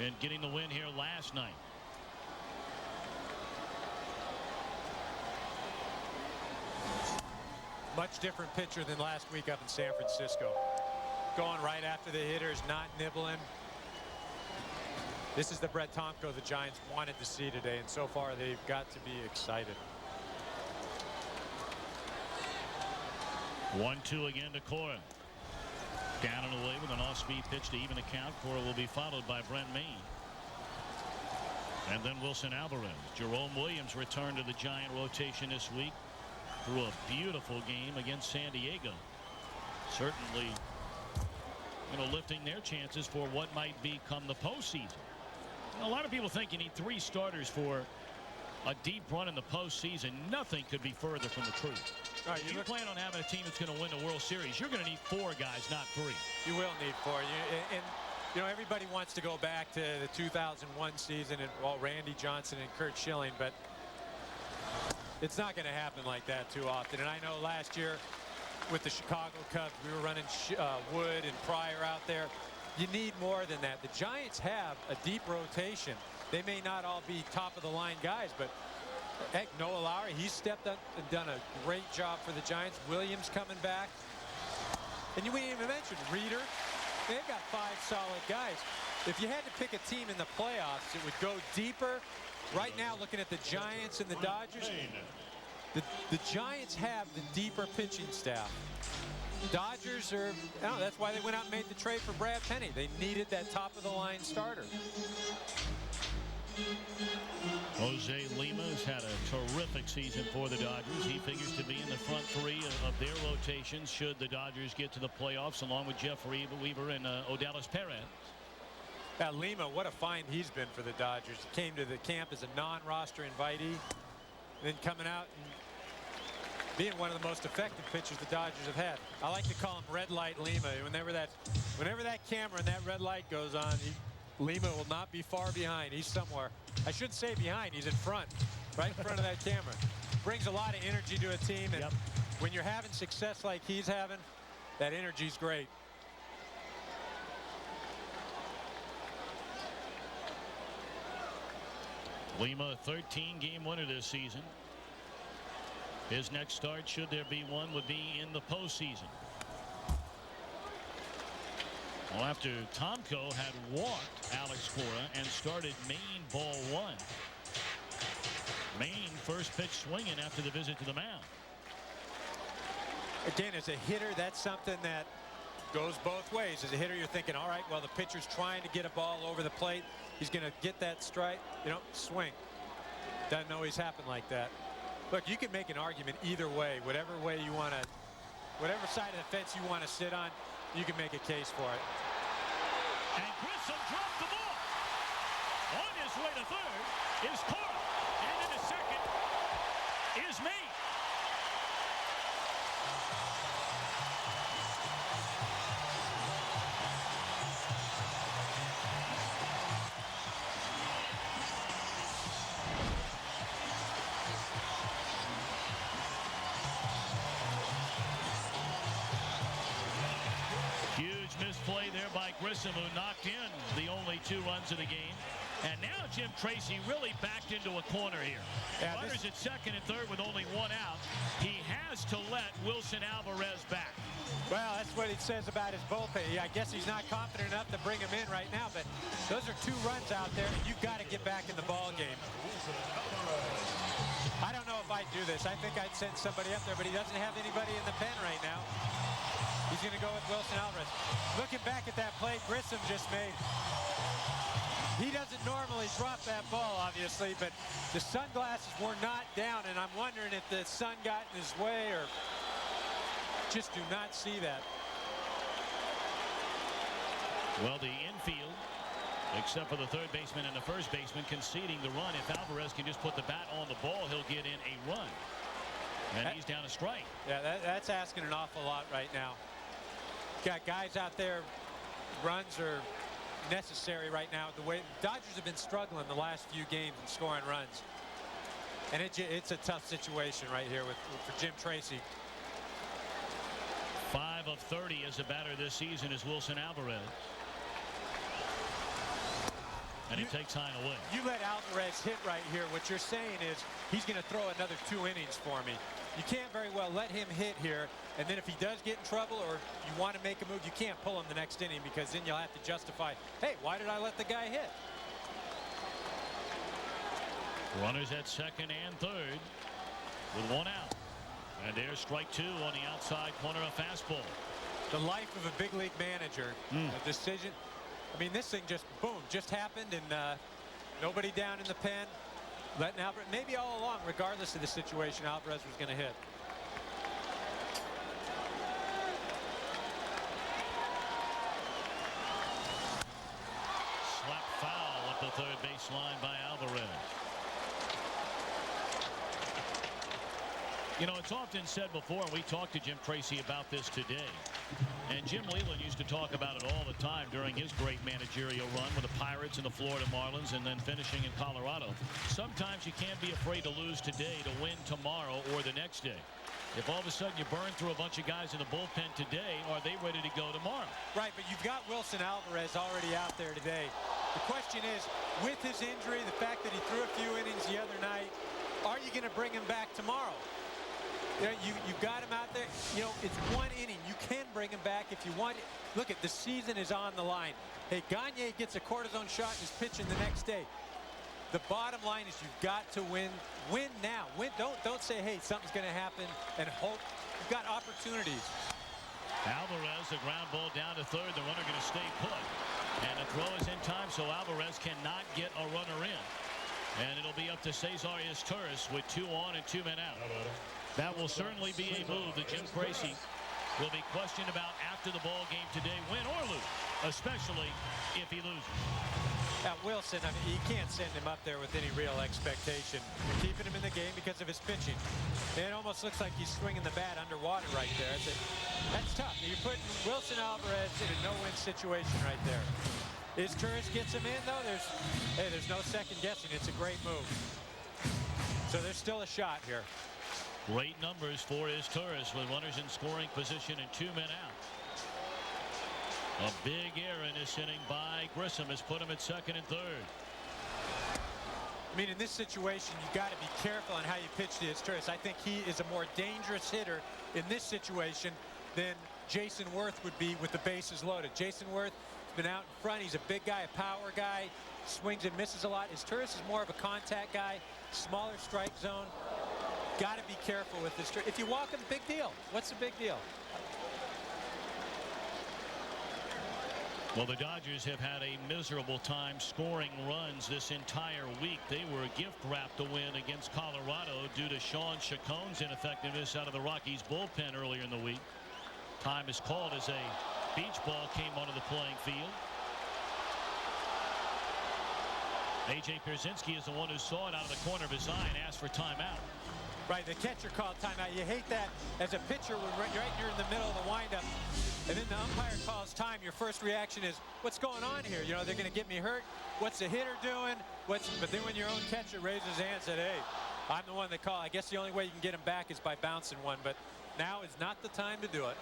in getting the win here last night. Much different pitcher than last week up in San Francisco. Going right after the hitters, not nibbling. This is the Brett Tomko the Giants wanted to see today, and so far they've got to be excited. 1-2 again to Cora. Down and away with an off-speed pitch to even the count. Cora will be followed by Brent Maine. And then Wilson Alvarez. Jerome Williams returned to the Giant rotation this week through a beautiful game against San Diego. Certainly, lifting their chances for what might become the postseason. A lot of people think you need 3 starters for a deep run in the postseason. Nothing could be further from the truth. Right, you plan on having a team that's going to win the World Series, you're going to need 4 guys, not 3. You will need 4. And everybody wants to go back to the 2001 season and Randy Johnson and Kurt Schilling, but it's not going to happen like that too often. And I know last year with the Chicago Cubs, we were running Wood and Pryor out there. You need more than that. The Giants have a deep rotation. They may not all be top of the line guys, but heck, Noah Lowry, he's stepped up and done a great job for the Giants. Williams coming back. And we didn't even mention Reeder. They've got 5 solid guys. If you had to pick a team in the playoffs, it would go deeper. Right now, looking at the Giants and the Dodgers, the Giants have the deeper pitching staff. Dodgers are, that's why they went out and made the trade for Brad Penny. They needed that top-of-the-line starter. Jose Lima has had a terrific season for the Dodgers. He figures to be in the front 3 of their rotations should the Dodgers get to the playoffs, along with Jeff Weaver and Odalis Perez. Now, Lima, what a find he's been for the Dodgers. He came to the camp as a non-roster invitee, then coming out and being one of the most effective pitchers the Dodgers have had. I like to call him Red Light Lima. Whenever that camera and that red light goes on, Lima will not be far behind. He's somewhere. I shouldn't say behind. He's in front, right in front of that camera. Brings a lot of energy to a team, and when you're having success like he's having, that energy's great. Lima, a 13-game winner this season. His next start, should there be one, would be in the postseason. Well, after Tomko had walked Alex Cora and started Maine ball 1. Maine first pitch swinging after the visit to the mound. Again, as a hitter, that's something that goes both ways. As a hitter, you're thinking, all right, well, the pitcher's trying to get a ball over the plate. He's going to get that strike, swing. Doesn't always happen like that. Look, you can make an argument either way, whatever way you want to, whatever side of the fence you want to sit on, you can make a case for it. And Grissom dropped the ball. On his way to third is Cora. And in the second is Maine. Misplay there by Grissom, who knocked in the only 2 runs of the game. And now Jim Tracy really backed into a corner here. Runners at second and third with only 1 out. He has to let Wilson Alvarez back. Well, that's what he says about his bullpen. I guess he's not confident enough to bring him in right now, but those are 2 runs out there, and you've got to get back in the ball game. I don't know if I'd do this. I think I'd send somebody up there, but he doesn't have anybody in the pen right now. He's going to go with Wilson Alvarez. Looking back at that play Grissom just made, he doesn't normally drop that ball, obviously, but the sunglasses were not down, and I'm wondering if the sun got in his way or just do not see that. Well, the infield, except for the third baseman and the first baseman, conceding the run. If Alvarez can just put the bat on the ball, he'll get in a run. And he's down a strike. Yeah, that's asking an awful lot right now. Got guys out there, runs are necessary right now. The way Dodgers have been struggling the last few games in scoring runs, and it's a tough situation right here for Jim Tracy. 5 of 30 as a batter this season is Wilson Alvarez. And he takes Hine away. You let Alvarez hit right here. What you're saying is he's going to throw another 2 innings for me. You can't very well let him hit here, and then if he does get in trouble or you want to make a move, you can't pull him the next inning, because then you'll have to justify, hey, why did I let the guy hit? Runners at second and third with 1 out. And there's strike 2 on the outside corner, a fastball. The life of a big league manager. A decision. I mean, this thing just, boom, just happened, and nobody down in the pen. Letting Alvarez, maybe all along, regardless of the situation, Alvarez was going to hit. Slap foul at the third base line by Alvarez. You know, it's often said before, and we talked to Jim Tracy about this today, and Jim Leyland used to talk about it all the time during his great managerial run with the Pirates and the Florida Marlins and then finishing in Colorado. Sometimes you can't be afraid to lose today to win tomorrow or the next day. If all of a sudden you burn through a bunch of guys in the bullpen today, are they ready to go tomorrow? Right, but you've got Wilson Alvarez already out there today. The question is, with his injury, the fact that he threw a few innings the other night, are you going to bring him back tomorrow? You've got him out there. You know, it's 1 inning. You can bring him back if you want. Look, the season is on the line. Hey, Gagne gets a cortisone shot and is pitching the next day. The bottom line is you've got to win. Win now. Win. Don't say, hey, something's going to happen and hope. You've got opportunities. Alvarez, the ground ball down to third. The runner going to stay put. And the throw is in time, so Alvarez cannot get a runner in. And it'll be up to Cesar Izturis with 2 on and 2 men out. That will certainly be a move that Jim Tracy will be questioned about after the ball game today, win or lose, especially if he loses. Now, Wilson, I mean, you can't send him up there with any real expectation. You're keeping him in the game because of his pitching. It almost looks like he's swinging the bat underwater right there. That's tough. You're putting Wilson Alvarez in a no-win situation right there. Izturis gets him in, though. There's no second guessing. It's a great move. So there's still a shot here. Great numbers for Izturis with runners in scoring position and 2 men out. A big error in this inning by Grissom has put him at second and third. I mean, in this situation, you got to be careful on how you pitch to Izturis. I think he is a more dangerous hitter in this situation than Jason Worth would be with the bases loaded. Jason Worth has been out in front. He's a big guy, a power guy, swings and misses a lot. Izturis is more of a contact guy, smaller strike zone. Got to be careful with this. If you walk him, big deal. What's the big deal? Well, the Dodgers have had a miserable time scoring runs this entire week. They were gift wrapped to win against Colorado due to Sean Chacon's ineffectiveness out of the Rockies bullpen earlier in the week. Time is called as a beach ball came onto the playing field. A.J. Pierzynski is the one who saw it out of the corner of his eye and asked for timeout. Right, the catcher called timeout. You hate that as a pitcher when right you're in the middle of the windup, and then the umpire calls time. Your first reaction is, what's going on here? You know, they're going to get me hurt. What's the hitter doing? But then when your own catcher raises his hand and said, hey, I'm the one that called. I guess the only way you can get him back is by bouncing one, but now is not the time to do it.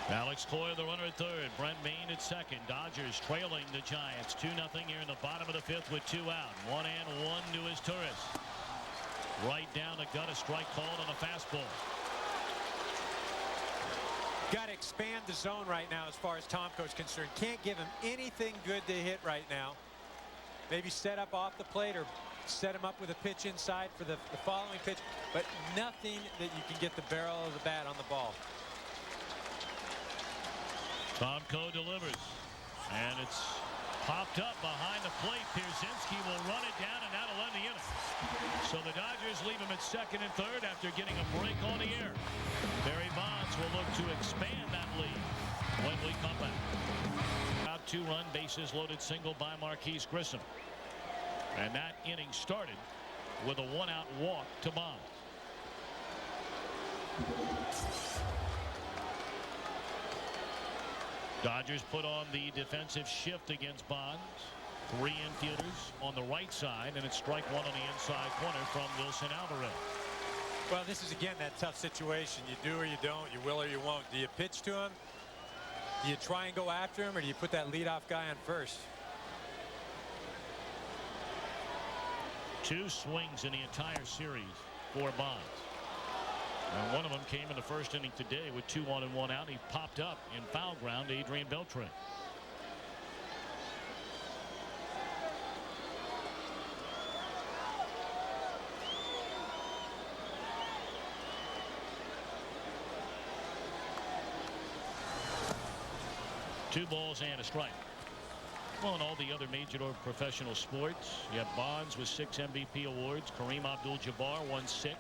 Alex Coy, the runner at third. Brent Maine at second. Dodgers trailing the Giants 2-0 here in the bottom of the fifth with 2 out. 1-1 to Izturis. Right down the gut, a strike called on a fastball. Got to expand the zone right now as far as Tomko's concerned. Can't give him anything good to hit right now. Maybe set up off the plate or set him up with a pitch inside for the following pitch, but nothing that you can get the barrel of the bat on the ball. Tomko delivers, and it's popped up behind the plate. Pierzynski will run it down, and that'll end the inning. So the Dodgers leave him at second and third after getting a break on the air. Barry Bonds will look to expand that lead when we come back. About 2-run bases loaded single by Marquise Grissom, and that inning started with a 1-out walk to Bonds. Dodgers put on the defensive shift against Bonds. 3 infielders on the right side, and it's strike 1 on the inside corner from Wilson Alvarez. Well, this is, again, that tough situation. You do or you don't. You will or you won't. Do you pitch to him? Do you try and go after him, or do you put that leadoff guy on first? 2 swings in the entire series for Bonds. And one of them came in the first inning today with 2 on and 1 out. He popped up in foul ground to Adrian Beltre. Two balls and a strike. Well, in all the other major professional sports, you have Bonds with 6 MVP awards. Kareem Abdul-Jabbar won 6.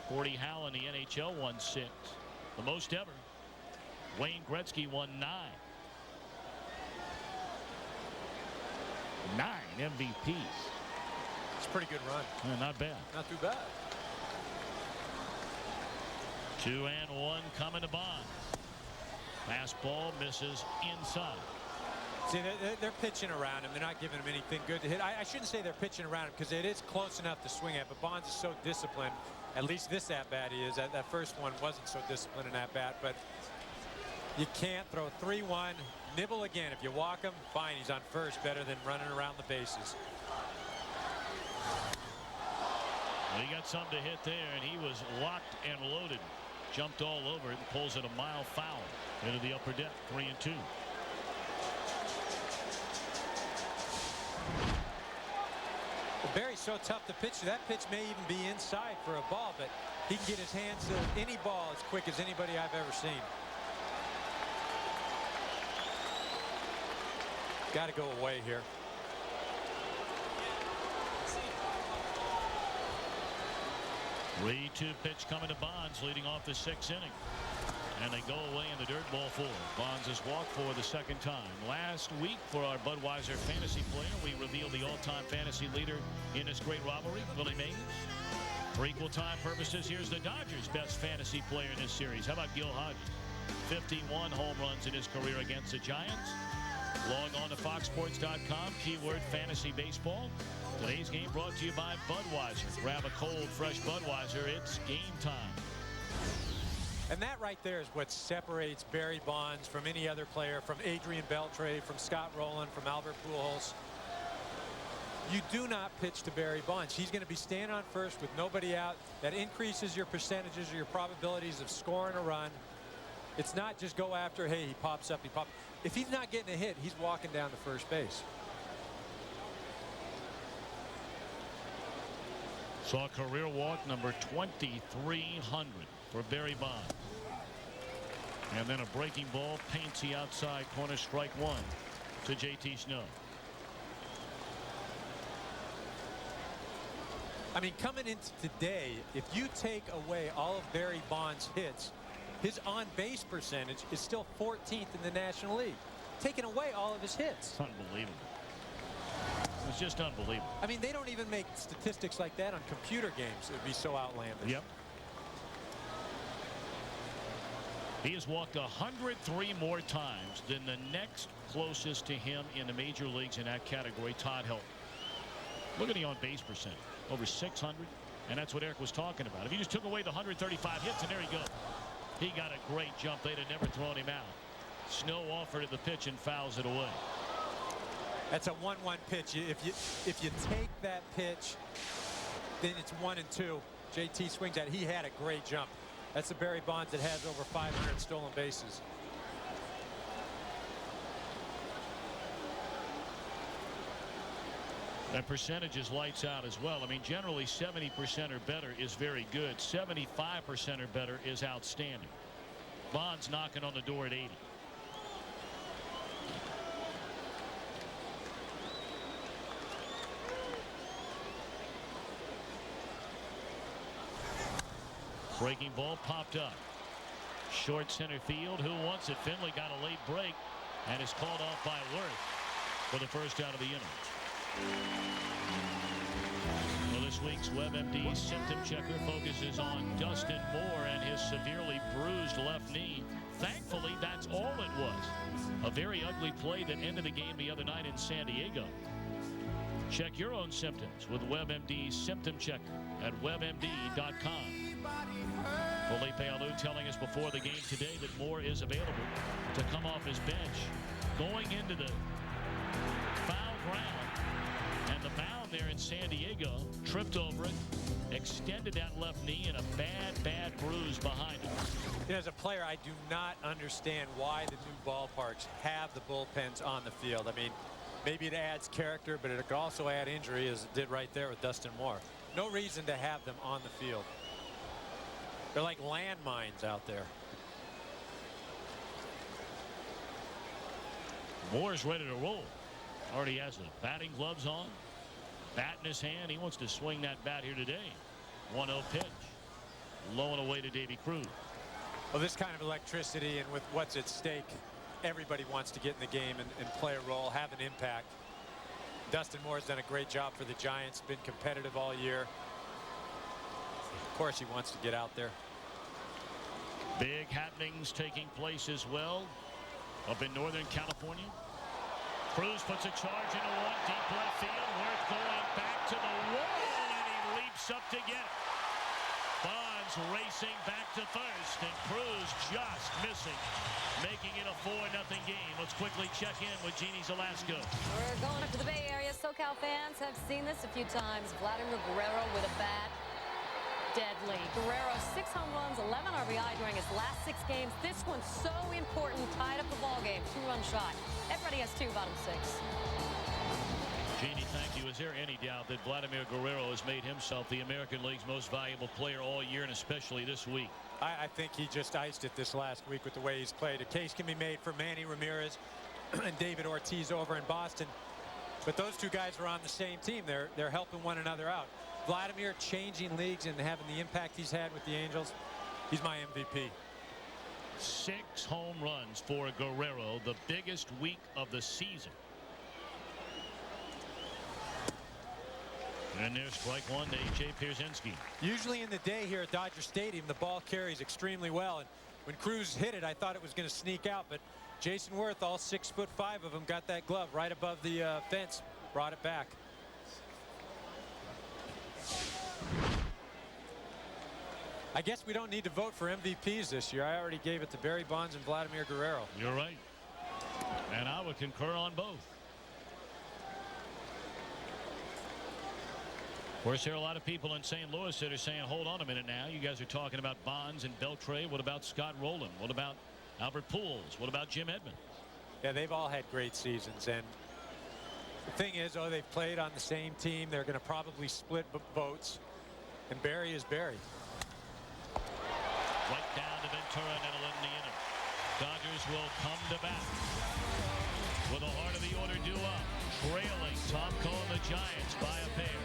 Gordie Howe in the NHL won 6. The most ever. Wayne Gretzky won 9. 9 MVPs. It's a pretty good run. Yeah, not bad. Not too bad. 2 and 1 coming to Bonds. Fastball misses inside. See, they're pitching around him. They're not giving him anything good to hit. I shouldn't say they're pitching around him, because it is close enough to swing at, but Bonds is so disciplined. At least this at-bat he is. That first one wasn't so disciplined in at-bat, but you can't throw 3-1, nibble again. If you walk him, fine, he's on first, better than running around the bases. Well, he got something to hit there, and he was locked and loaded. Jumped all over it and pulls it a mile foul into the upper deck. 3-2. Well, Barry's so tough to pitch to. That pitch may even be inside for a ball, but he can get his hands to any ball as quick as anybody I've ever seen. Got to go away here. Three 2 pitch coming to Bonds, leading off the 6th inning. And they go away in the dirt, ball 4. Bonds has walked for the 2nd time. Last week, for our Budweiser fantasy player, we revealed the all-time fantasy leader in this great rivalry, Willie Mays. For equal time purposes, here's the Dodgers' best fantasy player in this series. How about Gil Hodges? 51 home runs in his career against the Giants. Log on to foxsports.com, keyword fantasy baseball. Today's game brought to you by Budweiser. Grab a cold, fresh Budweiser. It's game time. And that right there is what separates Barry Bonds from any other player, from Adrian Beltre, from Scott Rowland, from Albert Pujols. You do not pitch to Barry Bonds. He's going to be standing on first with nobody out. That increases your percentages or your probabilities of scoring a run. It's not just go after, hey, he pops up, he pops. If he's not getting a hit, he's walking down to first base. Saw career walk number 2,300 for Barry Bonds. And then a breaking ball paints the outside corner, strike 1 to JT Snow. I mean, coming into today, if you take away all of Barry Bonds' hits, his on-base percentage is still 14th in the National League. Taking away all of his hits. It's unbelievable. It's just unbelievable. I mean, they don't even make statistics like that on computer games. It would be so outlandish. Yep. He has walked 103 more times than the next closest to him in the major leagues in that category, Todd Helton. Look at the on-base percentage. Over 600. And that's what Eric was talking about. If you just took away the 135 hits, and there you go. He got a great jump. They'd have never thrown him out. Snow offered at the pitch and fouls it away. That's a 1-1 pitch. If you take that pitch, then it's 1-2. JT swings at it. He had a great jump. That's the Barry Bonds that has over 500 stolen bases. That percentage is lights out as well. I mean, generally 70% or better is very good. 75% or better is outstanding. Bonds knocking on the door at 80. Breaking ball popped up. Short center field. Who wants it? Finley got a late break and is called off by Worth for the first out of the inning. Well, this week's WebMD symptom checker focuses on Dustin Moore and his severely bruised left knee. Thankfully, that's all it was. A very ugly play that ended the game the other night in San Diego. Check your own symptoms with WebMD's Symptom Checker at WebMD.com. Felipe Alou telling us before the game today that Moore is available to come off his bench. Going into the foul ground, and the mound there in San Diego, tripped over it, extended that left knee, and a bad bruise behind it. As a player, I do not understand why the new ballparks have the bullpens on the field. I mean, maybe it adds character, but it could also add injury, as it did right there with Dustin Moore. No reason to have them on the field. They're like landmines out there. Moore's ready to roll. Already has the batting gloves on, bat in his hand. He wants to swing that bat here today. 1-0 pitch. Low and away to Davy Cruz. Well, this kind of electricity and with what's at stake, everybody wants to get in the game and play a role, have an impact. Dustin Moore's done a great job for the Giants, been competitive all year. Of course, he wants to get out there. Big happenings taking place as well up in Northern California. Cruz puts a charge into one, deep left field. Worth going back to the wall, and he leaps up to get it. Bonds racing back to first, and Cruz just missing, making it a 4-0 game. Let's quickly check in with Jeannie Zalasko. We're going up to the Bay Area. SoCal fans have seen this a few times. Vladimir Guerrero with a bat. Deadly. Guerrero, 6 home runs, 11 RBI during his last 6 games. This one's so important. Tied up the ball game. 2-run shot. Everybody has 2, bottom 6. Jeannie, thank you. Is there any doubt that Vladimir Guerrero has made himself the American League's most valuable player all year, and especially this week? I think he just iced it this last week with the way he's played. A case can be made for Manny Ramirez and David Ortiz over in Boston. But those two guys are on the same team. They're helping one another out. Vladimir changing leagues and having the impact he's had with the Angels. He's my MVP. 6 home runs for Guerrero, the biggest week of the season. And there's strike one to A.J. Pierzynski. Usually in the day here at Dodger Stadium, the ball carries extremely well. And when Cruz hit it, I thought it was going to sneak out. But Jason Worth, all 6'5" of them, got that glove right above the fence, brought it back. I guess we don't need to vote for MVPs this year. I already gave it to Barry Bonds and Vladimir Guerrero. You're right. And I would concur on both. Of course, there are a lot of people in St. Louis that are saying, hold on a minute now. You guys are talking about Bonds and Beltre. What about Scott Rowland? What about Albert Pujols? What about Jim Edmonds? Yeah, they've all had great seasons. And the thing is, they've played on the same team. They're going to probably split votes. And Barry is Barry. Right down to Ventura, and that'll end the inning. Dodgers will come to bat with the heart of the order due up, trailing Tom Cole and the Giants by a pair.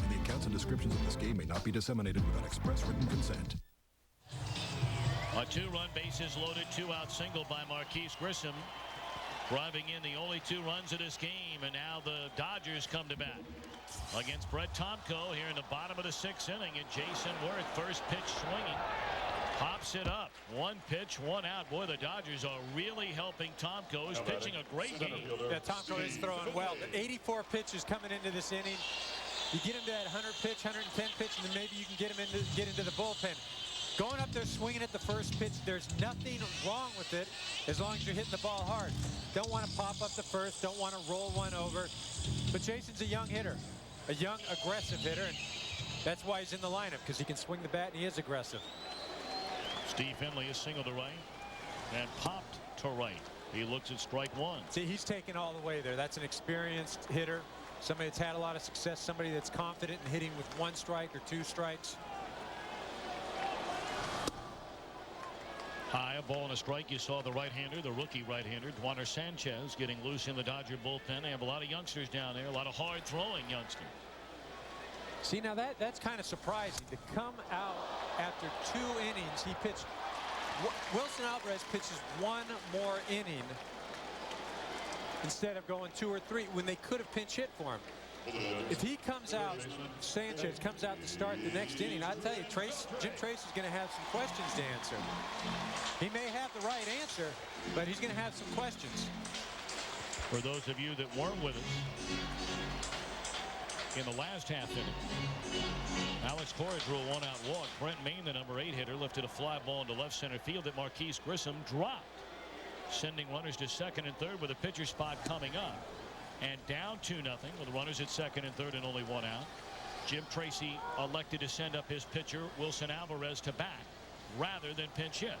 The accounts and descriptions of this game may not be disseminated without express written consent. A 2-run bases loaded, 2-out single by Marquise Grissom, driving in the only 2 runs of this game, and now the Dodgers come to bat against Brett Tomko here in the bottom of the 6th inning, and Jason Worth, first pitch swinging, pops it up. 1 pitch, 1 out. Boy, the Dodgers are really helping Tomko, who's pitching a great game. Yeah, Tomko is throwing well, but 84 pitches coming into this inning. You get him to that 100 pitch, 110 pitch, and then maybe you can get into the bullpen. Going up there swinging at the first pitch, there's nothing wrong with it as long as you're hitting the ball hard. Don't want to pop up the first, don't want to roll one over. But Jason's a young hitter, a young, aggressive hitter, and that's why he's in the lineup, because he can swing the bat and he is aggressive. Steve Finley is single to right and popped to right. He looks at strike one. See, he's taken all the way there. That's an experienced hitter, somebody that's had a lot of success, somebody that's confident in hitting with 1 strike or 2 strikes. High, a ball and a strike. You saw the right-hander, the rookie right-hander, Duaner Sanchez, getting loose in the Dodger bullpen. They have a lot of youngsters down there, a lot of hard-throwing youngsters. See, now that's kind of surprising to come out after 2 innings. He pitched. Wilson Alvarez pitches 1 more inning instead of going 2 or 3 when they could have pinch hit for him. If he comes out, Sanchez comes out to start the next inning, I'll tell you, Jim Trace is going to have some questions to answer. He may have the right answer, but he's going to have some questions. For those of you that weren't with us in the last half inning, Alex Cora drew a one-out walk. Brent Main, the number 8 hitter, lifted a fly ball into left center field that Marquise Grissom dropped, sending runners to second and third with a pitcher spot coming up. And down 2-0 with runners at second and third and only 1 out. Jim Tracy elected to send up his pitcher Wilson Alvarez to bat rather than pinch hit.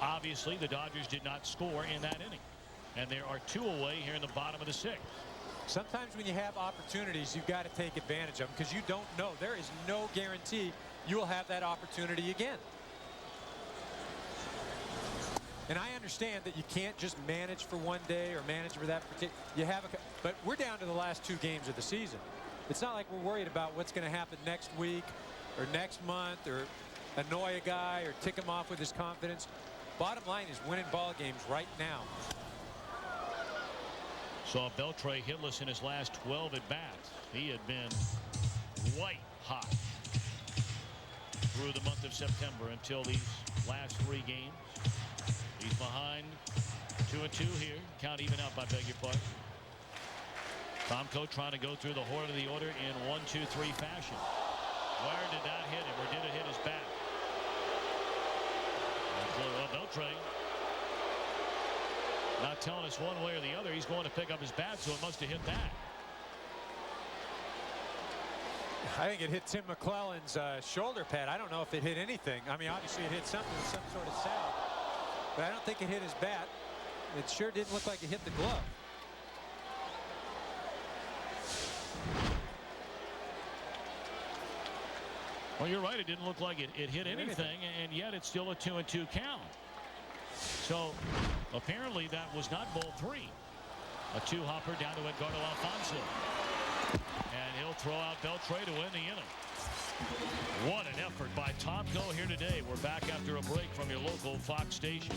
Obviously, the Dodgers did not score in that inning, and there are 2 away here in the bottom of the 6th. Sometimes when you have opportunities, you've got to take advantage of them because you don't know. There is no guarantee you will have that opportunity again. And I understand that you can't just manage for one day or manage for that particular. But we're down to the last 2 games of the season. It's not like we're worried about what's going to happen next week or next month or annoy a guy or tick him off with his confidence. Bottom line is winning ball games right now. Saw Beltre hitless in his last 12 at bats. He had been white hot through the month of September until these last 3 games. He's behind 2-2 here. Count even out, I beg your pardon. Tomko trying to go through the horn of the order in 1-2-3 fashion. Where did that hit him, or did it hit his bat? Well, Beltre not telling us one way or the other. He's going to pick up his bat, so it must have hit that. I think it hit Tim McClellan's shoulder pad. I don't know if it hit anything. I mean, obviously it hit something with some sort of sound, but I don't think it hit his bat. It sure didn't look like it hit the glove. Well, you're right. It didn't look like it hit anything, and yet it's still a 2-2 count. So apparently that was not ball 3. A 2-hopper down to Edgardo Alfonso. And he'll throw out Beltre to win the inning. What an effort by Tomko here today. We're back after a break from your local Fox station.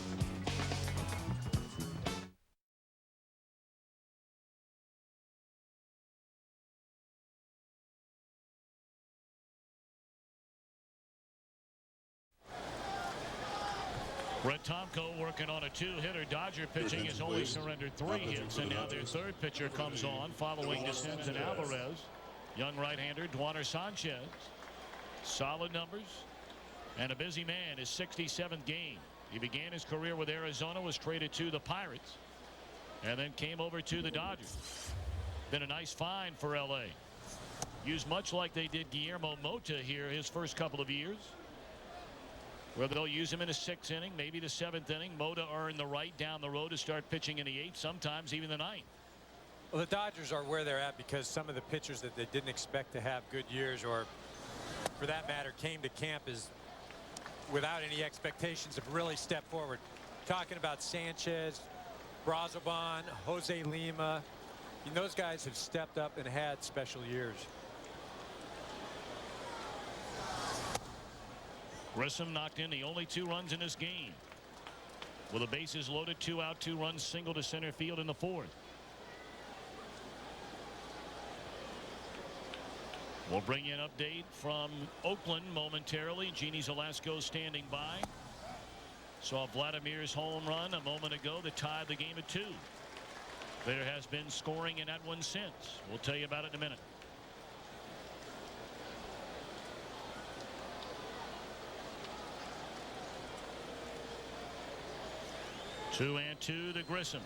Brett Tomko working on a 2-hitter. Dodger pitching has only surrendered 3 hits, and now their 3rd pitcher comes on following Descens and Alvarez. Young right-hander Duaner Sanchez. Solid numbers and a busy man. His 67th game. He began his career with Arizona, was traded to the Pirates, and then came over to the Dodgers. Been a nice find for L.A. Used much like they did Guillermo Mota here his first couple of years, where they'll use him in the 6th inning, maybe the 7th inning. Mota earned the right down the road to start pitching in the 8th, sometimes even the 9th. Well, the Dodgers are where they're at because some of the pitchers that they didn't expect to have good years, or for that matter came to camp is without any expectations, have really stepped forward. Talking about Sanchez, Brazoban, Jose Lima. I mean, those guys have stepped up and had special years. Grissom knocked in the only 2 runs in this game. With the bases loaded, 2 out, 2 runs, single to center field in the 4th. We'll bring you an update from Oakland momentarily. Jeannie Zalasko standing by. Saw Vladimir's home run a moment ago that tied the game at 2. There has been scoring in that one since. We'll tell you about it in a minute. Two and two to Grissom.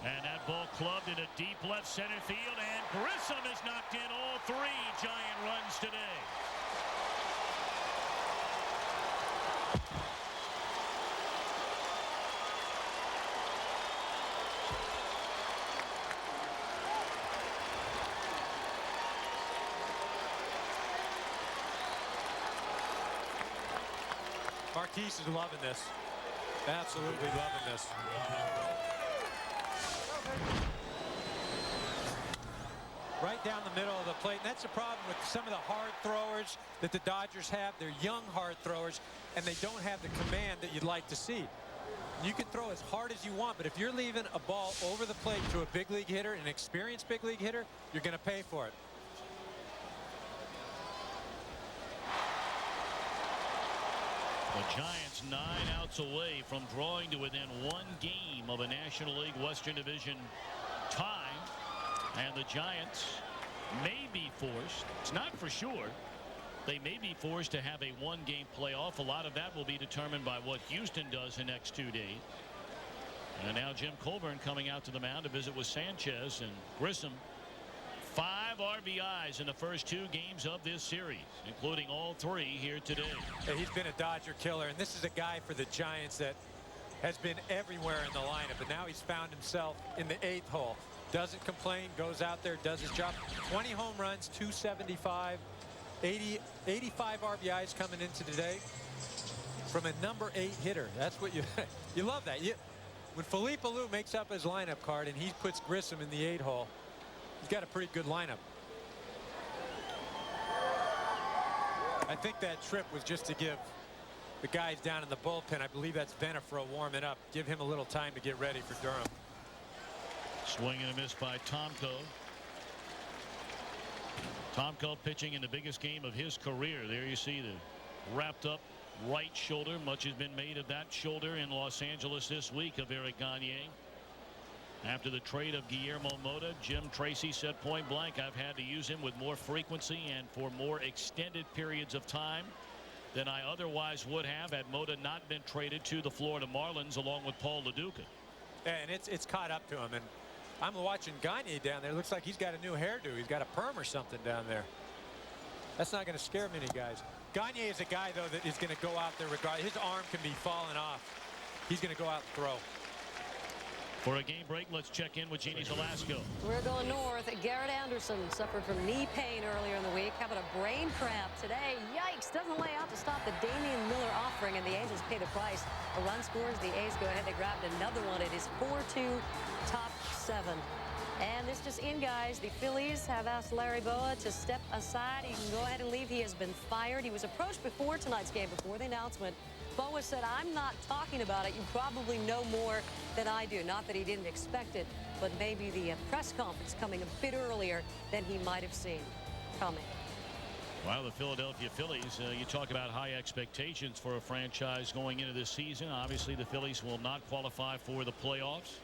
And that ball clubbed into deep left center field, and Grissom has knocked in all 3 Giant runs today. Marquise is loving this. Absolutely loving this. Right down the middle of the plate. And that's the problem with some of the hard throwers that the Dodgers have. They're young hard throwers, and they don't have the command that you'd like to see. You can throw as hard as you want, but if you're leaving a ball over the plate to a big league hitter, an experienced big league hitter, you're going to pay for it. The Giants 9 outs away from drawing to within 1 game of a National League Western Division tie. And the Giants may be forced, it's not for sure, they may be forced to have a 1-game playoff. A lot of that will be determined by what Houston does the next 2 days. And now Jim Colburn coming out to the mound to visit with Sanchez and Grissom. 5 RBIs in the first 2 games of this series, including all 3 here today. Yeah, he's been a Dodger killer, and this is a guy for the Giants that has been everywhere in the lineup, and now he's found himself in the 8th hole. Doesn't complain, goes out there, does his job. 20 home runs, 275, 85 RBIs coming into today from a number 8 hitter. That's what you love that. When Felipe Alou makes up his lineup card and he puts Grissom in the 8 hole, he's got a pretty good lineup. I think that trip was just to give the guys down in the bullpen, I believe that's Venafro warming up, give him a little time to get ready for Durham. Swing and a miss by Tomko. Tomko pitching in the biggest game of his career. There you see the wrapped up right shoulder. Much has been made of that shoulder in Los Angeles this week of Eric Gagne. After the trade of Guillermo Mota, Jim Tracy said point blank, I've had to use him with more frequency and for more extended periods of time than I otherwise would have had Mota not been traded to the Florida Marlins along with Paul LaDuca. And it's caught up to him. And I'm watching Gagne down there. Looks like he's got a new hairdo. He's got a perm or something down there. That's not going to scare many guys. Gagne is a guy, though, that is going to go out there regardless. His arm can be falling off. He's going to go out and throw. For a game break, let's check in with Jeannie Velasco. We're going north. Garrett Anderson suffered from knee pain earlier in the week. How about a brain cramp today? Yikes. Doesn't lay out to stop the Damian Miller offering, and the Angels pay the price. A run scores. The A's go ahead. They grabbed another one. It is 4-2 top 7. And this just in, guys. The Phillies have asked Larry Boa to step aside. He can go ahead and leave. He has been fired. He was approached before tonight's game, before the announcement. Boa said, I'm not talking about it. You probably know more than I do. Not that he didn't expect it, but maybe the press conference coming a bit earlier than he might have seen coming. Well, the Philadelphia Phillies, you talk about high expectations for a franchise going into this season. Obviously, the Phillies will not qualify for the playoffs.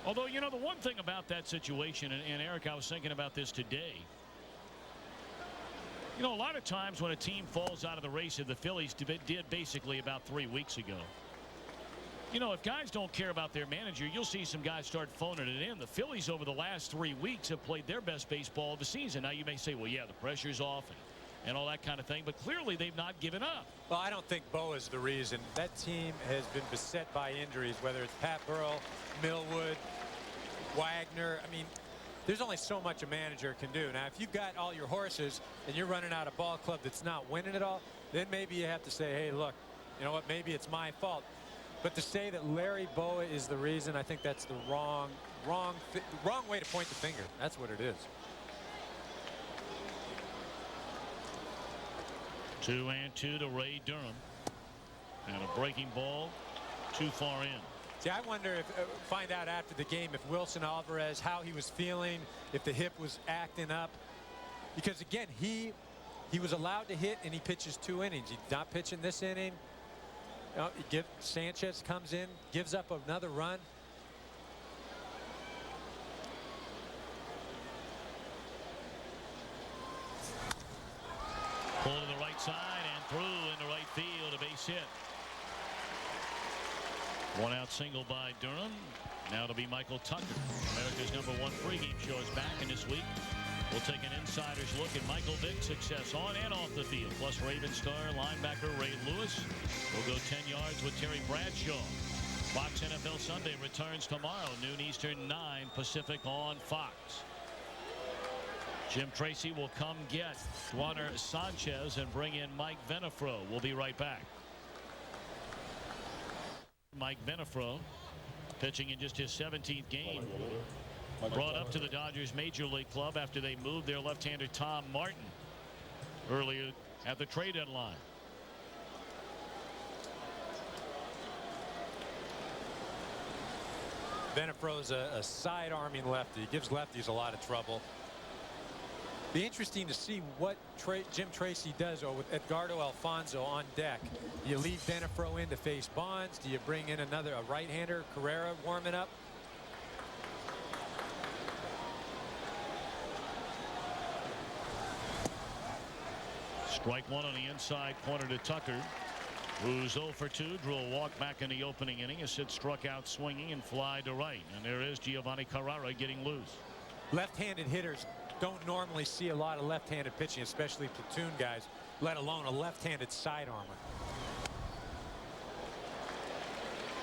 Although, you know, the one thing about that situation, and Eric, I was thinking about this today. You know, a lot of times when a team falls out of the race, the Phillies did basically about 3 weeks ago. You know, if guys don't care about their manager, you'll see some guys start phoning it in. The Phillies over the last 3 weeks have played their best baseball of the season. Now you may say, well, yeah, the pressure's off and all that kind of thing, but clearly they've not given up. Well, I don't think Boa's the reason. That team has been beset by injuries, whether it's Pat Burrell, Millwood, Wagner. I mean, there's only so much a manager can do. Now, if you've got all your horses and you're running out a ball club that's not winning it all, then maybe you have to say, hey, look, you know what, maybe it's my fault. But to say that Larry Boa is the reason, I think that's the wrong way to point the finger. That's what it is. 2-2 to Ray Durham. And a breaking ball too far in. See, I wonder if find out after the game if Wilson Alvarez, how he was feeling, if the hip was acting up. Because, again, he was allowed to hit, and he pitches 2 innings. He's not pitching this inning. Sanchez comes in, gives up another run. Pull to the right side and through into right field, a base hit. 1 out single by Durham. Now to be Michael Tucker. America's #1 pregame show is back, and this week we'll take an insider's look at Michael Vick's success on and off the field. Plus Raven star linebacker Ray Lewis will go 10 yards with Terry Bradshaw. Fox NFL Sunday returns tomorrow, noon Eastern, 9 Pacific on Fox. Jim Tracy will come get Juaner Sanchez and bring in Mike Venafro. We'll be right back. Mike Venafro pitching in just his 17th game. Brought up to the Dodgers Major League Club after they moved their left-hander Tom Martin earlier at the trade deadline. Venafro's a side-arming lefty. He gives lefties a lot of trouble. Be interesting to see what Jim Tracy does with Edgardo Alfonso on deck. Do you leave Benefro in to face Bonds? Do you bring in a right-hander, Carrera, warming up? Strike one on the inside corner to Tucker, who's 0 for 2, drew a walk back in the opening inning. Sid struck out swinging and fly to right. And there is Giovanni Carrara getting loose. Left-handed hitters don't normally see a lot of left-handed pitching, especially platoon guys, let alone a left-handed sidearmer.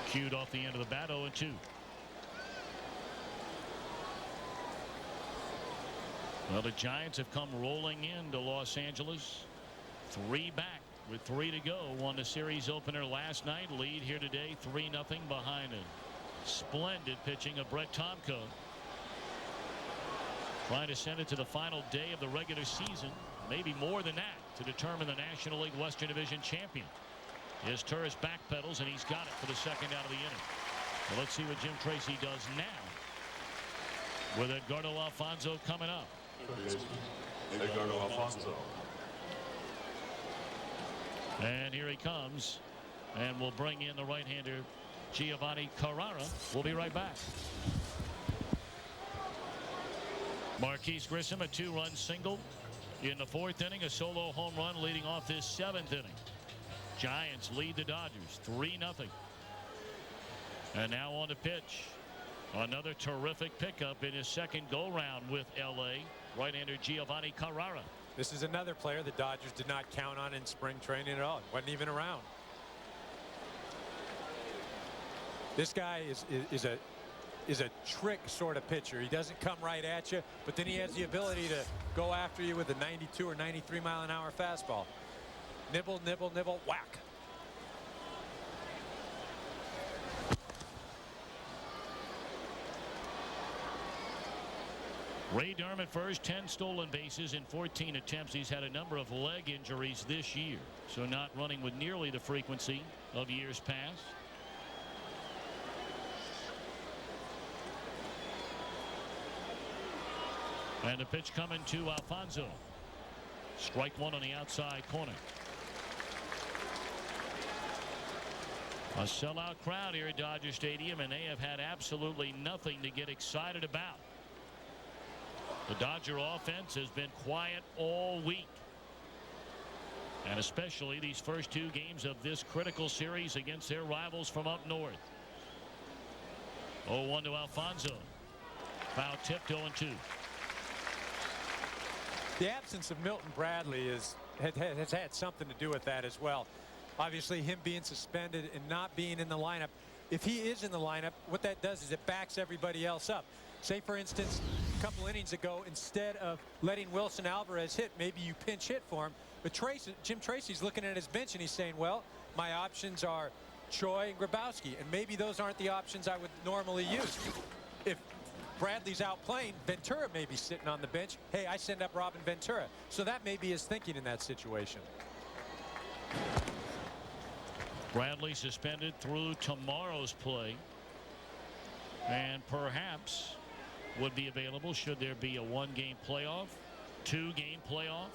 Cued off the end of the bat, 0-2. Well, the Giants have come rolling into Los Angeles. 3 back with 3 to go. Won the series opener last night. Lead here today 3-0 behind a splendid pitching of Brett Tomko. Trying to send it to the final day of the regular season, maybe more than that, to determine the National League Western Division champion. His Turris backpedals, and he's got it for the second out of the inning. Well, let's see what Jim Tracy does now with Edgardo Alfonso coming up. Edgardo Alfonso. And here he comes, and we'll bring in the right-hander Giovanni Carrara. We'll be right back. Marquise Grissom, a 2-run single in the 4th inning, a solo home run leading off this 7th inning. Giants lead the Dodgers 3-0. And now on the pitch, another terrific pickup in his second go-round with LA, right-hander Giovanni Carrara. This is another player the Dodgers did not count on in spring training at all. Wasn't even around. This guy is a trick sort of pitcher. He doesn't come right at you, but then he has the ability to go after you with a 92 or 93 mile an hour fastball. Nibble, nibble, nibble, whack. Ray Durham at first, 10 stolen bases in 14 attempts. He's had a number of leg injuries this year, so not running with nearly the frequency of years past. And the pitch coming to Alfonso. Strike one on the outside corner. A sellout crowd here at Dodger Stadium, and they have had absolutely nothing to get excited about. The Dodger offense has been quiet all week, and especially these first 2 games of this critical series against their rivals from up north. 0-1 to Alfonso. Foul tipped, 0-2. The absence of Milton Bradley has had something to do with that as well. Obviously, him being suspended and not being in the lineup. If he is in the lineup, what that does is it backs everybody else up. Say, for instance, a couple innings ago, instead of letting Wilson Alvarez hit, maybe you pinch hit for him. But Jim Tracy's looking at his bench and he's saying, well, my options are Choi and Grabowski, and maybe those aren't the options I would normally use. If Bradley's out playing, Ventura may be sitting on the bench. Hey, I send up Robin Ventura. So that may be his thinking in that situation. Bradley suspended through tomorrow's play, and perhaps would be available should there be a 1-game playoff, 2-game playoff,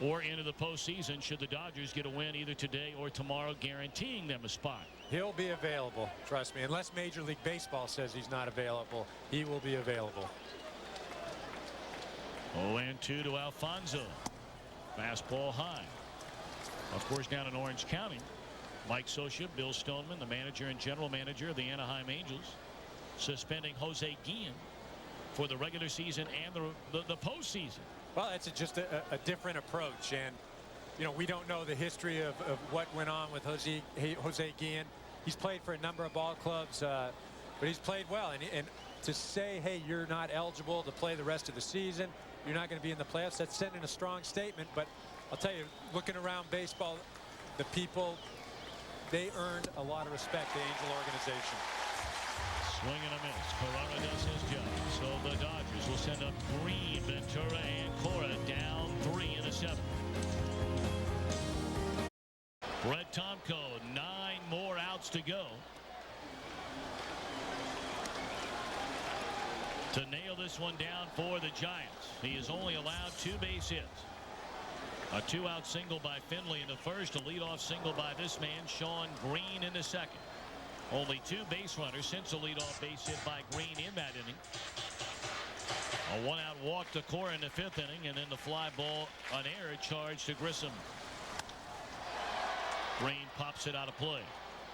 or into the postseason should the Dodgers get a win either today or tomorrow, guaranteeing them a spot. He'll be available, trust me. Unless Major League Baseball says he's not available, he will be available. 0-2 to Alfonso. Fastball high. Of course, down in Orange County, Mike Scioscia, Bill Stoneman, the manager and general manager of the Anaheim Angels, suspending Jose Guillen for the regular season and the postseason. Well, that's just a different approach, and you know, we don't know the history of what went on with Jose Guillen. He's played for a number of ball clubs, but he's played well, and to say, hey, you're not eligible to play the rest of the season, you're not going to be in the playoffs, that's sending a strong statement. But I'll tell you, looking around baseball, the people, they earned a lot of respect, the Angel organization. Swing and a miss. Carrara does his job. So the Dodgers will send up Green, Ventura, and Cora down 3 in the 7th. Brett Tomko, 9 more outs to go. To name nail this one down for the Giants. He has only allowed 2 base hits. A 2-out single by Finley in the first, a leadoff single by this man, Sean Green, in the second. Only 2 base runners since a leadoff base hit by Green in that inning. A 1-out walk to Cora in the 5th inning, and then the fly ball, an error charge to Grissom. Green pops it out of play.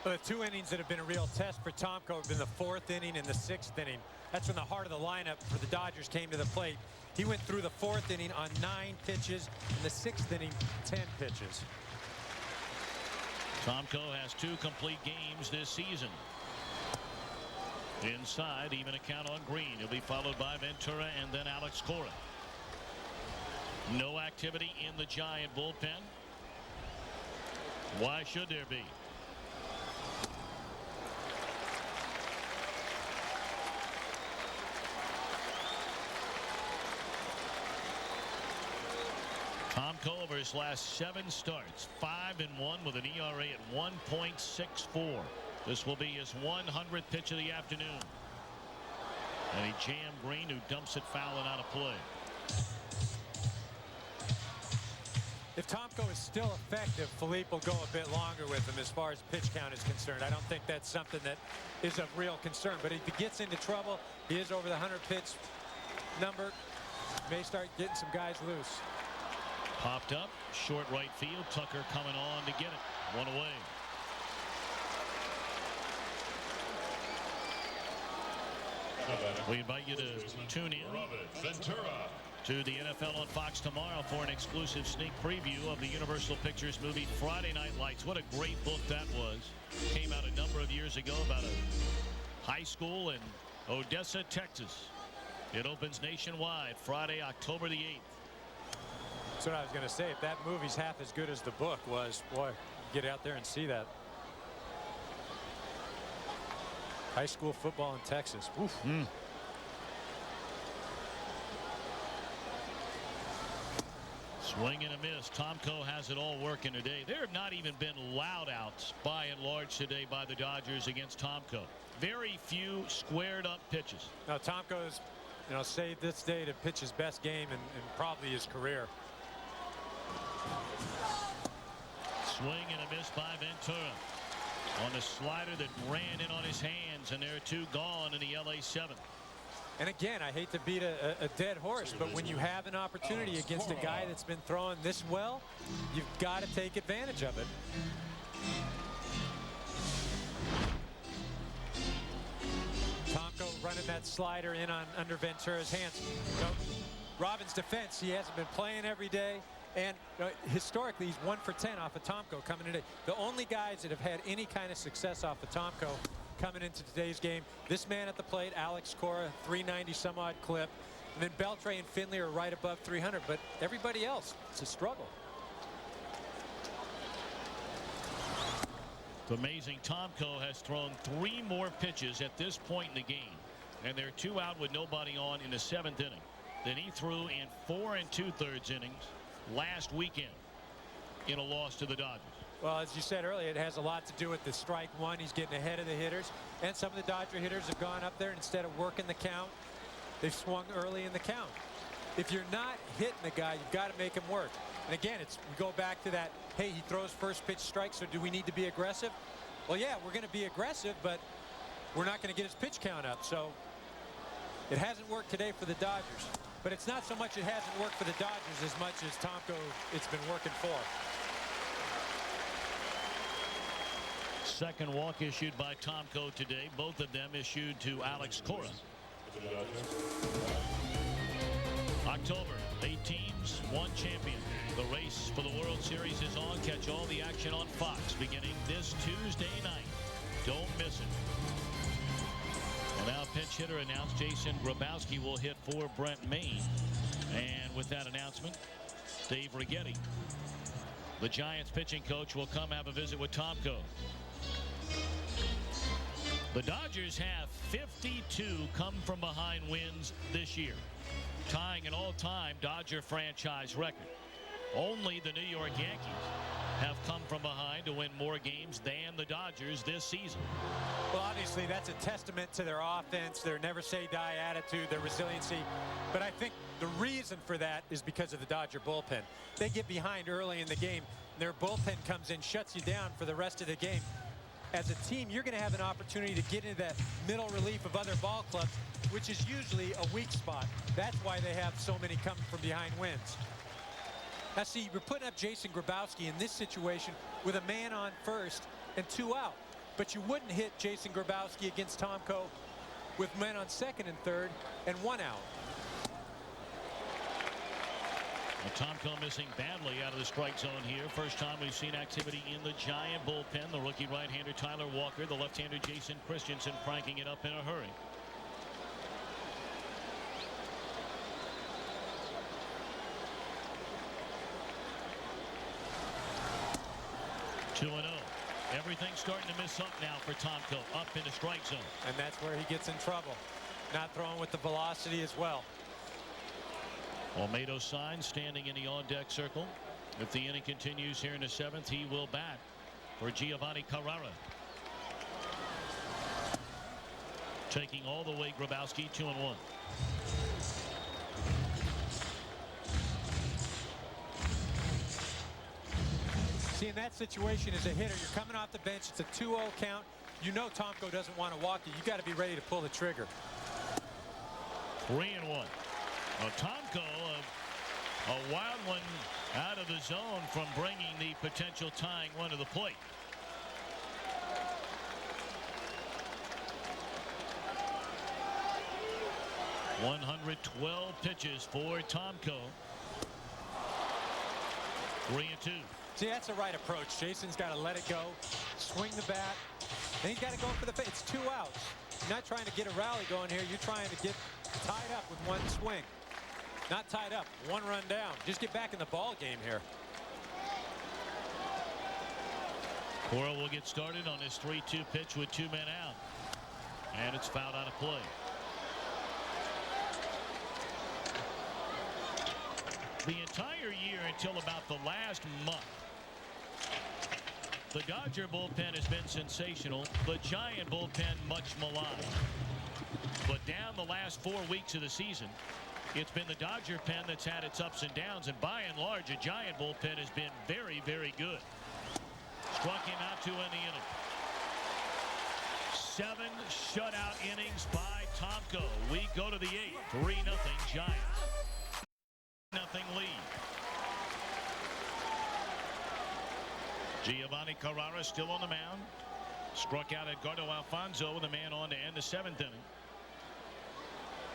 Well, the 2 innings that have been a real test for Tomko have been the 4th inning and the 6th inning. That's when the heart of the lineup for the Dodgers came to the plate. He went through the 4th inning on 9 pitches, and the 6th inning 10 pitches. Tomko has 2 complete games this season. Inside, even a count on Green. He'll be followed by Ventura and then Alex Cora. No activity in the Giant bullpen. Why should there be? Tomko over his last 7 starts, 5-1 with an ERA at 1.64. This will be his 100th pitch of the afternoon. And he jammed Green, who dumps it foul and out of play. If Tomko is still effective, Philippe will go a bit longer with him as far as pitch count is concerned. I don't think that's something that is of real concern. But if he gets into trouble, he is over the 100 pitch number. May start getting some guys loose. Popped up, short right field. Tucker coming on to get it. 1 away. We invite you to tune in to the NFL on Fox tomorrow for an exclusive sneak preview of the Universal Pictures movie Friday Night Lights. What a great book that was. Came out a number of years ago about a high school in Odessa, Texas. It opens nationwide Friday, October the 8th. That's what I was going to say. If that movie's half as good as the book was, boy, get out there and see that. High school football in Texas. Oof. Swing and a miss. Tomko has it all working today. There have not even been loud outs by and large today by the Dodgers against Tomko. Very few squared up pitches. Now Tomko has, saved this day to pitch his best game in probably his career. Swing and a miss by Ventura on the slider that ran in on his hands, and there are 2 gone in the LA 7th. And again, I hate to beat a dead horse, but when you have an opportunity against a guy that's been throwing this well, you've got to take advantage of it. Tomko running that slider in under Ventura's hands. Robin's defense, he hasn't been playing every day. And historically, he's 1 for 10 off of Tomko coming in. The only guys that have had any kind of success off of Tomko coming into today's game, this man at the plate, Alex Cora, 390 some odd clip. And then Beltre and Finley are right above 300. But everybody else, it's a struggle. It's amazing. Tomko has thrown 3 more pitches at this point in the game. And they're 2 out with nobody on in the 7th inning. Then he threw in 4 2/3 innings last weekend in a loss to the Dodgers. Well, as you said earlier, it has a lot to do with the strike one. He's getting ahead of the hitters, and some of the Dodger hitters have gone up there, and instead of working the count, they've swung early in the count. If you're not hitting the guy, you've got to make him work. And again, we go back to that, hey, he throws first pitch strike, so do we need to be aggressive? Well, yeah, we're going to be aggressive, but we're not going to get his pitch count up. So it hasn't worked today for the Dodgers. But it's not so much it hasn't worked for the Dodgers as much as Tomko it's been working for. Second walk issued by Tomko today. Both of them issued to Alex Cora. October, 8 teams, 1 champion. The race for the World Series is on. Catch all the action on Fox beginning this Tuesday night. Don't miss it. Well, now pinch hitter announced Jason Grabowski will hit for Brent Maine. And with that announcement, Dave Righetti, the Giants pitching coach, will come have a visit with Tomko. The Dodgers have 52 come from behind wins this year, tying an all-time Dodger franchise record. Only the New York Yankees have come from behind to win more games than the Dodgers this season. Well, obviously, that's a testament to their offense, their never-say-die attitude, their resiliency. But I think the reason for that is because of the Dodger bullpen. They get behind early in the game. Their bullpen comes in, shuts you down for the rest of the game. As a team, you're going to have an opportunity to get into that middle relief of other ball clubs, which is usually a weak spot. That's why they have so many coming from behind wins. Now, see, we're putting up Jason Grabowski in this situation with a man on first and 2 out. But you wouldn't hit Jason Grabowski against Tomko with men on second and third and 1 out. Well, Tomko missing badly out of the strike zone here. First time we've seen activity in the Giant bullpen. The rookie right-hander Tyler Walker, the left-hander Jason Christensen cranking it up in a hurry. (2-0). Everything's starting to miss up now for Tomko, up in the strike zone. And that's where he gets in trouble. Not throwing with the velocity as well. Olmedo signs, standing in the on-deck circle. If the inning continues here in the 7th, he will bat for Giovanni Carrara. Taking all the way Grabowski, 2-1. See, in that situation as a hitter, you're coming off the bench. It's a 2-0 count. You know Tomko doesn't want to walk you. You got to be ready to pull the trigger. 3-1. Well, Tomko, a wild one out of the zone from bringing the potential tying run to the plate. (112 pitches for Tomko. 3-2. See, that's the right approach. Jason's got to let it go, swing the bat, and he's got to go for the it's 2 outs. You're not trying to get a rally going here. You're trying to get tied up with 1 swing. Not tied up, 1 run down. Just get back in the ball game here. Cora will get started on his 3-2 pitch with 2 men out. And it's fouled out of play. The entire year until about the last month, the Dodger bullpen has been sensational. The Giant bullpen much maligned. But down the last 4 weeks of the season, it's been the Dodger pen that's had its ups and downs, and by and large, a Giant bullpen has been very, very good. Struck him out to end the inning. 7 shutout innings by Tomko. We go to the 8th. 3-0 Giants. 0 lead. Giovanni Carrara still on the mound. Struck out Edgardo Alfonzo with a man on to end the 7th inning.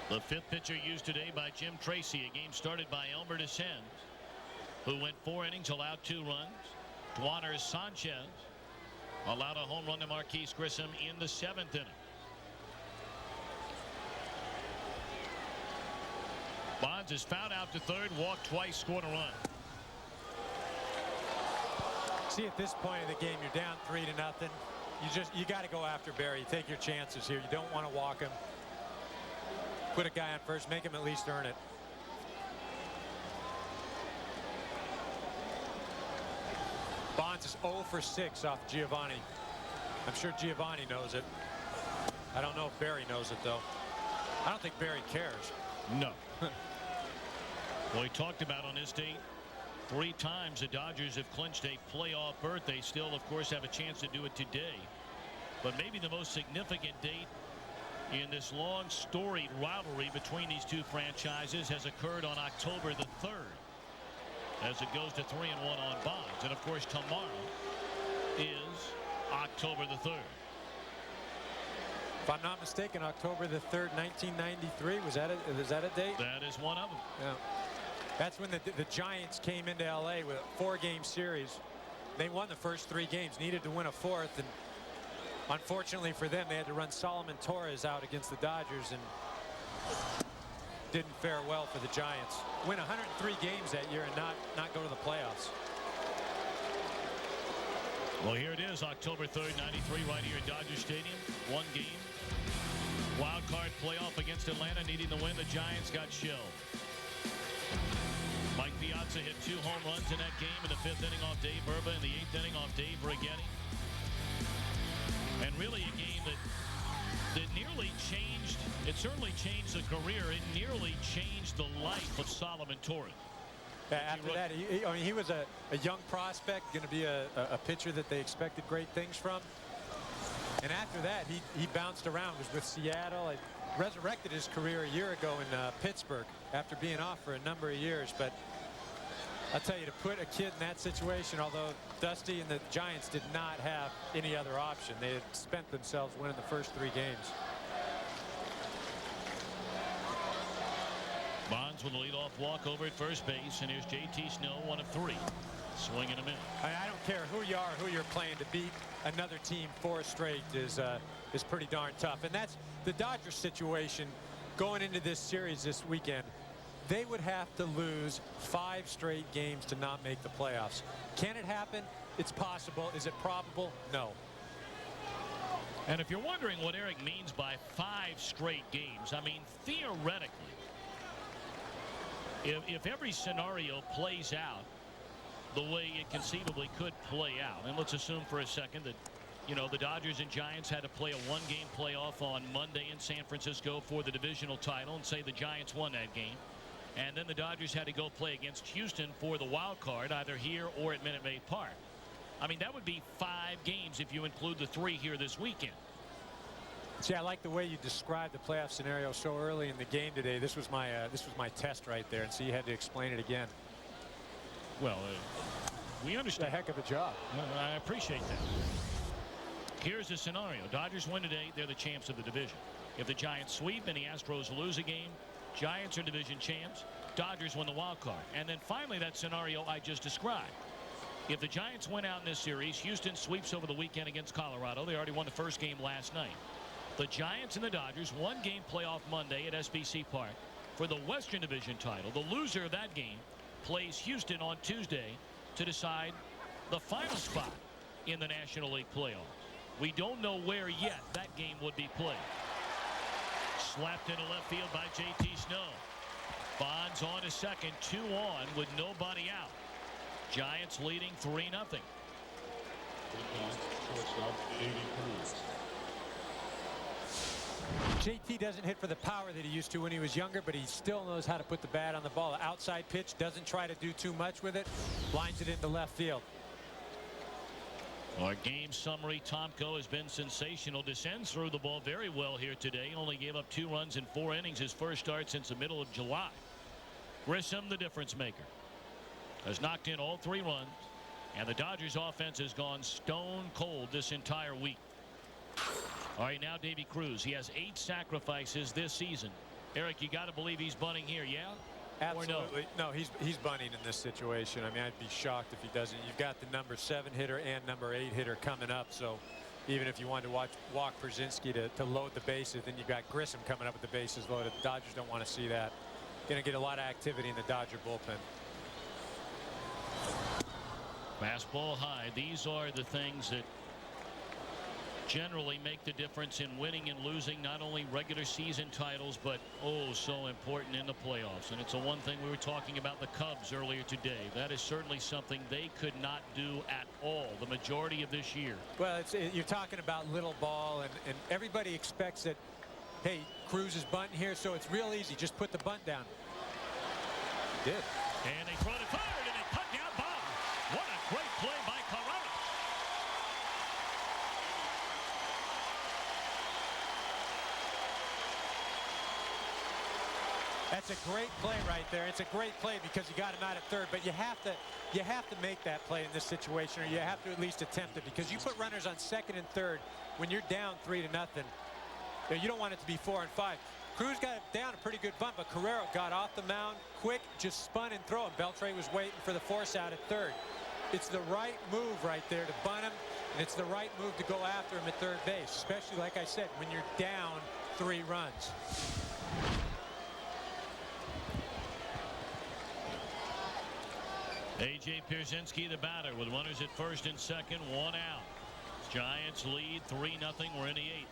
The 5th pitcher used today by Jim Tracy. A game started by Elmer Descends, who went 4 innings, allowed 2 runs. Duaner Sanchez allowed a home run to Marquise Grissom in the 7th inning. Bonds is fouled out to third, walked twice, scored a run. See, at this point of the game, you're down 3-0. You got to go after Barry. Take your chances here. You don't want to walk him. Put a guy on first, make him at least earn it. Bonds is 0 for 6 off Giovanni. I'm sure Giovanni knows it. I don't know if Barry knows it, though. I don't think Barry cares. No. Well, he talked about on this date, 3 times the Dodgers have clinched a playoff berth. They still, of course, have a chance to do it today. But maybe the most significant date in this long storied rivalry between these 2 franchises has occurred on October the 3rd, as it goes to 3-1 on Bonds. And of course, tomorrow is October the 3rd. If I'm not mistaken, October the 3rd, 1993. Was that a date? That is one of them. Yeah. That's when the Giants came into LA with a 4-game series. They won the first 3 games, needed to win a 4th, and unfortunately for them, they had to run Solomon Torres out against the Dodgers, and didn't fare well for the Giants. Win 103 games that year and not go to the playoffs. Well, here it is, October 3rd, 93, right here at Dodger Stadium. 1 game. Wild card playoff against Atlanta, needing to win. The Giants got shelled. Mike Piazza hit 2 home runs in that game in the 5th inning off Dave Burba, in the 8th inning off Dave Righetti. And really a game that nearly changed, it certainly changed the career. It nearly changed the life of Solomon Torres. After that, he was a young prospect, going to be a pitcher that they expected great things from. And after that, he bounced around. Was with Seattle. Resurrected his career a year ago in Pittsburgh after being off for a number of years. But I'll tell you, to put a kid in that situation, although Dusty and the Giants did not have any other option. They had spent themselves winning the first 3 games. Bonds with a leadoff walk over at first base, and here's J.T. Snow, 1 of 3. Swing and a miss. I don't care who you are, who you're playing. To beat another team 4 straight is pretty darn tough. And that's the Dodgers situation going into this series this weekend. They would have to lose 5 straight games to not make the playoffs. Can it happen? It's possible. Is it probable? No. And if you're wondering what Eric means by 5 straight games, I mean, theoretically, if every scenario plays out the way it conceivably could play out, and let's assume for a second that, you know, the Dodgers and Giants had to play a 1-game playoff on Monday in San Francisco for the divisional title, and say the Giants won that game, and then the Dodgers had to go play against Houston for the wild card, either here or at Minute Maid Park. I mean, that would be 5 games if you include the 3 here this weekend. See, I like the way you described the playoff scenario so early in the game today. This was my test right there, and so you had to explain it again. Well, we understand. A heck of a job. I appreciate that. Here's the scenario. Dodgers win today. They're the champs of the division. If the Giants sweep and the Astros lose a game, Giants are division champs. Dodgers win the wild card. And then finally, that scenario I just described. If the Giants win out in this series, Houston sweeps over the weekend against Colorado. They already won the first game last night. The Giants and the Dodgers, 1-game playoff Monday at SBC Park for the Western Division title. The loser of that game plays Houston on Tuesday to decide the final spot in the National League playoff. We don't know where yet that game would be played. Slapped into left field by J.T. Snow. Bonds on to second, 2 on with nobody out. Giants leading 3-0. JT doesn't hit for the power that he used to when he was younger, but he still knows how to put the bat on the ball. Outside pitch, doesn't try to do too much with it, lines it into left field. Our game summary, Tomko has been sensational. Descends through the ball very well here today. Only gave up 2 runs in 4 innings, his first start since the middle of July. Grissom, the difference maker, has knocked in all 3 runs, and the Dodgers offense has gone stone cold this entire week. All right, now Davy Cruz. He has 8 sacrifices this season. Eric, you got to believe he's bunting here, yeah? Absolutely. No, he's bunting in this situation. I mean, I'd be shocked if he doesn't. You've got the number 7 hitter and number 8 hitter coming up, so even if you wanted to walk Brzezinski to load the bases, then you've got Grissom coming up with the bases loaded. The Dodgers don't want to see that. Going to get a lot of activity in the Dodger bullpen. Fastball high. These are the things that generally make the difference in winning and losing not only regular season titles, but so important in the playoffs. And it's the one thing we were talking about the Cubs earlier today. That is certainly something they could not do at all the majority of this year. Well, you're talking about little ball, and everybody expects that, hey, Cruz is bunting here, so it's real easy. Just put the bunt down. He did. And they throw it forward, and they cut down Bob. What a great play by Carrera. That's a great play right there. It's a great play because you got him out at third, but you have to make that play in this situation, or you have to at least attempt it, because you put runners on second and third when you're down 3-0. You don't want it to be 4 and 5. Cruz got it down a pretty good bunt, but Carrero got off the mound quick, just spun and throw, and Beltre was waiting for the force out at third. It's the right move right there to bunt him, and it's the right move to go after him at third base, especially, like I said, when you're down 3 runs. A.J. Pierzynski, the batter, with runners at first and second, 1 out. Giants lead 3-0. We're in the 8th.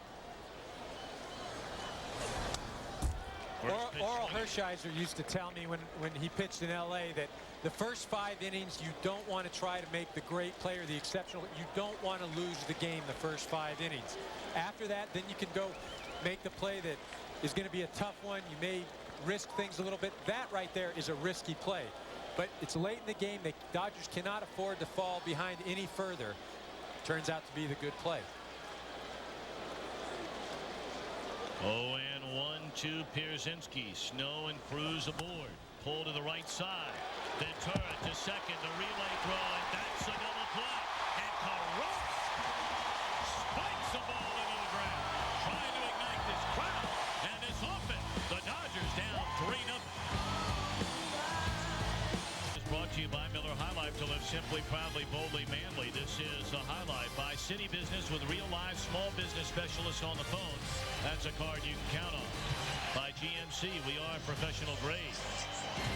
Oral Hershiser used to tell me when he pitched in LA that the first 5 innings you don't want to try to make the great play or the exceptional. You don't want to lose the game the first 5 innings. After that, then you can go make the play that is going to be a tough one. You may risk things a little bit. That right there is a risky play. But it's late in the game. The Dodgers cannot afford to fall behind any further. Turns out to be the good play. 0-1 to Pierzynski. Snow and Cruz aboard. Pull to the right side. Ventura to second. The relay throw, and that's a double play. And Carrera spikes the ball into the ground, trying to ignite this crowd. And this offense, the Dodgers down 3-0. Brought to you by Miller High Life. To live simply, proudly, boldly, manly. This is the High Life by City Business with real live small business specialists on the phone. That's a card you can count on. By GMC, we are professional grade.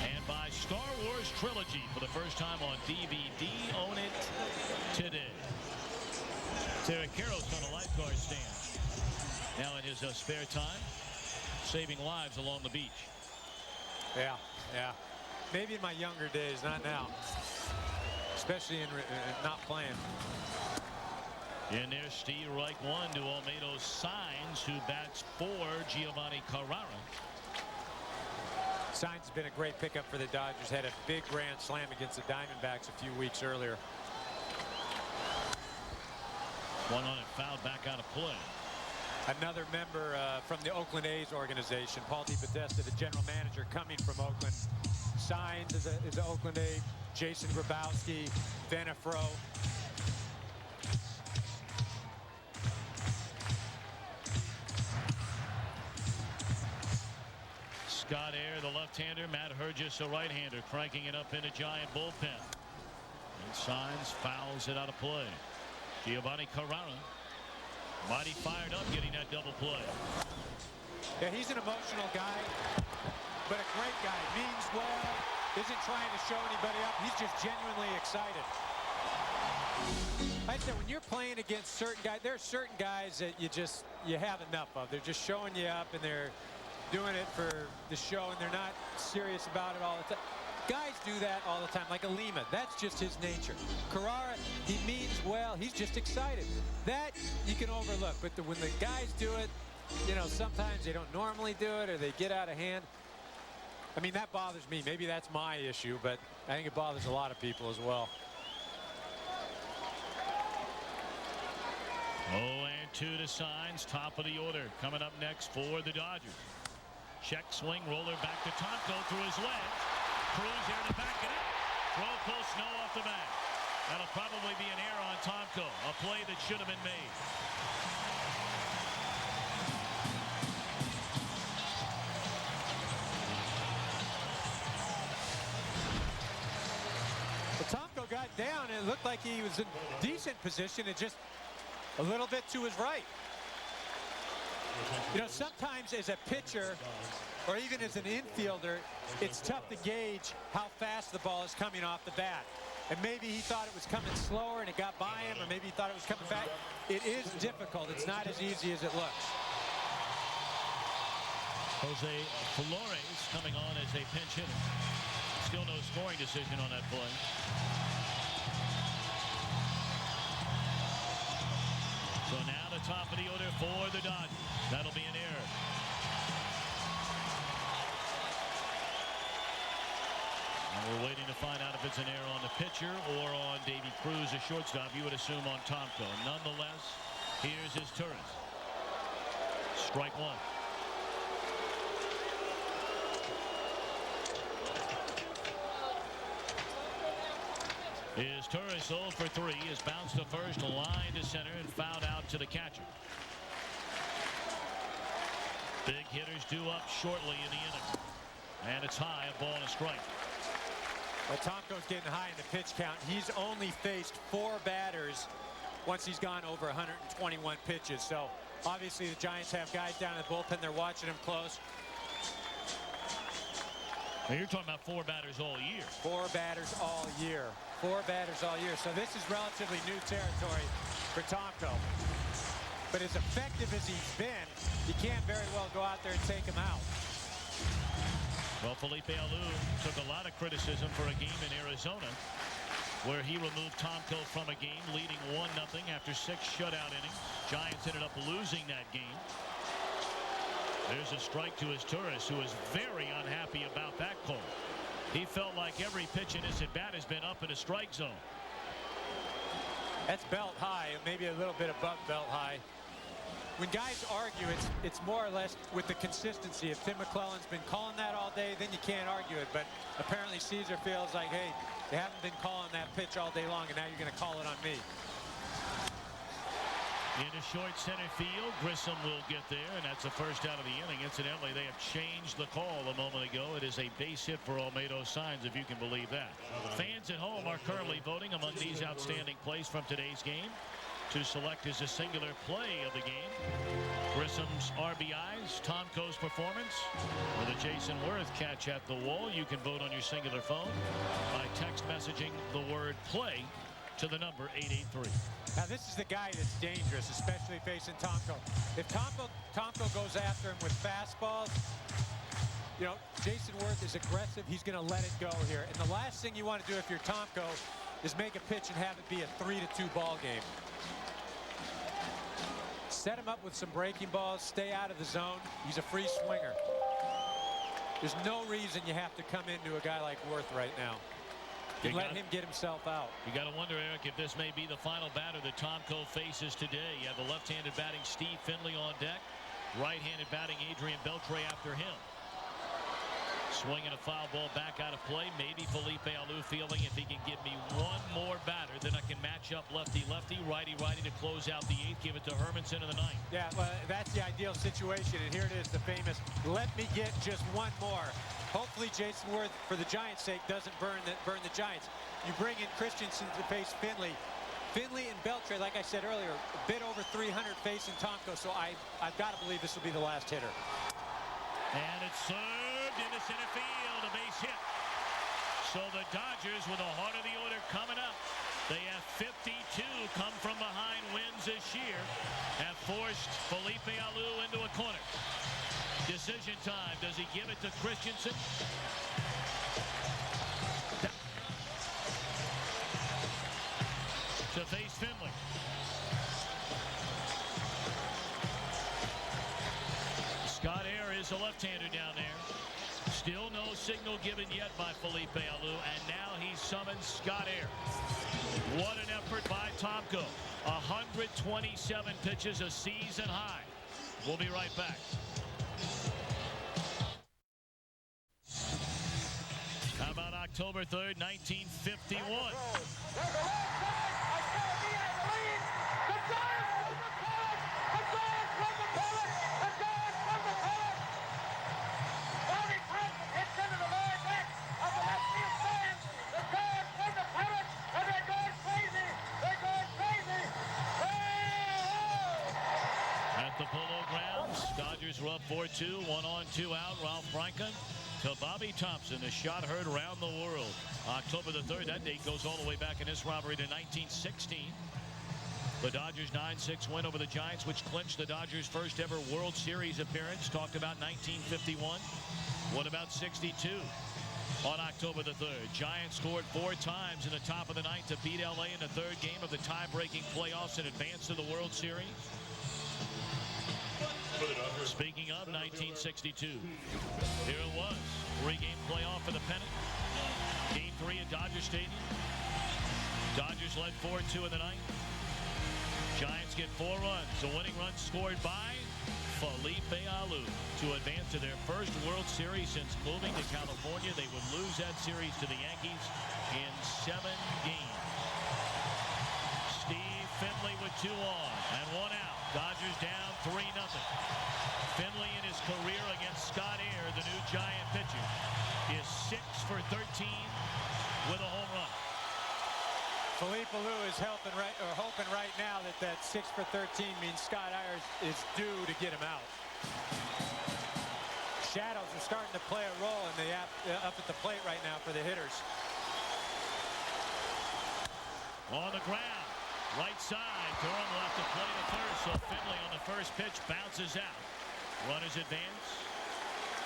And by Star Wars Trilogy for the first time on DVD. Own it today. Terry Carroll's on a lifeguard stand. Now in his spare time, saving lives along the beach. Yeah. Maybe in my younger days, not now. Especially in not playing. In there, Steve Reich 1 to Olmedo Signs, who bats for Giovanni Carrera. Signs has been a great pickup for the Dodgers. Had a big grand slam against the Diamondbacks a few weeks earlier. One on it, fouled back out of play. Another member from the Oakland A's organization, Paul DePodesta, the general manager, coming from Oakland. Signs is an Oakland A. Jason Grabowski, Venafro. Scott Air, the left-hander. Matt Hergis, a right-hander, cranking it up into Giant bullpen. And Signs fouls it out of play. Giovanni Carrera, mighty fired up, getting that double play. Yeah, he's an emotional guy, but a great guy. Means well, isn't trying to show anybody up. He's just genuinely excited. I said, when you're playing against certain guys, there are certain guys that you have enough of. They're just showing you up, and they're doing it for the show, and they're not serious about it all the time. Guys do that all the time, like a Lima. That's just his nature. Carrera, he means well. He's just excited. That you can overlook. But when the guys do it, sometimes they don't normally do it, or they get out of hand. I mean, that bothers me. Maybe that's my issue, but I think it bothers a lot of people as well. 0-2 to Signs, top of the order. Coming up next for the Dodgers. Check swing, roller back to Tonko through his legs. Cruz here to back it up. Throw pull Snow off the bat. That'll probably be an error on Tonko. A play that should have been made. Tonko got down, and it looked like he was in decent position. It just a little bit to his right. Sometimes as a pitcher or even as an infielder, it's tough to gauge how fast the ball is coming off the bat. And maybe he thought it was coming slower and it got by him, or maybe he thought it was coming back. It is difficult. It's not as easy as it looks. Jose Flores coming on as a pinch hitter. Still no scoring decision on that play. So now the top of the order for the Dodgers. That'll be an error. And we're waiting to find out if it's an error on the pitcher or on Davy Cruz, a shortstop. You would assume on Tonko. Nonetheless, here's his Torres. Strike one. Is Torres 0 for 3, is bounced to first, line to center, and fouled out to the catcher. Big hitters due up shortly in the inning. And it's high, a ball and a strike. Well, Tonko's getting high in the pitch count. He's only faced 4 batters once he's gone over 121 pitches. So obviously the Giants have guys down in the bullpen. They're watching him close. Now you're talking about 4 batters all year. 4 batters all year. 4 batters all year. So this is relatively new territory for Tonko. But as effective as he's been, you can't very well go out there and take him out. Well, Felipe Alou took a lot of criticism for a game in Arizona where he removed Tomko from a game, leading 1-0 after 6 shutout innings. Giants ended up losing that game. There's a strike to his Turris, who is very unhappy about that call. He felt like every pitch in his at-bat has been up in a strike zone. That's belt high, maybe a little bit above belt high. When guys argue, it's more or less with the consistency. If Tim McClellan's been calling that all day, then you can't argue it. But apparently Caesar feels like, hey, you haven't been calling that pitch all day long, and now you're going to call it on me. Into short center field, Grissom will get there, and that's the first out of the inning. Incidentally, they have changed the call a moment ago. It is a base hit for Olmedo Signs, if you can believe that. Fans at home are currently voting among these outstanding plays from today's game to select as a singular play of the game. Grissom's RBIs, Tomko's performance, or the Jason Worth catch at the wall. You can vote on your singular phone by text messaging the word play to the number 883. Now this is the guy that's dangerous, especially facing Tomko. If Tomko goes after him with fastballs, you know, Jason Worth is aggressive. He's going to let it go here. And the last thing you want to do if you're Tomko is make a pitch and have it be a 3-2 ball game. Set him up with some breaking balls, stay out of the zone. He's a free swinger. There's no reason you have to come into a guy like Worth right now. And let him get himself out. You got to wonder, Eric, if this may be the final batter that Tomko faces today. You have the left-handed batting Steve Finley on deck. Right-handed batting Adrian Beltre after him. Swinging a foul ball back out of play. Maybe Felipe Alou feeling if he can give me one more batter, then I can match up lefty-lefty, righty-righty to close out the 8th. Give it to Hermanson in the 9th. Yeah, well, that's the ideal situation. And here it is, the famous, let me get just one more. Hopefully Jason Worth, for the Giants' sake, doesn't burn the Giants. You bring in Christensen to face Finley. Finley and Beltre, like I said earlier, a bit over 300 facing Tomko, so I've got to believe this will be the last hitter. And it's served into center field, a base hit. So the Dodgers, with the heart of the order coming up, they have 52 come from behind wins this year, have forced Felipe Alou into a corner. Decision time. Does he give it to Christensen? To face Finley. Scott Air is a left-hander down there. Still no signal given yet by Felipe Alou, and now he summons Scott Air. What an effort by Tomko. 127 pitches, a season high. We'll be right back. How about October 3rd, 1951? At the Polo Grounds, Dodgers were up 4-2, 1 on, 2 out. Ralph Franklin to Bobby Thompson, a shot heard around the world. October the 3rd, that date goes all the way back in this robbery to 1916. The Dodgers 9-6 win over the Giants, which clinched the Dodgers' first ever World Series appearance. Talked about 1951. What about 62? On October the 3rd, Giants scored 4 times in the top of the 9th to beat LA in the 3rd game of the tie-breaking playoffs and advance to the World Series. Speaking of 1962, here it was. 3-game playoff for the pennant. Game 3 at Dodger Stadium. Dodgers led 4-2 in the 9th. Giants get 4 runs. The winning run scored by Felipe Alou to advance to their first World Series since moving to California. They would lose that series to the Yankees in 7 games. Steve Finley with 2 on and 1 out. Dodgers down 3-0. Finley in his career against Scott Air, the new Giant pitcher, is 6 for 13 with a home run. Felipe Alou is hoping right now that 6 for 13 means Scott Air is due to get him out. Shadows are starting to play a role in up at the plate right now for the hitters. On the ground. Right side, Durham will have to play to first, so Finley on the first pitch bounces out. Runners advance.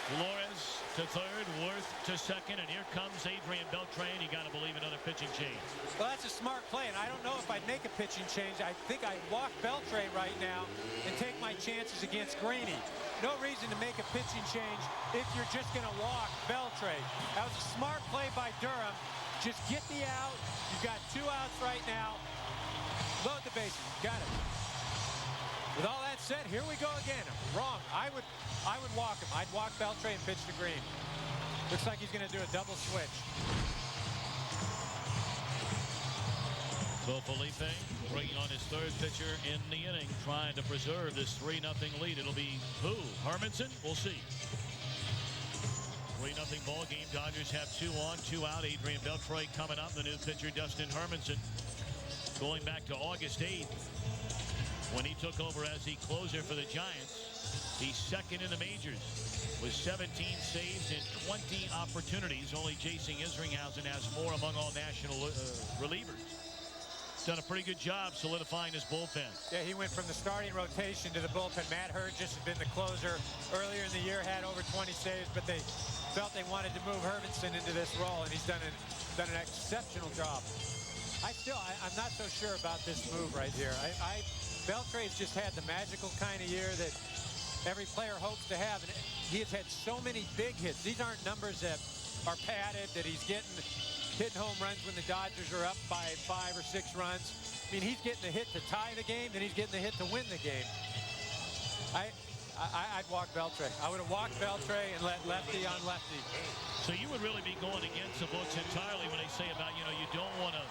Flores to third, Worth to second, and here comes Adrian Beltre. You got to believe another pitching change. Well, that's a smart play, and I don't know if I'd make a pitching change. I think I'd walk Beltre right now and take my chances against Graney. No reason to make a pitching change if you're just going to walk Beltre. That was a smart play by Durham. Just get the out. You've got 2 outs right now. Load the bases. Got it. With all that said, here we go again. Wrong. I would walk him. I'd walk Beltre and pitch to Green. Looks like he's going to do a double switch. So Felipe bringing on his third pitcher in the inning, trying to preserve this 3-0 lead. It'll be who? Hermanson? We'll see. 3-0 ball game. Dodgers have 2 on, 2 out. Adrian Beltre coming up. The new pitcher, Dustin Hermanson, going back to August 8th when he took over as the closer for the Giants. He's second in the majors with 17 saves and 20 opportunities. Only Jason Isringhausen has more among all national relievers. Done a pretty good job solidifying his bullpen. Yeah, he went from the starting rotation to the bullpen. Matt Hergis had been the closer earlier in the year, had over 20 saves, but they felt they wanted to move Hermanson into this role, and he's done an exceptional job. I'm not so sure about this move right here. Beltre's just had the magical kind of year that every player hopes to have, and he has had so many big hits. These aren't numbers that are padded, that he's hitting home runs when the Dodgers are up by 5 or 6 runs. I mean, he's getting the hit to tie the game, then he's getting the hit to win the game. I'd walk Beltre. I would have walked Beltre and let lefty on lefty. So you would really be going against the books entirely when they say about, you don't want to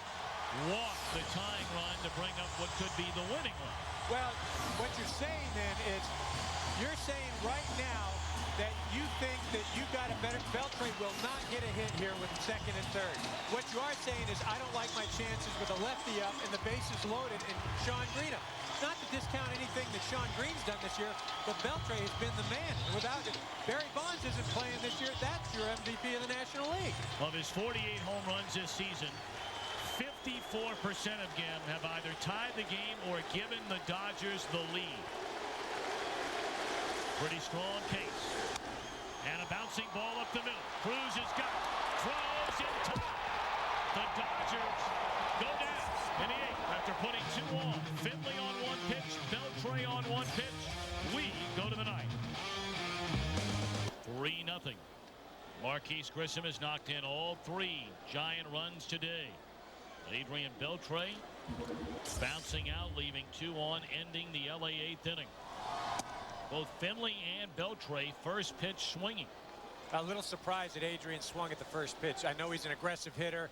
walk the tying run to bring up what could be the winning run. Well, what you're saying then is, you're saying right now that you think that you got a better. Beltre will not get a hit here with second and third. What you are saying is, I don't like my chances with a lefty up and the bases loaded and Sean Green up. Not to discount anything that Sean Green's done this year, but Beltre has been the man. And without it, Barry Bonds isn't playing this year. That's your MVP of the National League. Of his 48 home runs this season, 54% of them have either tied the game or given the Dodgers the lead. Pretty strong case. And a bouncing ball up the middle. Cruz has got it. Throws in top. The Dodgers go down in the 8th after putting 2 on. Finley on 1 pitch. Beltre on 1 pitch. We go to the 9th. 3-0. Marquise Grissom has knocked in all 3 Giant runs today. Adrian Beltre bouncing out, leaving 2 on, ending the LA 8th inning. Both Finley and Beltre first pitch swinging. A little surprised that Adrian swung at the first pitch. I know he's an aggressive hitter.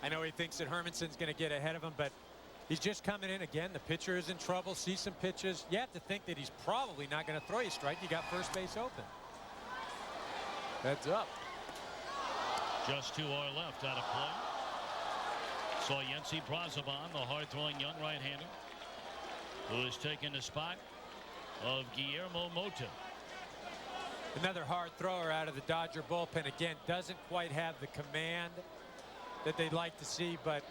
I know he thinks that Hermanson's going to get ahead of him, but he's just coming in again. The pitcher is in trouble. See some pitches. You have to think that he's probably not going to throw you a strike. You got first base open. Heads up. Just 2 are left out of play. Saw Yency Brazoban, the hard-throwing young right-hander, who has taken the spot of Guillermo Mota. Another hard thrower out of the Dodger bullpen. Again, doesn't quite have the command that they'd like to see, but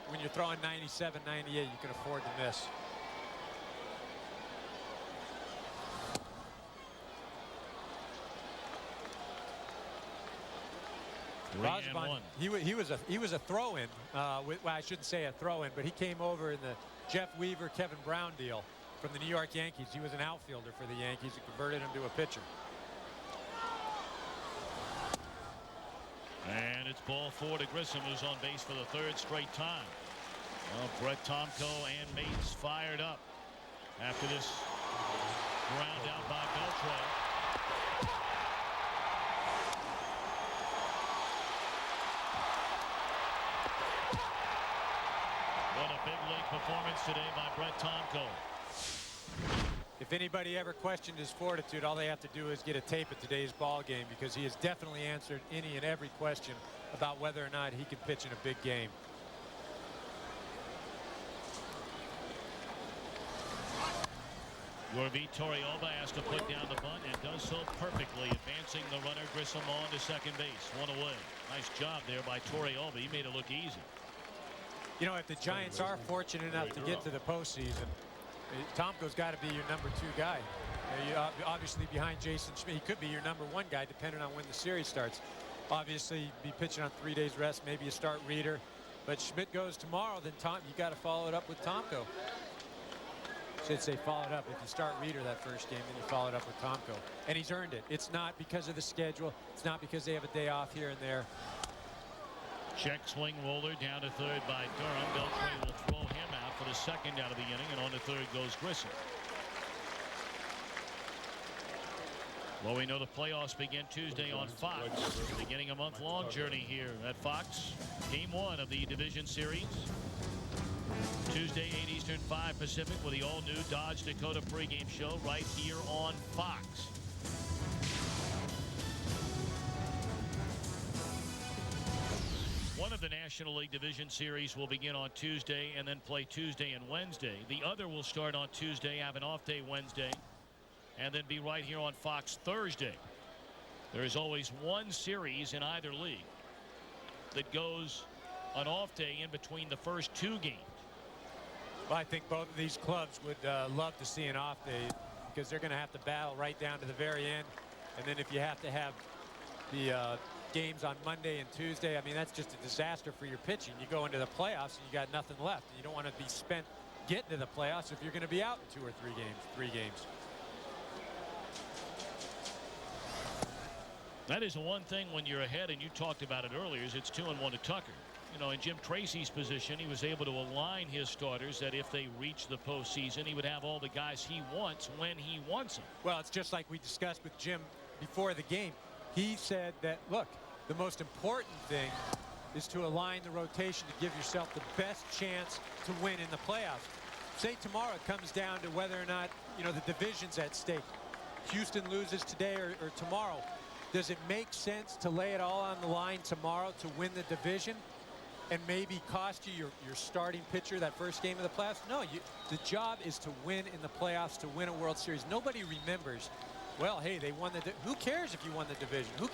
when you're throwing 97, 98, you can afford to miss. Brazoban, he was a throw-in. Well, I shouldn't say a throw-in, but he came over in the Jeff Weaver, Kevin Brown deal from the New York Yankees. He was an outfielder for the Yankees and converted him to a pitcher. And it's ball 4 to Grissom, who's on base for the 3rd straight time. Well, Brett Tomko and mates fired up after this ground out by Beltre. What a big league performance today by Brett Tomko. If anybody ever questioned his fortitude, all they have to do is get a tape of today's ball game, because he has definitely answered any and every question about whether or not he can pitch in a big game. Yorvi Torrealba has to put down the bunt and does so perfectly, advancing the runner Grissom on to second base. 1 away. Nice job there by Torrealba. He made it look easy. You know, if the Giants are fortunate enough to get to the postseason, Tomko's got to be your number 2 guy. Obviously behind Jason Schmidt. He could be your #1 guy depending on when the series starts. Obviously be pitching on 3 days rest, maybe you start Reeder. But Schmidt goes tomorrow, then you got to follow it up with Tomko. Should say follow it up. If you start Reeder that first game, then you follow it up with Tomko. And he's earned it. It's not because of the schedule. It's not because they have a day off here and there. Check swing roller down to third by Durham. Beltray will throw him out for the second out of the inning, and on to third goes Grissom. Well, we know the playoffs begin Tuesday on Fox, beginning a month-long journey here at Fox. Game 1 of the division series. Tuesday, 8 Eastern, 5 Pacific, with the all-new Dodge Dakota pregame show right here on Fox. One of the National League Division Series will begin on Tuesday and then play Tuesday and Wednesday. The other will start on Tuesday, have an off day Wednesday, and then be right here on Fox Thursday. There is always one series in either league that goes an off day in between the first 2 games. Well, I think both of these clubs would love to see an off day because they're going to have to battle right down to the very end. And then if you have to have the games on Monday and Tuesday, I mean, that's just a disaster for your pitching. You go into the playoffs and you got nothing left. You don't want to be spent getting to the playoffs if you're going to be out in 2 or 3 games. That is the one thing when you're ahead, and you talked about it earlier, is it's 2-1 to Tucker. You know, in Jim Tracy's position, he was able to align his starters that if they reach the postseason, he would have all the guys he wants when he wants them. Well, it's just like we discussed with Jim before the game. He said that, look, the most important thing is to align the rotation to give yourself the best chance to win in the playoffs. Say tomorrow it comes down to whether or not, you know, the division's at stake. Houston loses today or tomorrow. Does it make sense to lay it all on the line tomorrow to win the division and maybe cost you your starting pitcher that first game of the playoffs? No, the job is to win in the playoffs, to win a World Series. Nobody remembers, well, hey, they won who cares if you won the division? Who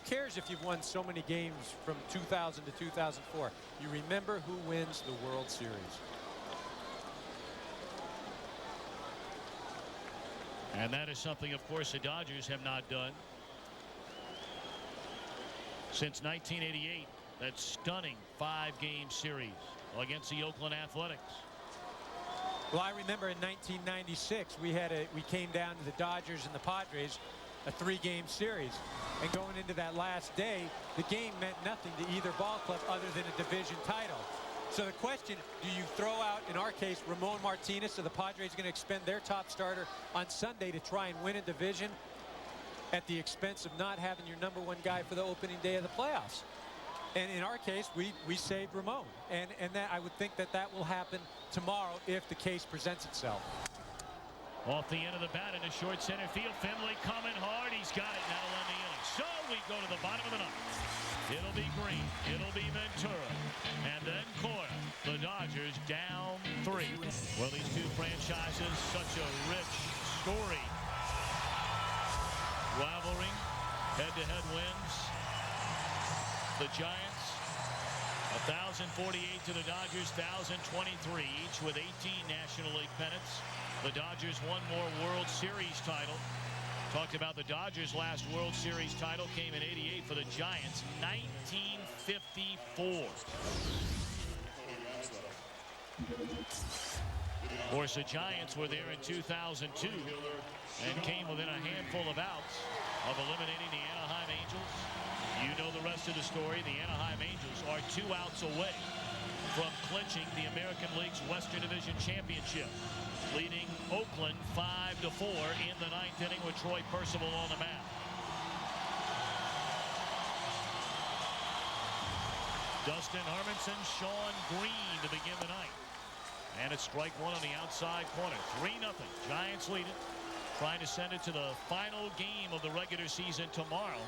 cares if you've won so many games from 2000 to 2004? You remember who wins the World Series. And that is something, of course, the Dodgers have not done since 1988. That stunning 5-game series against the Oakland Athletics. Well, I remember in 1996 we came down to the Dodgers and the Padres, a 3-game series, and going into that last day, the game meant nothing to either ball club other than a division title. So the question, do you throw out, in our case, Ramon Martinez, so the Padres are going to expend their top starter on Sunday to try and win a division at the expense of not having your #1 guy for the opening day of the playoffs? And in our case, we saved Ramon, and that I would think that will happen tomorrow if the case presents itself. Off the end of the bat into short center field, Finley coming hard. He's got it. That'll end the inning. So we go to the bottom of the 9th. It'll be Green. It'll be Ventura, and then Cora. The Dodgers down 3. Well, these two franchises, such a rich story. Rivalry, head-to-head wins. The Giants, 1,048 to the Dodgers, 1,023 each with 18 National League pennants. The Dodgers one more World Series title. Talked about the Dodgers' last World Series title came in '88 for the Giants, 1954. Of course, the Giants were there in 2002 and came within a handful of outs of eliminating the Anaheim Angels. You know the rest of the story. The Anaheim Angels are 2 outs away from clinching the American League's Western Division Championship, leading Oakland 5-4 in the 9th inning with Troy Percival on the mound. Dustin Hermanson, Sean Green to begin the 9th. And it's strike 1 on the outside corner. 3-0. Giants lead it. Trying to send it to the final game of the regular season tomorrow.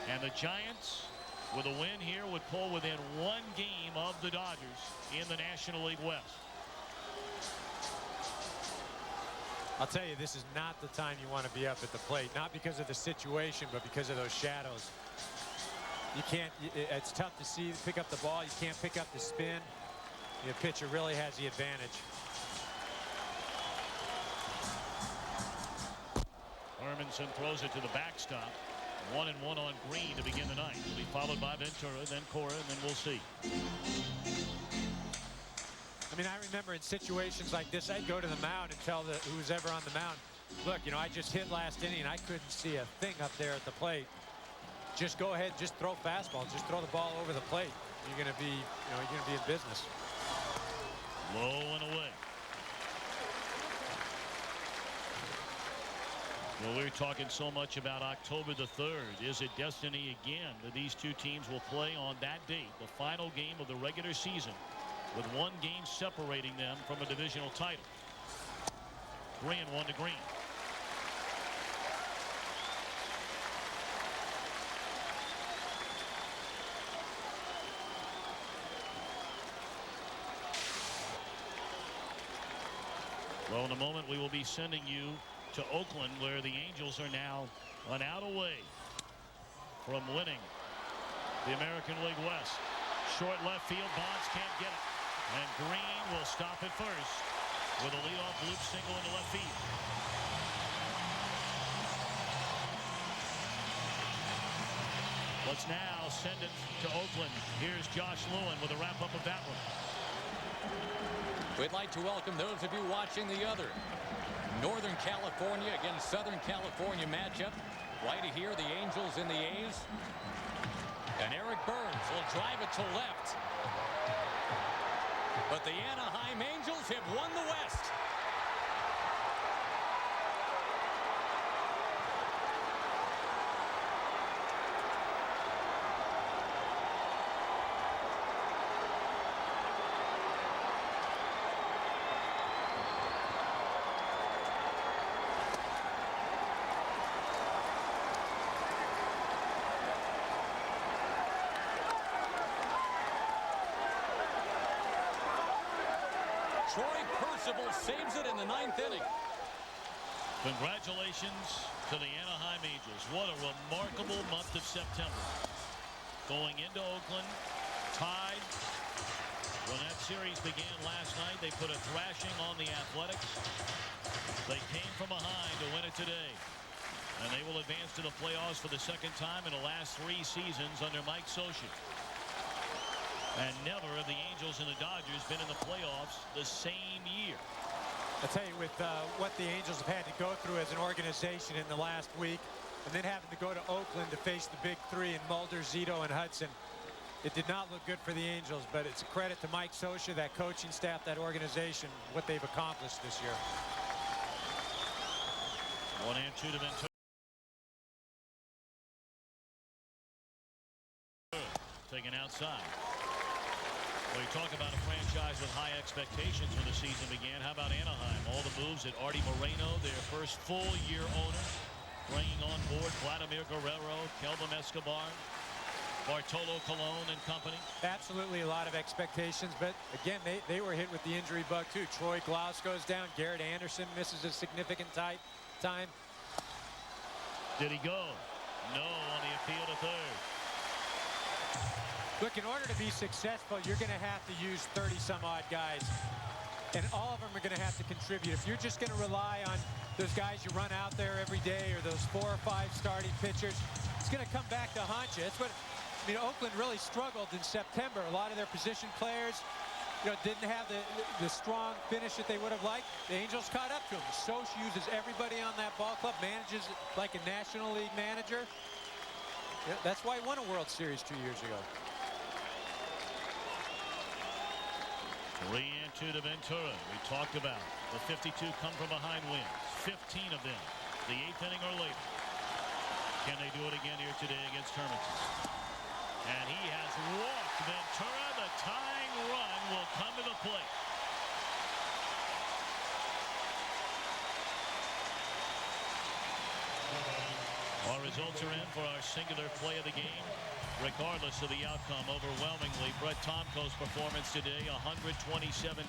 And the Giants, with a win here, would pull within 1 game of the Dodgers in the National League West. I'll tell you, this is not the time you want to be up at the plate. Not because of the situation, but because of those shadows. You can't, it's tough to see, pick up the ball. You can't pick up the spin. The pitcher really has the advantage. Hermanson throws it to the backstop. 1-1 on Green to begin the ninth. He'll be followed by Ventura, then Cora, and then we'll see. I mean, I remember in situations like this, I'd go to the mound and tell who's ever on the mound, look, you know, I just hit last inning and I couldn't see a thing up there at the plate. Just go ahead, just throw fastball, just throw the ball over the plate. You're going to be, you know, you're going to be in business. Low and away. Well, we're talking so much about October the 3rd. Is it destiny again that these two teams will play on that date, the final game of the regular season, with one game separating them from a divisional title? 3-1 to Green. Well, in a moment, we will be sending you to Oakland, where the Angels are now an out away from winning the American League West. Short left field, Bonds can't get it. And Green will stop it first with a leadoff loop single into left field. Let's now send it to Oakland. Here's Josh Lewin with a wrap-up of that one. We'd like to welcome those of you watching the other Northern California against Southern California matchup. Right here, the Angels and the A's. And Eric Burns will drive it to left. But the Anaheim Angels have won the West. Troy Percival saves it in the 9th inning. Congratulations to the Anaheim Angels. What a remarkable month of September. Going into Oakland, tied. When that series began last night, they put a thrashing on the Athletics. They came from behind to win it today. And they will advance to the playoffs for the second time in the last 3 seasons under Mike Scioscia. And never have the Angels and the Dodgers been in the playoffs the same year. I'll tell you, with what the Angels have had to go through as an organization in the last week, and then having to go to Oakland to face the big three in Mulder, Zito, and Hudson, it did not look good for the Angels, but it's a credit to Mike Scioscia, that coaching staff, that organization, what they've accomplished this year. 1-2 to Ventura. Taken outside. Well, you talk about a franchise with high expectations when the season began. How about Anaheim? All the moves at Artie Moreno, their first full-year owner, bringing on board Vladimir Guerrero, Kelvin Escobar, Bartolo Colon and company. Absolutely a lot of expectations, but again, they were hit with the injury bug too. Troy Glaus goes down. Garrett Anderson misses a significant time. Did he go? No on the appeal to third. Look, in order to be successful, you're going to have to use 30-some-odd guys, and all of them are going to have to contribute. If you're just going to rely on those guys you run out there every day or those 4 or 5 starting pitchers, it's going to come back to haunt you. That's what, I mean, Oakland really struggled in September. A lot of their position players, you know, didn't have the strong finish that they would have liked. The Angels caught up to them. Scioscia uses everybody on that ball club, manages like a National League manager. Yeah, that's why he won a World Series 2 years ago. 3-2 to Ventura. We talked about the 52 come from behind wins. 15 of them the 8th inning or later. Can they do it again here today against Hermanson? And he has walked Ventura. The tying run will come to the plate. Our results are in for our singular play of the game. Regardless of the outcome, overwhelmingly, Brett Tomko's performance today, 127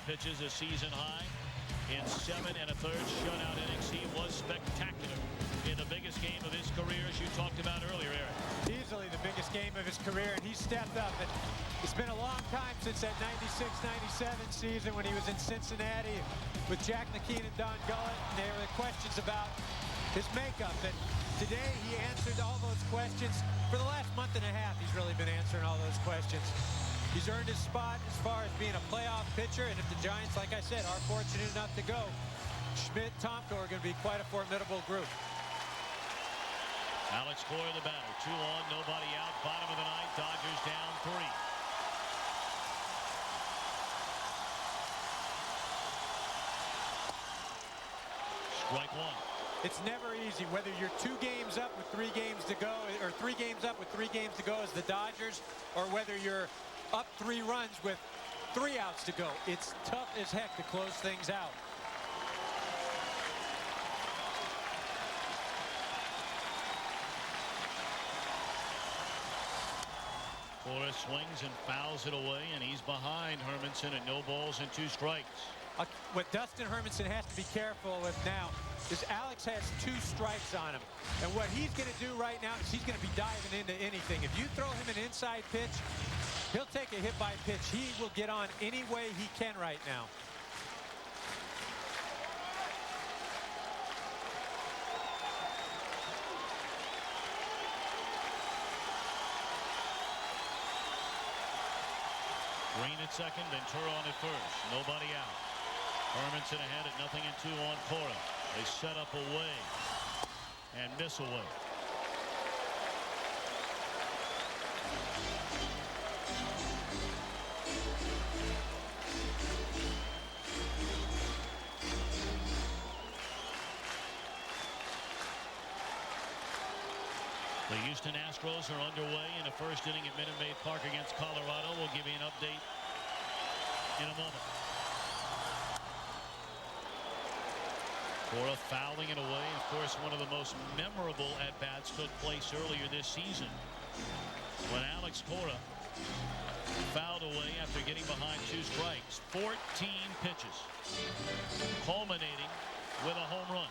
pitches, a season high. in 7 1/3 shutout innings. He was spectacular in the biggest game of his career, as you talked about earlier, Eric. Easily the biggest game of his career, and he stepped up. And it's been a long time since that 96-97 season when he was in Cincinnati with Jack McKeon and Don Gullett, and there were questions about his makeup. And today he answered all those questions. For the last month and a half, he's really been answering all those questions. He's earned his spot as far as being a playoff pitcher, and if the Giants, like I said, are fortunate enough to go, Schmidt, Tomko are going to be quite a formidable group. Alex Cora the batter. 2 on, nobody out. Bottom of the ninth. Dodgers down 3. Strike 1. It's never easy, whether you're 2 games up with 3 games to go, or 3 games up with 3 games to go as the Dodgers, or whether you're up 3 runs with 3 outs to go. It's tough as heck to close things out. Cora swings and fouls it away, and he's behind Hermanson at no balls and 2 strikes. What Dustin Hermanson has to be careful with now is Alex has 2 strikes on him. And what he's going to do right now is he's going to be diving into anything. If you throw him an inside pitch, he'll take a hit by pitch. He will get on any way he can right now. Green at second, Ventura on at first. Nobody out. Hermanson ahead at 0-2 on Cora. They set up away and miss away. The Houston Astros are underway in the first inning at Minute Maid Park against Colorado. We'll give you an update in a moment. Cora fouling it away. Of course, one of the most memorable at-bats took place earlier this season when Alex Cora fouled away after getting behind 2 strikes. 14 pitches, culminating with a home run.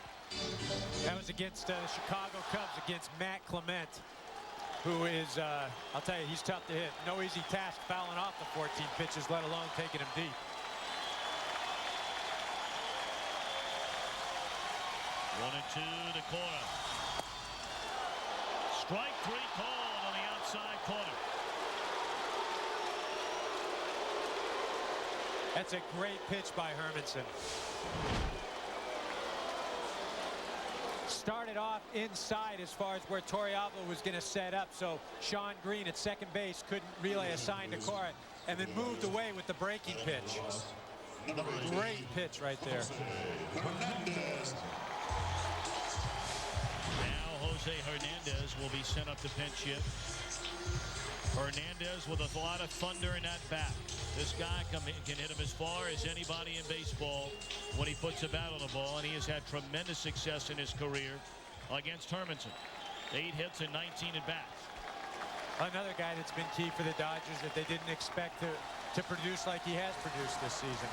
That was against the Chicago Cubs, against Matt Clement, who is, I'll tell you, he's tough to hit. No easy task fouling off the 14 pitches, let alone taking him deep. 1-2 to Cora. Strike 3 called on the outside corner. That's a great pitch by Hermanson. Started off inside as far as where Torrealba was going to set up, so Sean Green at second base couldn't relay a sign to Cora, and then moved away with the breaking pitch. Great pitch right there. Now Jose Hernandez will be sent up to pinch hit. Hernandez with a lot of thunder in that bat. This guy can hit him as far as anybody in baseball when he puts a bat on the ball, and he has had tremendous success in his career against Hermanson. 8 hits and 19 at-bats. Another guy that's been key for the Dodgers that they didn't expect to produce like he has produced this season.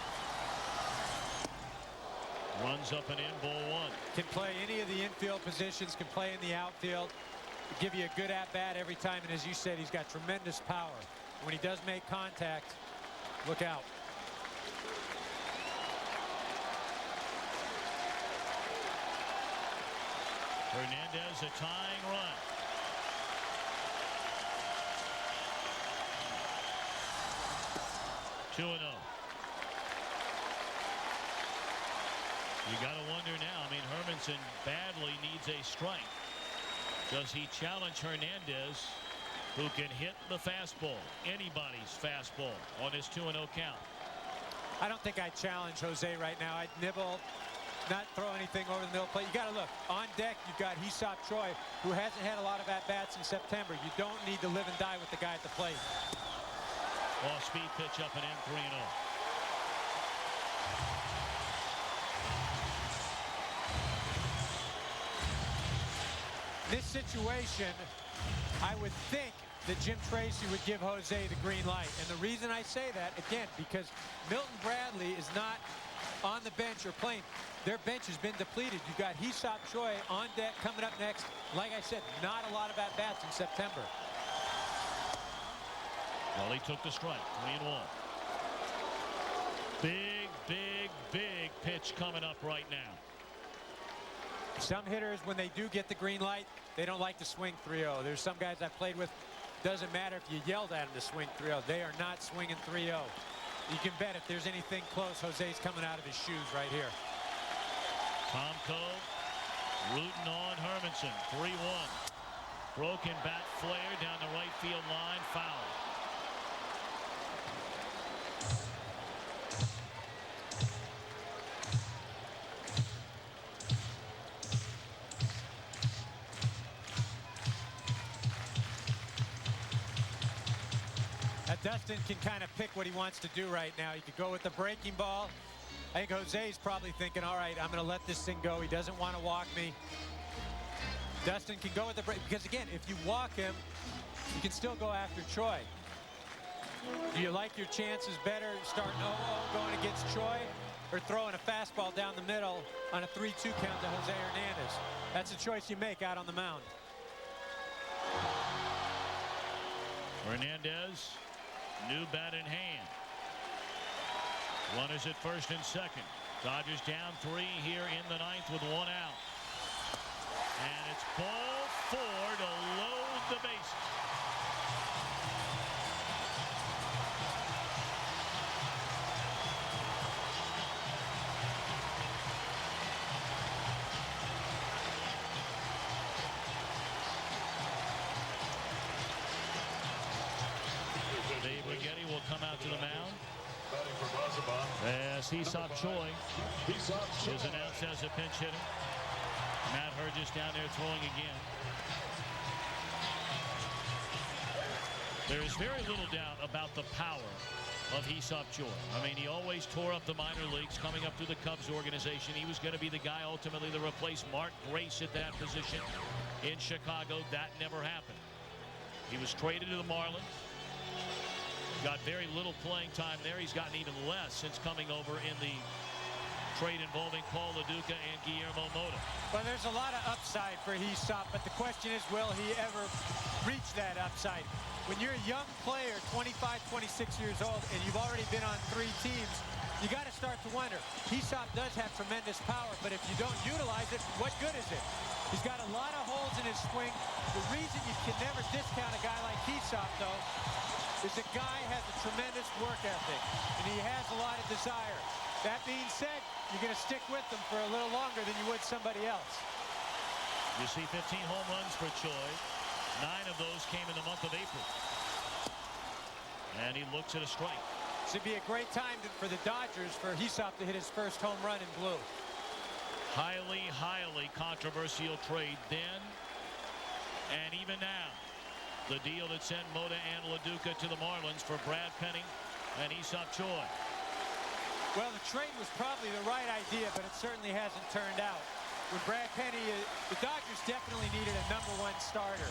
Runs up and in, ball 1. Can play any of the infield positions, can play in the outfield, give you a good at-bat every time, and as you said, he's got tremendous power. When he does make contact, look out. Hernandez a tying run. Two and 0. You got to wonder now. I mean, Hermanson badly needs a strike. Does he challenge Hernandez, who can hit the fastball, anybody's fastball, on his 2-0 count? I don't think I'd challenge Jose right now. I'd nibble, not throw anything over the middle plate. You got to look. On deck, you've got Hesop Troy, who hasn't had a lot of at-bats in September. You don't need to live and die with the guy at the plate. Off-speed pitch up and in, 3-0. This situation, I would think that Jim Tracy would give Jose the green light. And the reason I say that, again, because Milton Bradley is not on the bench or playing. Their bench has been depleted. You've got Hee-Seop Choi on deck coming up next. Like I said, not a lot of at-bats in September. Well, he took the strike. 3-1. Big, big, big pitch coming up right now. Some hitters, when they do get the green light, they don't like to swing 3-0. There's some guys I've played with, doesn't matter if you yelled at them to swing 3-0. They are not swinging 3-0. You can bet if there's anything close, Jose's coming out of his shoes right here. Tomko rooting on Hermanson. 3-1. Broken bat flare down the right field line. Foul. Dustin can kind of pick what he wants to do right now. He could go with the breaking ball. I think Jose's probably thinking, all right, I'm going to let this thing go. He doesn't want to walk me. Dustin can go with the break, because again, if you walk him, you can still go after Choi. Do you like your chances better starting 0-0 going against Choi, or throwing a fastball down the middle on a 3-2 count to Jose Hernandez? That's a choice you make out on the mound. Hernandez, new bat in hand. Runners at first and second. Dodgers down 3 here in the 9th with 1 out. And it's ball 4 to load the bases. Dave Righetti will come out to the mound as Hee-Seop Choi is announced as a pinch hitter. Matt Hergis down there throwing again. There is very little doubt about the power of Hee-Seop Choi. I mean, he always tore up the minor leagues coming up through the Cubs organization. He was going to be the guy ultimately to replace Mark Grace at that position in Chicago. That never happened. He was traded to the Marlins. Got very little playing time there. He's gotten even less since coming over in the trade involving Paul Lo Duca and Guillermo Mota. Well, there's a lot of upside for Hee-Seop, but the question is, will he ever reach that upside? When you're a young player, 25, 26 years old, and you've already been on 3 teams, you got to start to wonder. Hee-Seop does have tremendous power, but if you don't utilize it, what good is it? He's got a lot of holes in his swing. The reason you can never discount a guy like Hee-Seop, though, is the guy has a tremendous work ethic, and he has a lot of desire. That being said, you're going to stick with them for a little longer than you would somebody else. You see 15 home runs for Choi. 9 of those came in the month of April. And he looks at a strike. This would be a great time for the Dodgers for Hee-Seop to hit his first home run in blue. Highly, highly controversial trade then and even now. The deal that sent Mota and Lo Duca to the Marlins for Brad Penny and Hee-Seop Choi. Well, the trade was probably the right idea, but it certainly hasn't turned out. With Brad Penny, the Dodgers definitely needed a #1 starter.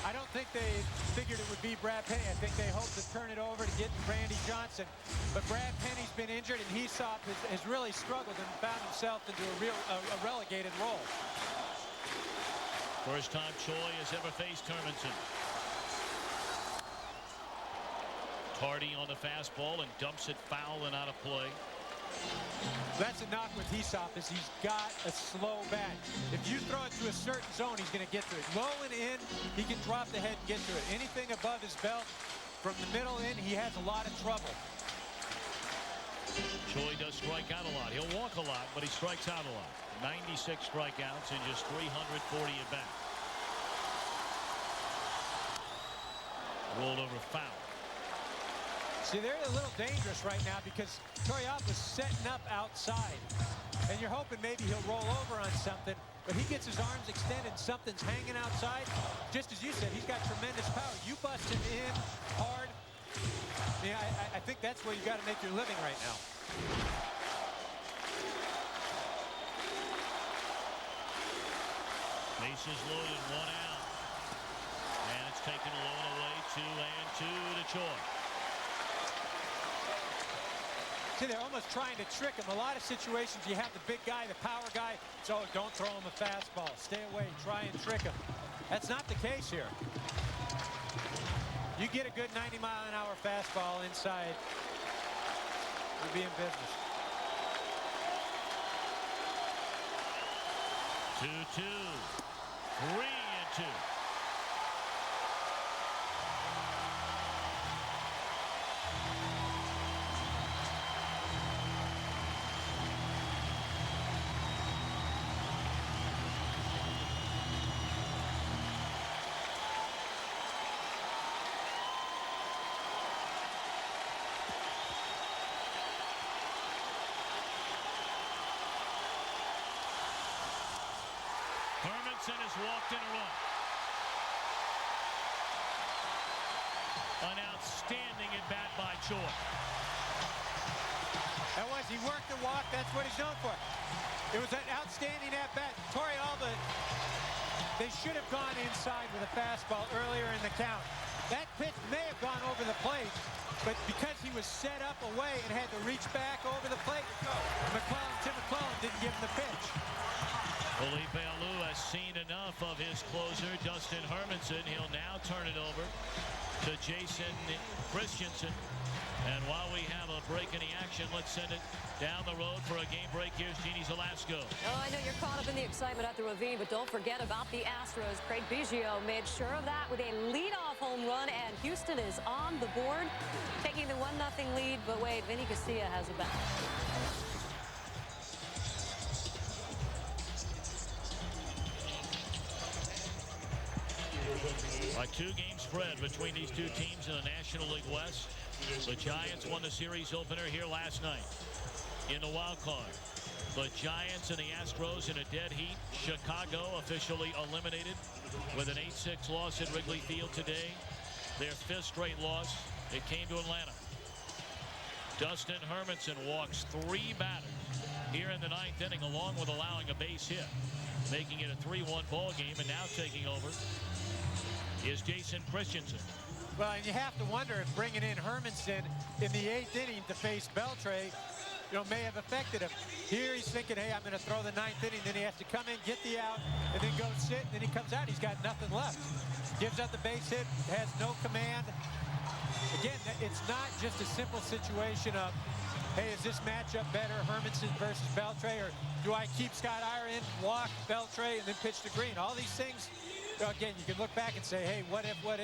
I don't think they figured it would be Brad Penny. I think they hoped to turn it over to get Randy Johnson. But Brad Penny's been injured, and Hee-Seop has really struggled and found himself into a relegated role. First time Choi has ever faced Hermanson. Hardy on the fastball and dumps it foul and out of play. That's a knock with Hee-Seop, is he's got a slow bat. If you throw it to a certain zone, he's going to get to it. Low and in, he can drop the head and get to it. Anything above his belt, from the middle in, he has a lot of trouble. Choi does strike out a lot. He'll walk a lot, but he strikes out a lot. 96 strikeouts in just 340 at bats. Rolled over foul. See, they're a little dangerous right now because Torrealba's setting up outside. And you're hoping maybe he'll roll over on something, but he gets his arms extended, something's hanging outside. Just as you said, he's got tremendous power. You bust him in hard. Yeah, I think that's where you got to make your living right now. Bases loaded, 1 out. And it's taken low and away, 2-2 to Choi. See, they're almost trying to trick him. A lot of situations, you have the big guy, the power guy, so don't throw him a fastball. Stay away, try and trick him. That's not the case here. You get a good 90-mile-an-hour fastball inside, you'll be in business. 2-2, 3-2. Hermanson has walked in a run. An outstanding at bat by Choi. That was, he worked the walk, that's what he's known for. It was an outstanding at bat. Torrealba, they should have gone inside with a fastball earlier in the count. That pitch may have gone over the plate, but because he was set up away and had to reach back over the plate, Tim McClellan didn't give him the pitch. Felipe Alou has seen enough of his closer, Dustin Hermanson. He'll now turn it over to Jason Christensen. And while we have a break in the action, let's send it down the road for a game break. Here's Jeannie Zelasco. Oh, I know you're caught up in the excitement at the Ravine, but don't forget about the Astros. Craig Biggio made sure of that with a leadoff home run, and Houston is on the board, taking the 1-0 lead. But wait, Vinny Castilla has a bat. A two-game spread between these two teams in the National League West. The Giants won the series opener here last night in the wild card. The Giants and the Astros in a dead heat. Chicago officially eliminated with an 8-6 loss at Wrigley Field today. Their 5th straight loss. It came to Atlanta. Dustin Hermanson walks 3 batters here in the 9th inning, along with allowing a base hit, making it a 3-1 ball game. And now taking over is Jason Christensen. Well, and you have to wonder if bringing in Hermanson in the 8th inning to face Beltre, may have affected him. Here he's thinking, hey, I'm going to throw the 9th inning. Then he has to come in, get the out, and then go sit. And then he comes out, he's got nothing left. Gives up the base hit, has no command. Again, it's not just a simple situation of, hey, is this matchup better, Hermanson versus Beltre, or do I keep Scott Ira in, walk Beltre, and then pitch to Green? All these things. Again, you can look back and say, hey, what if? But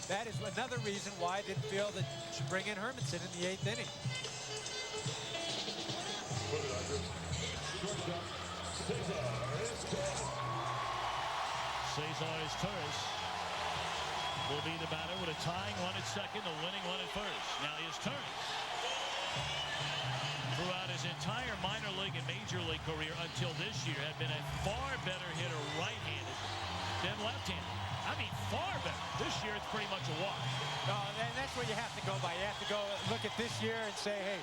that is another reason why I didn't feel that you should bring in Hermanson in the 8th inning. Cesar Torres will be the batter with a tying run at second, a winning run at first. Now here's Torres. Throughout his entire minor league and major league career until this year, had been a far better hitter right-handed than left-handed. I mean, far better. This year, it's pretty much a walk. No, and that's what you have to go by. You have to go look at this year and say, hey,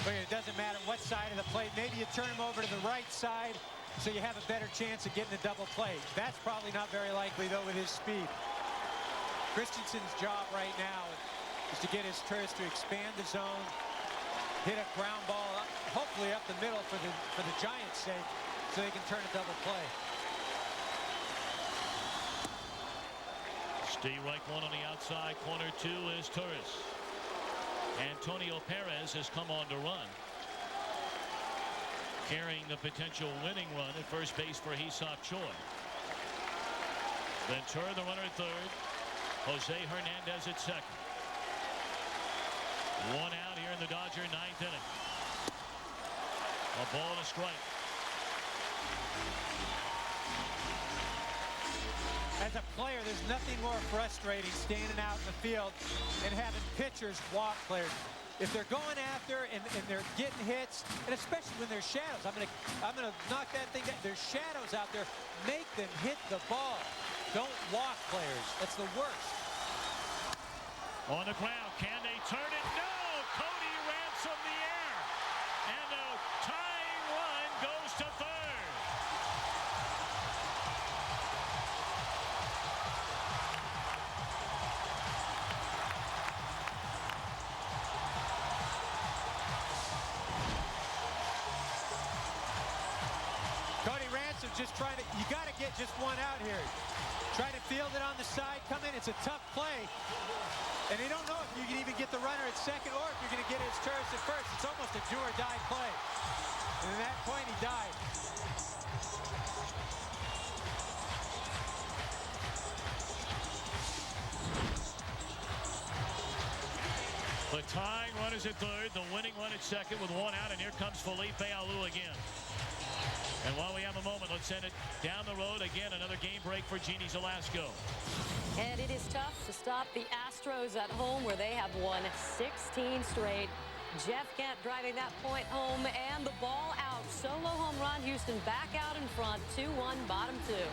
look, it doesn't matter what side of the plate. Maybe you turn him over to the right side so you have a better chance of getting a double play. That's probably not very likely, though, with his speed. Christensen's job right now is to get his tourists to expand the zone, hit a ground ball, hopefully up the middle for the Giants' sake, so they can turn a double play. Steve Reich one on the outside. Corner 2 is Torres. Antonio Perez has come on to run, carrying the potential winning run at first base for Hee-Seop Choi. Ventura, the runner at third. Jose Hernandez at second. 1 out here in the Dodger 9th inning. A ball and a strike. As a player, there's nothing more frustrating standing out in the field and having pitchers walk players. If they're going after and they're getting hits, and especially when there's shadows, I'm gonna knock that thing down. There's shadows out there. Make them hit the ball. Don't walk players. That's the worst. On the ground, can they turn it? No! Cody Ransom the air, and a tying run goes to third. Cody Ransom just trying to, you got to get just one out here. Try to field it on the side, come in, it's a tough play. And they don't know if you can even get the runner at second or if you're going to get his turret at first. It's almost a do or die play. And at that point, he died. The tying run is at third, the winning run at second with one out, and here comes Felipe Alou again. And while we have a moment, let's send it down the road again. Another game break for Jeannie Zelasco. And it is tough to stop the Astros at home, where they have won 16 straight. Jeff Kent driving that point home, and the ball out. Solo home run. Houston back out in front. 2-1, bottom two.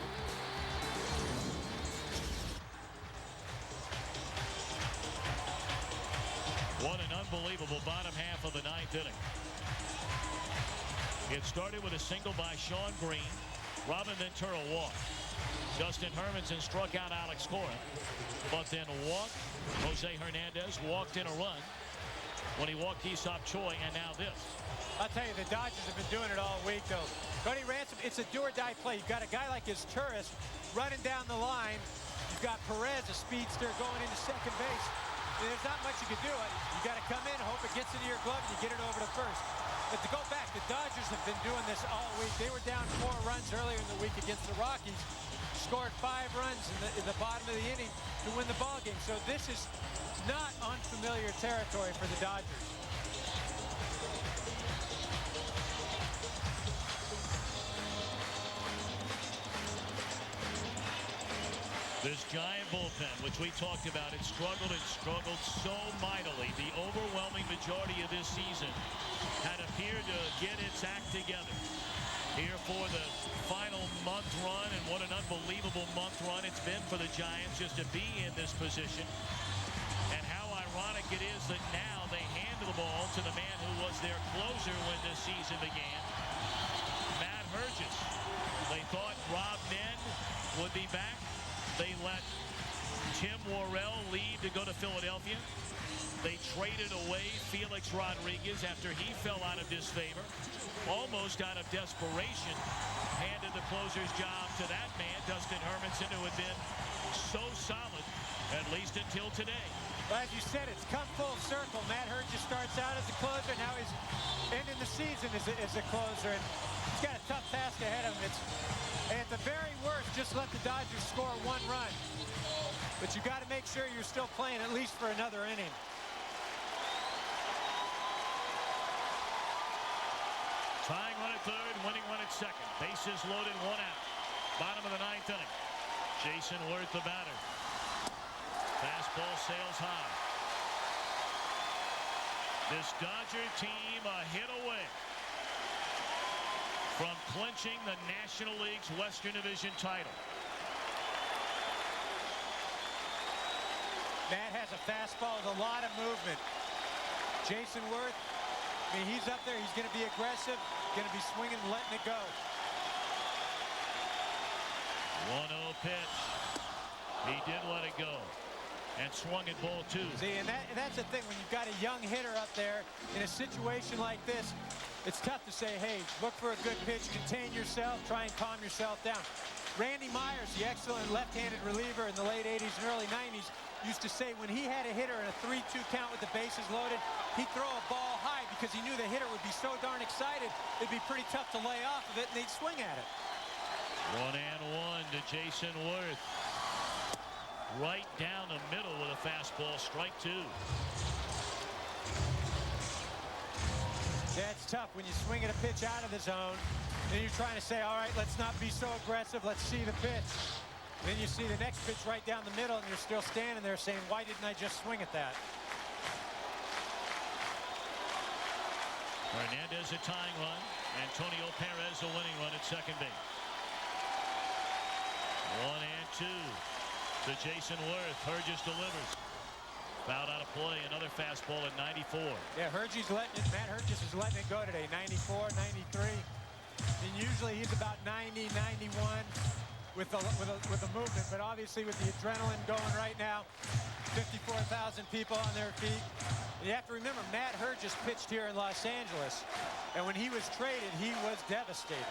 What an unbelievable bottom half of the ninth inning. It started with a single by Sean Green. Robin Ventura walked. Justin Hermanson struck out Alex Cora, but then walked. Jose Hernandez walked in a run. When he walked, Aesop Choi, and now this. I'll tell you, the Dodgers have been doing it all week, though. Cody Ransom, it's a do-or-die play. You've got a guy like his tourist running down the line. You've got Perez, a speedster, going into second base. There's not much you can do. You got to come in, hope it gets into your glove, and you get it over to first. But to go back, the Dodgers have been doing this all week. They were down 4 runs earlier in the week against the Rockies. Scored 5 runs in the bottom of the inning to win the ball game. So this is not unfamiliar territory for the Dodgers. This giant bullpen, which we talked about, it struggled so mightily. The overwhelming majority of this season had appeared to get its act together. Here for the final month run, and what an unbelievable month run it's been for the Giants just to be in this position. And how ironic it is that now they hand the ball to the man who was their closer when this season began, Matt Herges. They thought Rob Nen would be back. They let Tim Worrell leave to go to Philadelphia. They traded away Felix Rodriguez after he fell out of disfavor. Almost out of desperation, handed the closer's job to that man, Dustin Hermanson, who had been so solid, at least until today. Well, as you said, it's come full circle. Matt Herges starts out as a closer. Now he's ending the season as a closer. And he's got a tough task ahead of him. And at the very worst, just let the Dodgers score 1 run. But you got to make sure you're still playing at least for another inning. Tying run at third, winning run at second. Bases loaded, 1 out. Bottom of the ninth inning. Jason Worth, the batter. Fastball sails high. This Dodger team a hit away from clinching the National League's Western Division title. Matt has a fastball with a lot of movement. Jason Worth, I mean, he's up there. He's going to be aggressive, going to be swinging and letting it go. 1-0 pitch. He did let it go and swung at ball 2. See, and that's the thing. When you've got a young hitter up there in a situation like this, it's tough to say, hey, look for a good pitch, contain yourself, try and calm yourself down. Randy Myers, the excellent left-handed reliever in the late 80s and early 90s, used to say when he had a hitter in a 3-2 count with the bases loaded, he'd throw a ball high because he knew the hitter would be so darn excited, it'd be pretty tough to lay off of it, and they'd swing at it. 1-1 to Jason Worth. Right down the middle with a fastball, strike 2. Yeah, it's tough when you swing at a pitch out of the zone, and you're trying to say, all right, let's not be so aggressive, let's see the pitch. Then you see the next pitch right down the middle, and you're still standing there saying, why didn't I just swing at that? Hernandez a tying run. Antonio Perez a winning run at second base. 1-2 to Jason Worth. Herges delivers. Fouled out of play. Another fastball at 94. Yeah, Matt Herges is letting it go today. 94, 93. And usually he's about 90, 91 with the movement. But obviously with the adrenaline going right now, 54,000 people on their feet. And you have to remember, Matt Herges pitched here in Los Angeles. And when he was traded, he was devastated.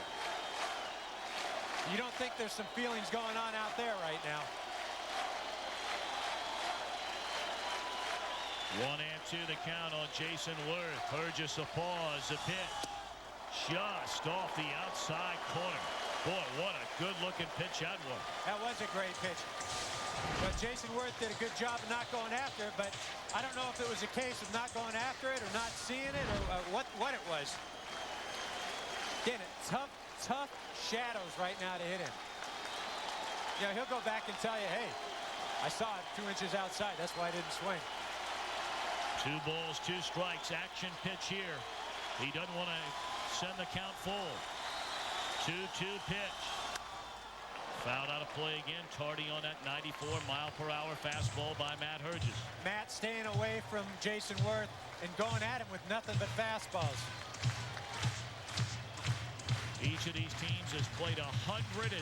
You don't think there's some feelings going on out there right now. 1-2 the count on Jason Worth. Burgess a pause, a pitch. Just off the outside corner. Boy, what a good-looking pitch that was. That was a great pitch. But Jason Worth did a good job of not going after it, but I don't know if it was a case of not going after it or not seeing it or what it was. Again, tough shadows right now to hit him. You know, he'll go back and tell you, hey, I saw it 2 inches outside. That's why I didn't swing. 2 balls, 2 strikes. Action pitch here. He doesn't want to send the count full. 2-2 pitch. Fouled out of play again. Tardy on that 94-mile-per-hour fastball by Matt Burgess. Matt staying away from Jason Worth and going at him with nothing but fastballs. Each of these teams has played 160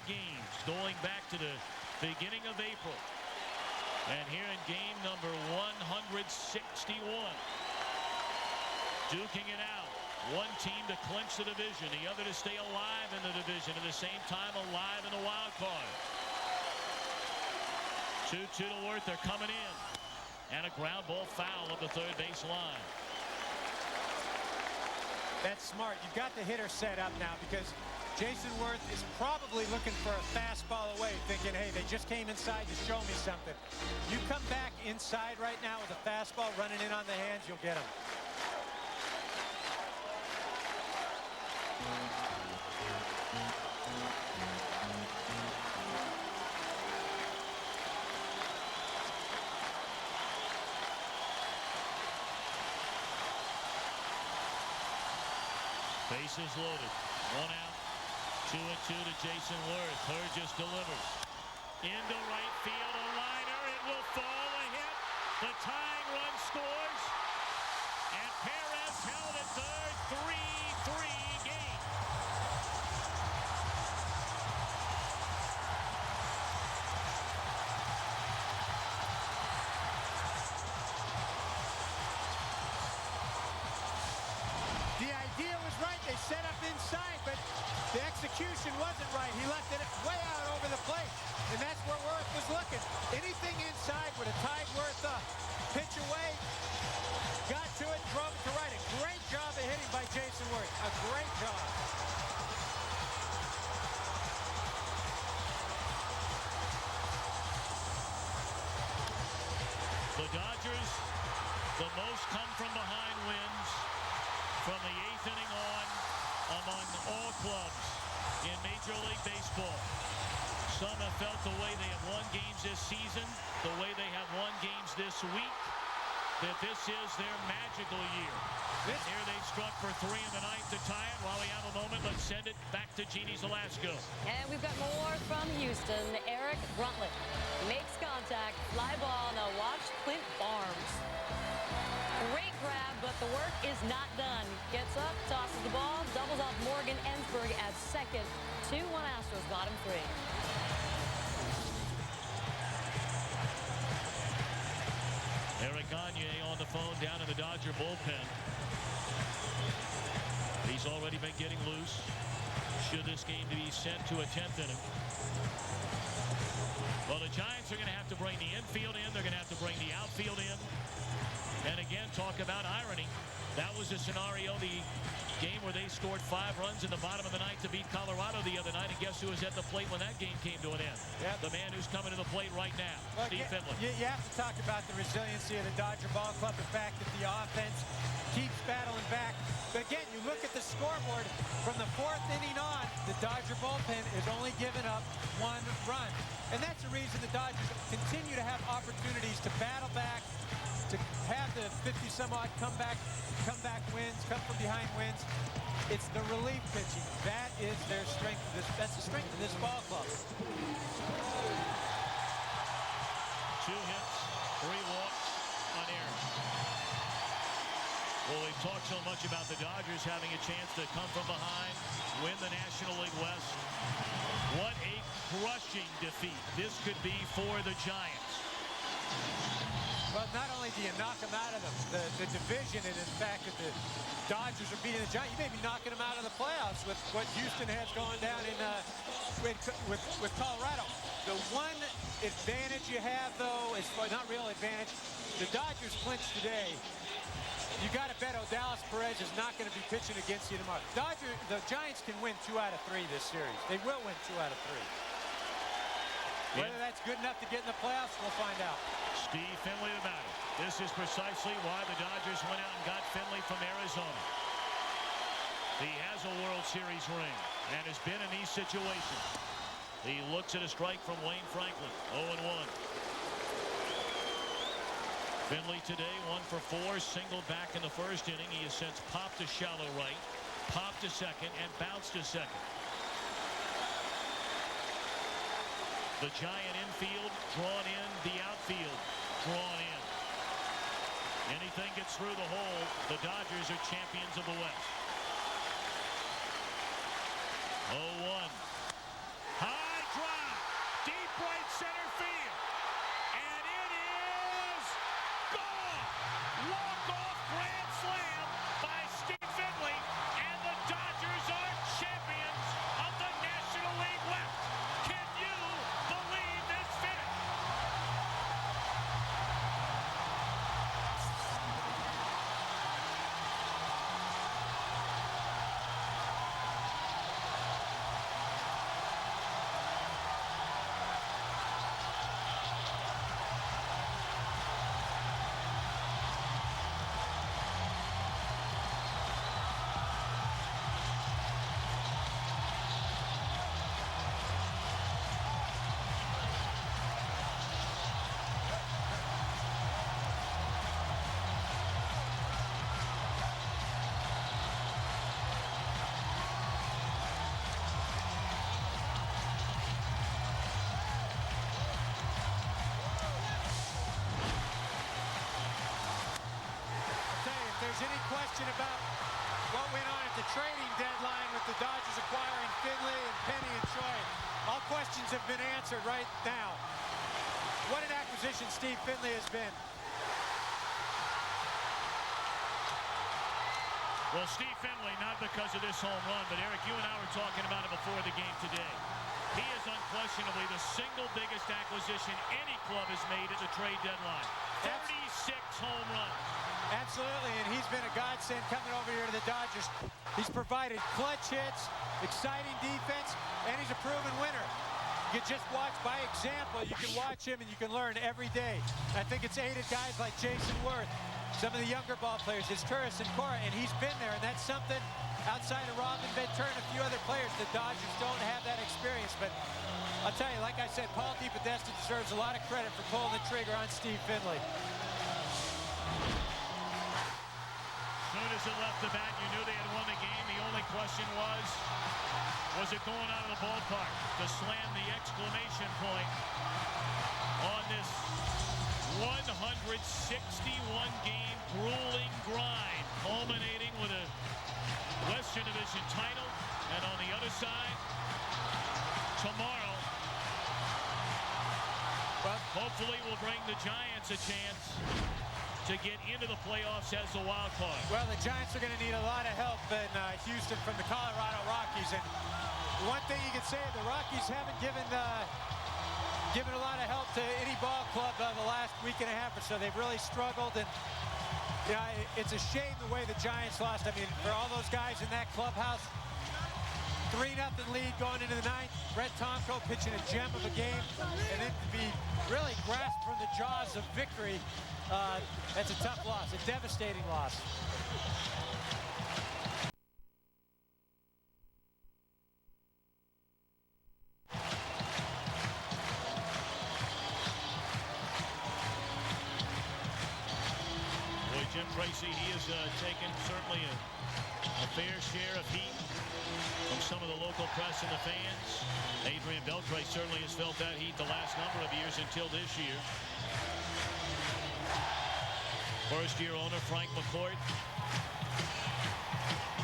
games going back to the beginning of April. And here in game number 161, duking it out. One team to clinch the division, the other to stay alive in the division, at the same time alive in the wild card. 2-2 to Worth, they're coming in. And a ground ball foul of the third base line. That's smart. You've got the hitter set up now because Jason Worth is probably looking for a fastball away, thinking, hey, they just came inside to show me something. You come back inside right now with a fastball running in on the hands, you'll get him. Bases loaded. 1 out. 2-2 to Jason Worth. Burgess delivers. Into right field. A liner. It will fall. A hit. The tying run scores. And Perez held at third. 3-3 game. The idea was right. They set up inside, but the execution wasn't right. He left it way out over the plate, and that's where Worth was looking. Anything inside would have tied Worth up. Pitch away, got to it, drove it to right. A great job of hitting by Jason Worth. A great job. The Dodgers, the most come from behind wins from the 8th inning on among all clubs in Major League Baseball. Some have felt the way they have won games this season, the way they have won games this week, that this is their magical year. And here they struck for 3 in the 9th to tie it. While we have a moment, let's send it back to Jeannie Zalasko. And we've got more from Houston. Eric Bruntlett makes contact, fly ball. Now watch Clint Barnes. Great grab, but the work is not done. Gets up, tosses the ball, doubles off Morgan Ensberg at second. 2-1 Astros, bottom 3. Eric Gagne on the phone down in the Dodger bullpen. He's already been getting loose. Should this game be sent to a 10th inning? Well, the Giants are going to have to bring the infield in. They're going to have to bring the outfield in. And again, talk about irony. That was a scenario, the game where they scored 5 runs in the bottom of the 9th to beat Colorado the other night. And guess who was at the plate when that game came to an end? Yep. The man who's coming to the plate right now, well, Steve Finley. You have to talk about the resiliency of the Dodger ball club, the fact that the offense keeps battling back. But again, you look at the scoreboard from the 4th inning on, the Dodger bullpen is only giving up 1 run. And that's the reason the Dodgers continue to have opportunities to battle back, to have the 50-some-odd comeback wins, come from behind wins. It's the relief pitching. That is their strength. That's the strength of this ball club. 2 hits, 3 walks, unerred. Well, we've talked so much about the Dodgers having a chance to come from behind, win the National League West. What a crushing defeat this could be for the Giants. Well, not only do you knock them out of the division, and in fact that the Dodgers are beating the Giants, you may be knocking them out of the playoffs with what Houston has going down in with Colorado. The one advantage you have, though, is not real advantage. The Dodgers clinched today. You got to bet Dallas Perez is not going to be pitching against you tomorrow. The Giants can win 2 out of 3 this series. They will win 2 out of 3. Whether that's good enough to get in the playoffs, we'll find out. Steve Finley about it. This is precisely why the Dodgers went out and got Finley from Arizona. He has a World Series ring and has been in these situations. He looks at a strike from Wayne Franklin. 0-1. Finley today 1 for 4, singled back in the first inning. He has since popped to shallow right, popped to second, and bounced to second. The Giant infield drawn in, the outfield drawn in. Anything gets through the hole, the Dodgers are champions of the West. 0-1. High drive, deep right center field, and it is gone. Walk-off grand slam by Steve Finley, and the Dodgers are champions of the National League West. Can you believe this finish? Any question about what went on at the trading deadline with the Dodgers acquiring Finley and Penny and Choi? All questions have been answered right now. What an acquisition Steve Finley has been. Well, Steve Finley, not because of this home run, but Eric, you and I were talking about it before the game today. He is unquestionably the single biggest acquisition any club has made at the trade deadline. 36 home runs. Absolutely, and he's been a godsend coming over here to the Dodgers. He's provided clutch hits, exciting defense, and he's a proven winner. You can just watch by example. You can watch him and you can learn every day. I think it's aided guys like Jason Worth, some of the younger ball players, it's Turris and Cora, and he's been there, and that's something outside of Robin Ventura and a few other players. The Dodgers don't have that experience, but I'll tell you, like I said, Paul DePodesta deserves a lot of credit for pulling the trigger on Steve Finley. As soon as it left the bat, you knew they had won the game. The only question was it going out of the ballpark to slam the exclamation point on this 161-game grueling grind, culminating with a Western Division title, and on the other side, tomorrow, but hopefully will bring the Giants a chance to get into the playoffs as the wild card. Well, the Giants are going to need a lot of help in Houston from the Colorado Rockies. And one thing you can say, the Rockies haven't given a lot of help to any ball club the last week and a half or so. They've really struggled, and it's a shame the way the Giants lost. I mean, for all those guys in that clubhouse, 3-0 lead going into the ninth. Brett Tomko pitching a gem of a game, and then to be really grasped from the jaws of victory. That's a tough loss, a devastating loss. Boy, Jim Tracy, he has taken certainly a fair share of heat from some of the local press and the fans. Adrian Beltre certainly has felt that heat the last number of years until this year. First-year owner Frank McCourt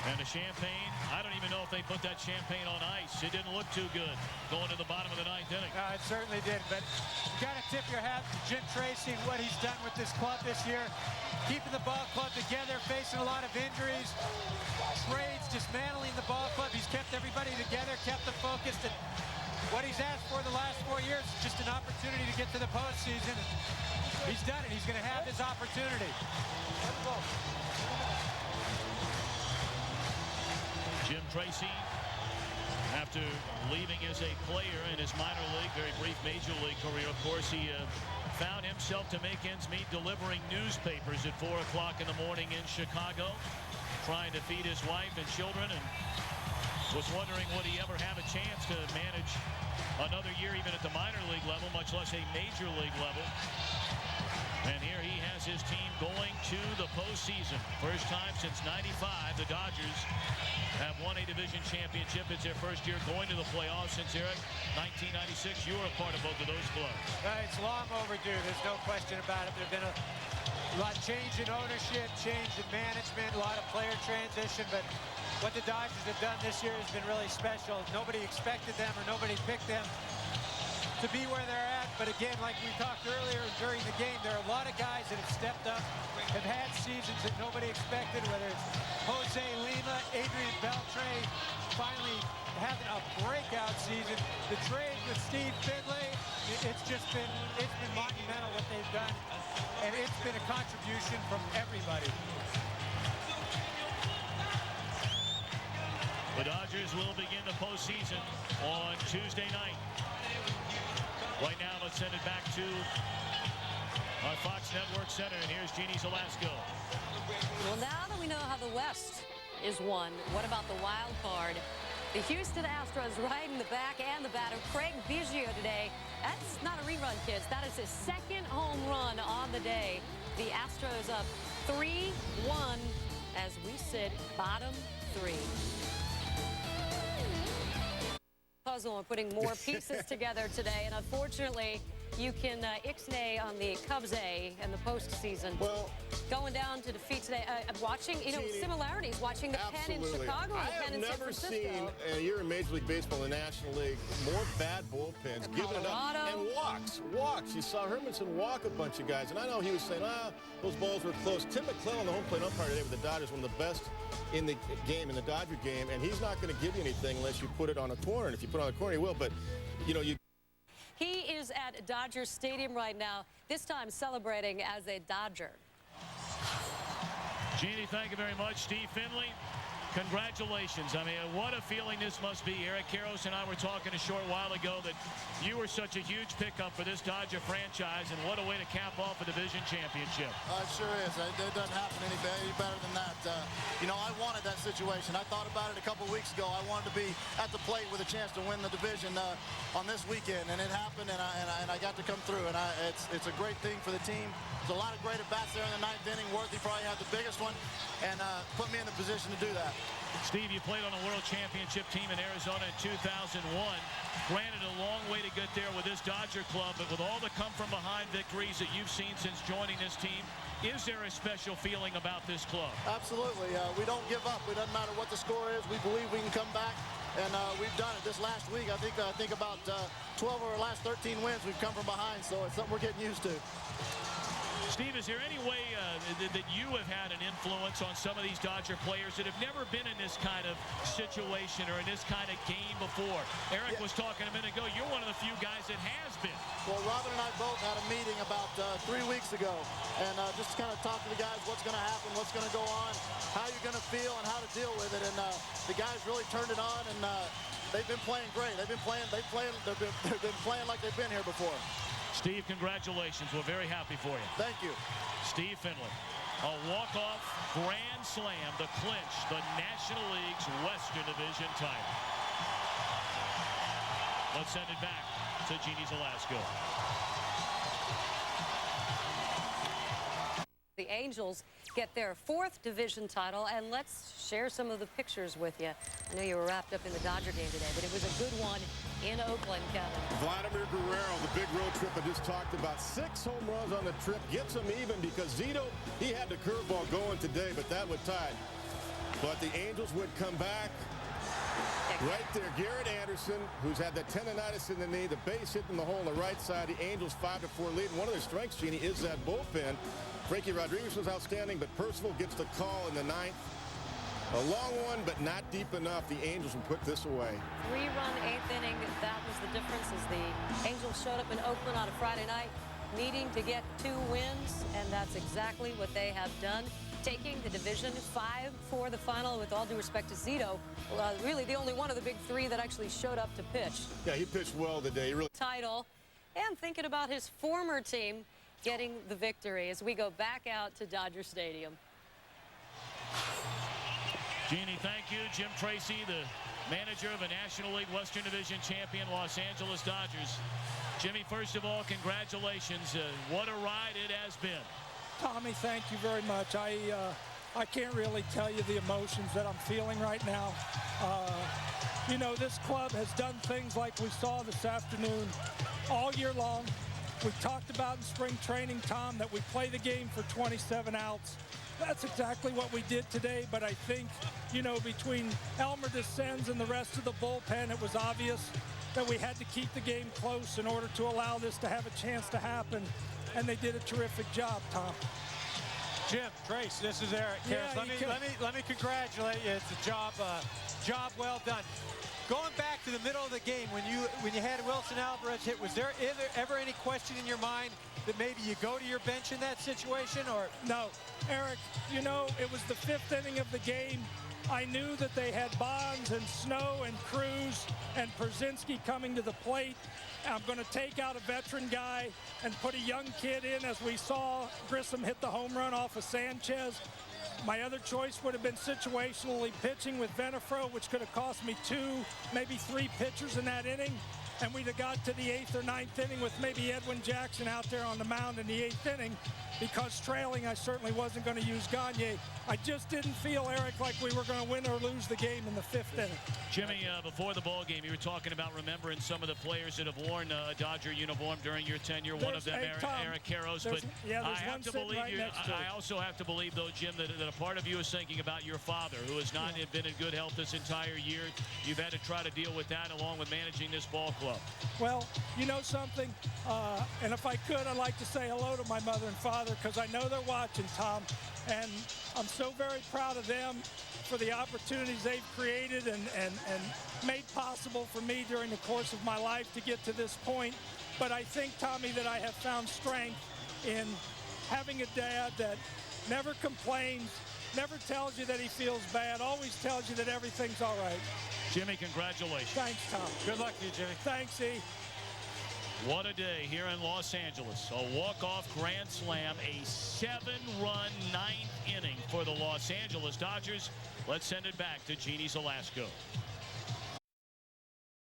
And the champagne, I don't even know if they put that champagne on ice. It didn't look too good going to the bottom of the ninth inning. It certainly did, but you got to tip your hat to Jim Tracy and what he's done with this club this year. Keeping the ball club together, facing a lot of injuries, trades, dismantling the ball club. He's kept everybody together, kept them focused. And what he's asked for the last 4 years is just an opportunity to get to the postseason. He's done it. He's going to have his opportunity. Jim Tracy, after leaving as a player in his minor league, very brief major league career, of course, he found himself to make ends meet delivering newspapers at 4 o'clock in the morning in Chicago, trying to feed his wife and children, and was wondering would he ever have a chance to manage another year even at the minor league level, much less a major league level. And here he has his team going to the postseason. First time since '95, the Dodgers have won a division championship. It's their first year going to the playoffs since, Eric, 1996. You were a part of both of those clubs. It's long overdue. There's no question about it. There's been a lot of change in ownership, change in management, a lot of player transition. But what the Dodgers have done this year has been really special. Nobody expected them or nobody picked them to be where they're at. But again, like we talked earlier during the game, there are a lot of guys that have stepped up, have had seasons that nobody expected, whether it's Jose Lima, Adrian Beltre, finally having a breakout season. The trade with Steve Finley, it's been monumental what they've done, and it's been a contribution from everybody. The Dodgers will begin the postseason on Tuesday night. Right now, let's send it back to our Fox Network Center, and here's Jeannie Zalasko. Well, now that we know how the West is won, what about the wild card? The Houston Astros riding the back and the bat of Craig Biggio today. That's not a rerun, kids. That is his second home run on the day. The Astros up 3-1 as we sit bottom 3. Puzzle and putting more pieces together today, and unfortunately you can ixnay on the Cubs and the postseason. Well, going down to defeat today, watching, similarities, watching the pen in Chicago and the pen in San Francisco. I have never seen, you're in Major League Baseball in the National League, more bad bullpens, giving it up, and walks. You saw Hermanson walk a bunch of guys, and I know he was saying, those balls were close. Tim McClellan, the home plate umpire today with the Dodgers, one of the best in the game, in the Dodger game, and he's not going to give you anything unless you put it on a corner. And if you put it on a corner, he will, but, He is at Dodger Stadium right now, this time celebrating as a Dodger. Jeannie, thank you very much. Steve Finley, congratulations. I mean, what a feeling this must be. Eric Karros and I were talking a short while ago that you were such a huge pickup for this Dodger franchise, and what a way to cap off a division championship. It sure is. It doesn't happen any better than that. I wanted that situation. I thought about it a couple weeks ago. I wanted to be at the plate with a chance to win the division on this weekend, and it happened, and I got to come through, and it's a great thing for the team. There's a lot of great at-bats there in the ninth inning. Worthy probably had the biggest one, and put me in the position to do that. Steve, you played on a World Championship team in Arizona in 2001. Granted, a long way to get there with this Dodger club, but with all the come-from-behind victories that you've seen since joining this team, is there a special feeling about this club? Absolutely. We don't give up. It doesn't matter what the score is. We believe we can come back, and we've done it. This last week, I think about 12 of our last 13 wins, we've come from behind, so it's something we're getting used to. Steve, is there any way that you have had an influence on some of these Dodger players that have never been in this kind of situation or in this kind of game before? Eric was talking a minute ago. You're one of the few guys that has been. Well, Robin and I both had a meeting about 3 weeks ago, and just kind of talk to the guys what's going to happen, what's going to go on, how you're going to feel, and how to deal with it. And the guys really turned it on, and they've been playing great. They've been playing like they've been here before. Steve, congratulations. We're very happy for you. Thank you. Steve Finley, a walk-off grand slam to clinch the National League's Western Division title. Let's send it back to Jeannie Zalasko. The Angels get their 4th division title, and let's share some of the pictures with you. I know you were wrapped up in the Dodger game today, but it was a good one in Oakland, Kevin. Vladimir Guerrero, the big road trip I just talked about, 6 home runs on the trip, gets them even because Zito, he had the curveball going today, but that would tie. But the Angels would come back. Right there, Garrett Anderson, who's had the tendonitis in the knee, the base hit in the hole on the right side. The Angels 5-4 lead. And one of their strengths, Jeannie, is that bullpen. Frankie Rodriguez was outstanding, but Percival gets the call in the ninth. A long one, but not deep enough. The Angels will put this away. 3-run eighth inning. That was the difference as the Angels showed up in Oakland on a Friday night, needing to get 2 wins, and that's exactly what they have done. Taking the division 5 for the final. With all due respect to Zito, really the only one of the big 3 that actually showed up to pitch. Yeah, he pitched well today. He really Title, and thinking about his former team getting the victory as we go back out to Dodger Stadium. Jeannie, thank you. Jim Tracy, the manager of a National League Western Division champion Los Angeles Dodgers. Jimmy, first of all, congratulations. What a ride it has been. Tommy, thank you very much. I can't really tell you the emotions that I'm feeling right now. You know, this club has done things like we saw this afternoon all year long. We talked about in spring training, Tom, that we play the game for 27 outs. That's exactly what we did today, but I think, you know, between Elmer Descends and the rest of the bullpen, it was obvious that we had to keep the game close in order to allow this to have a chance to happen. And they did a terrific job, Tom. Jim, Trace, this is Eric. Yeah, let me congratulate you. It's a job well done. Going back to the middle of the game, when you had Wilson Alvarez hit, was there ever any question in your mind that maybe you go to your bench in that situation? Or no, Eric, you know, it was the 5th inning of the game. I knew that they had Bonds and Snow and Cruz and Przinsky coming to the plate. I'm going to take out a veteran guy and put a young kid in, as we saw Grissom hit the home run off of Sanchez. My other choice would have been situationally pitching with Venafro, which could have cost me 2, maybe 3 pitchers in that inning. And we'd have got to the 8th or 9th inning with maybe Edwin Jackson out there on the mound in the 8th inning. Because trailing, I certainly wasn't going to use Gagne. I just didn't feel, Eric, like we were going to win or lose the game in the 5th inning. Jimmy, before the ball game, you were talking about remembering some of the players that have worn a Dodger uniform during your tenure. One of them, Eric Karros. But I have to believe you. I also have to believe, though, Jim, that a part of you is thinking about your father, who has not been in good health this entire year. You've had to try to deal with that along with managing this ball club. Well, you know something, and if I could, I'd like to say hello to my mother and father, because I know they're watching, Tom, and I'm so very proud of them for the opportunities they've created and made possible for me during the course of my life to get to this point. But I think, Tommy, that I have found strength in having a dad that never complains, never tells you that he feels bad, always tells you that everything's all right. Jimmy, congratulations. Thanks, Tom. Good luck to you, Jimmy. Thanks, E. What a day here in Los Angeles. A walk-off grand slam, a 7-run 9th inning for the Los Angeles Dodgers. Let's send it back to Jeannie Zalasko.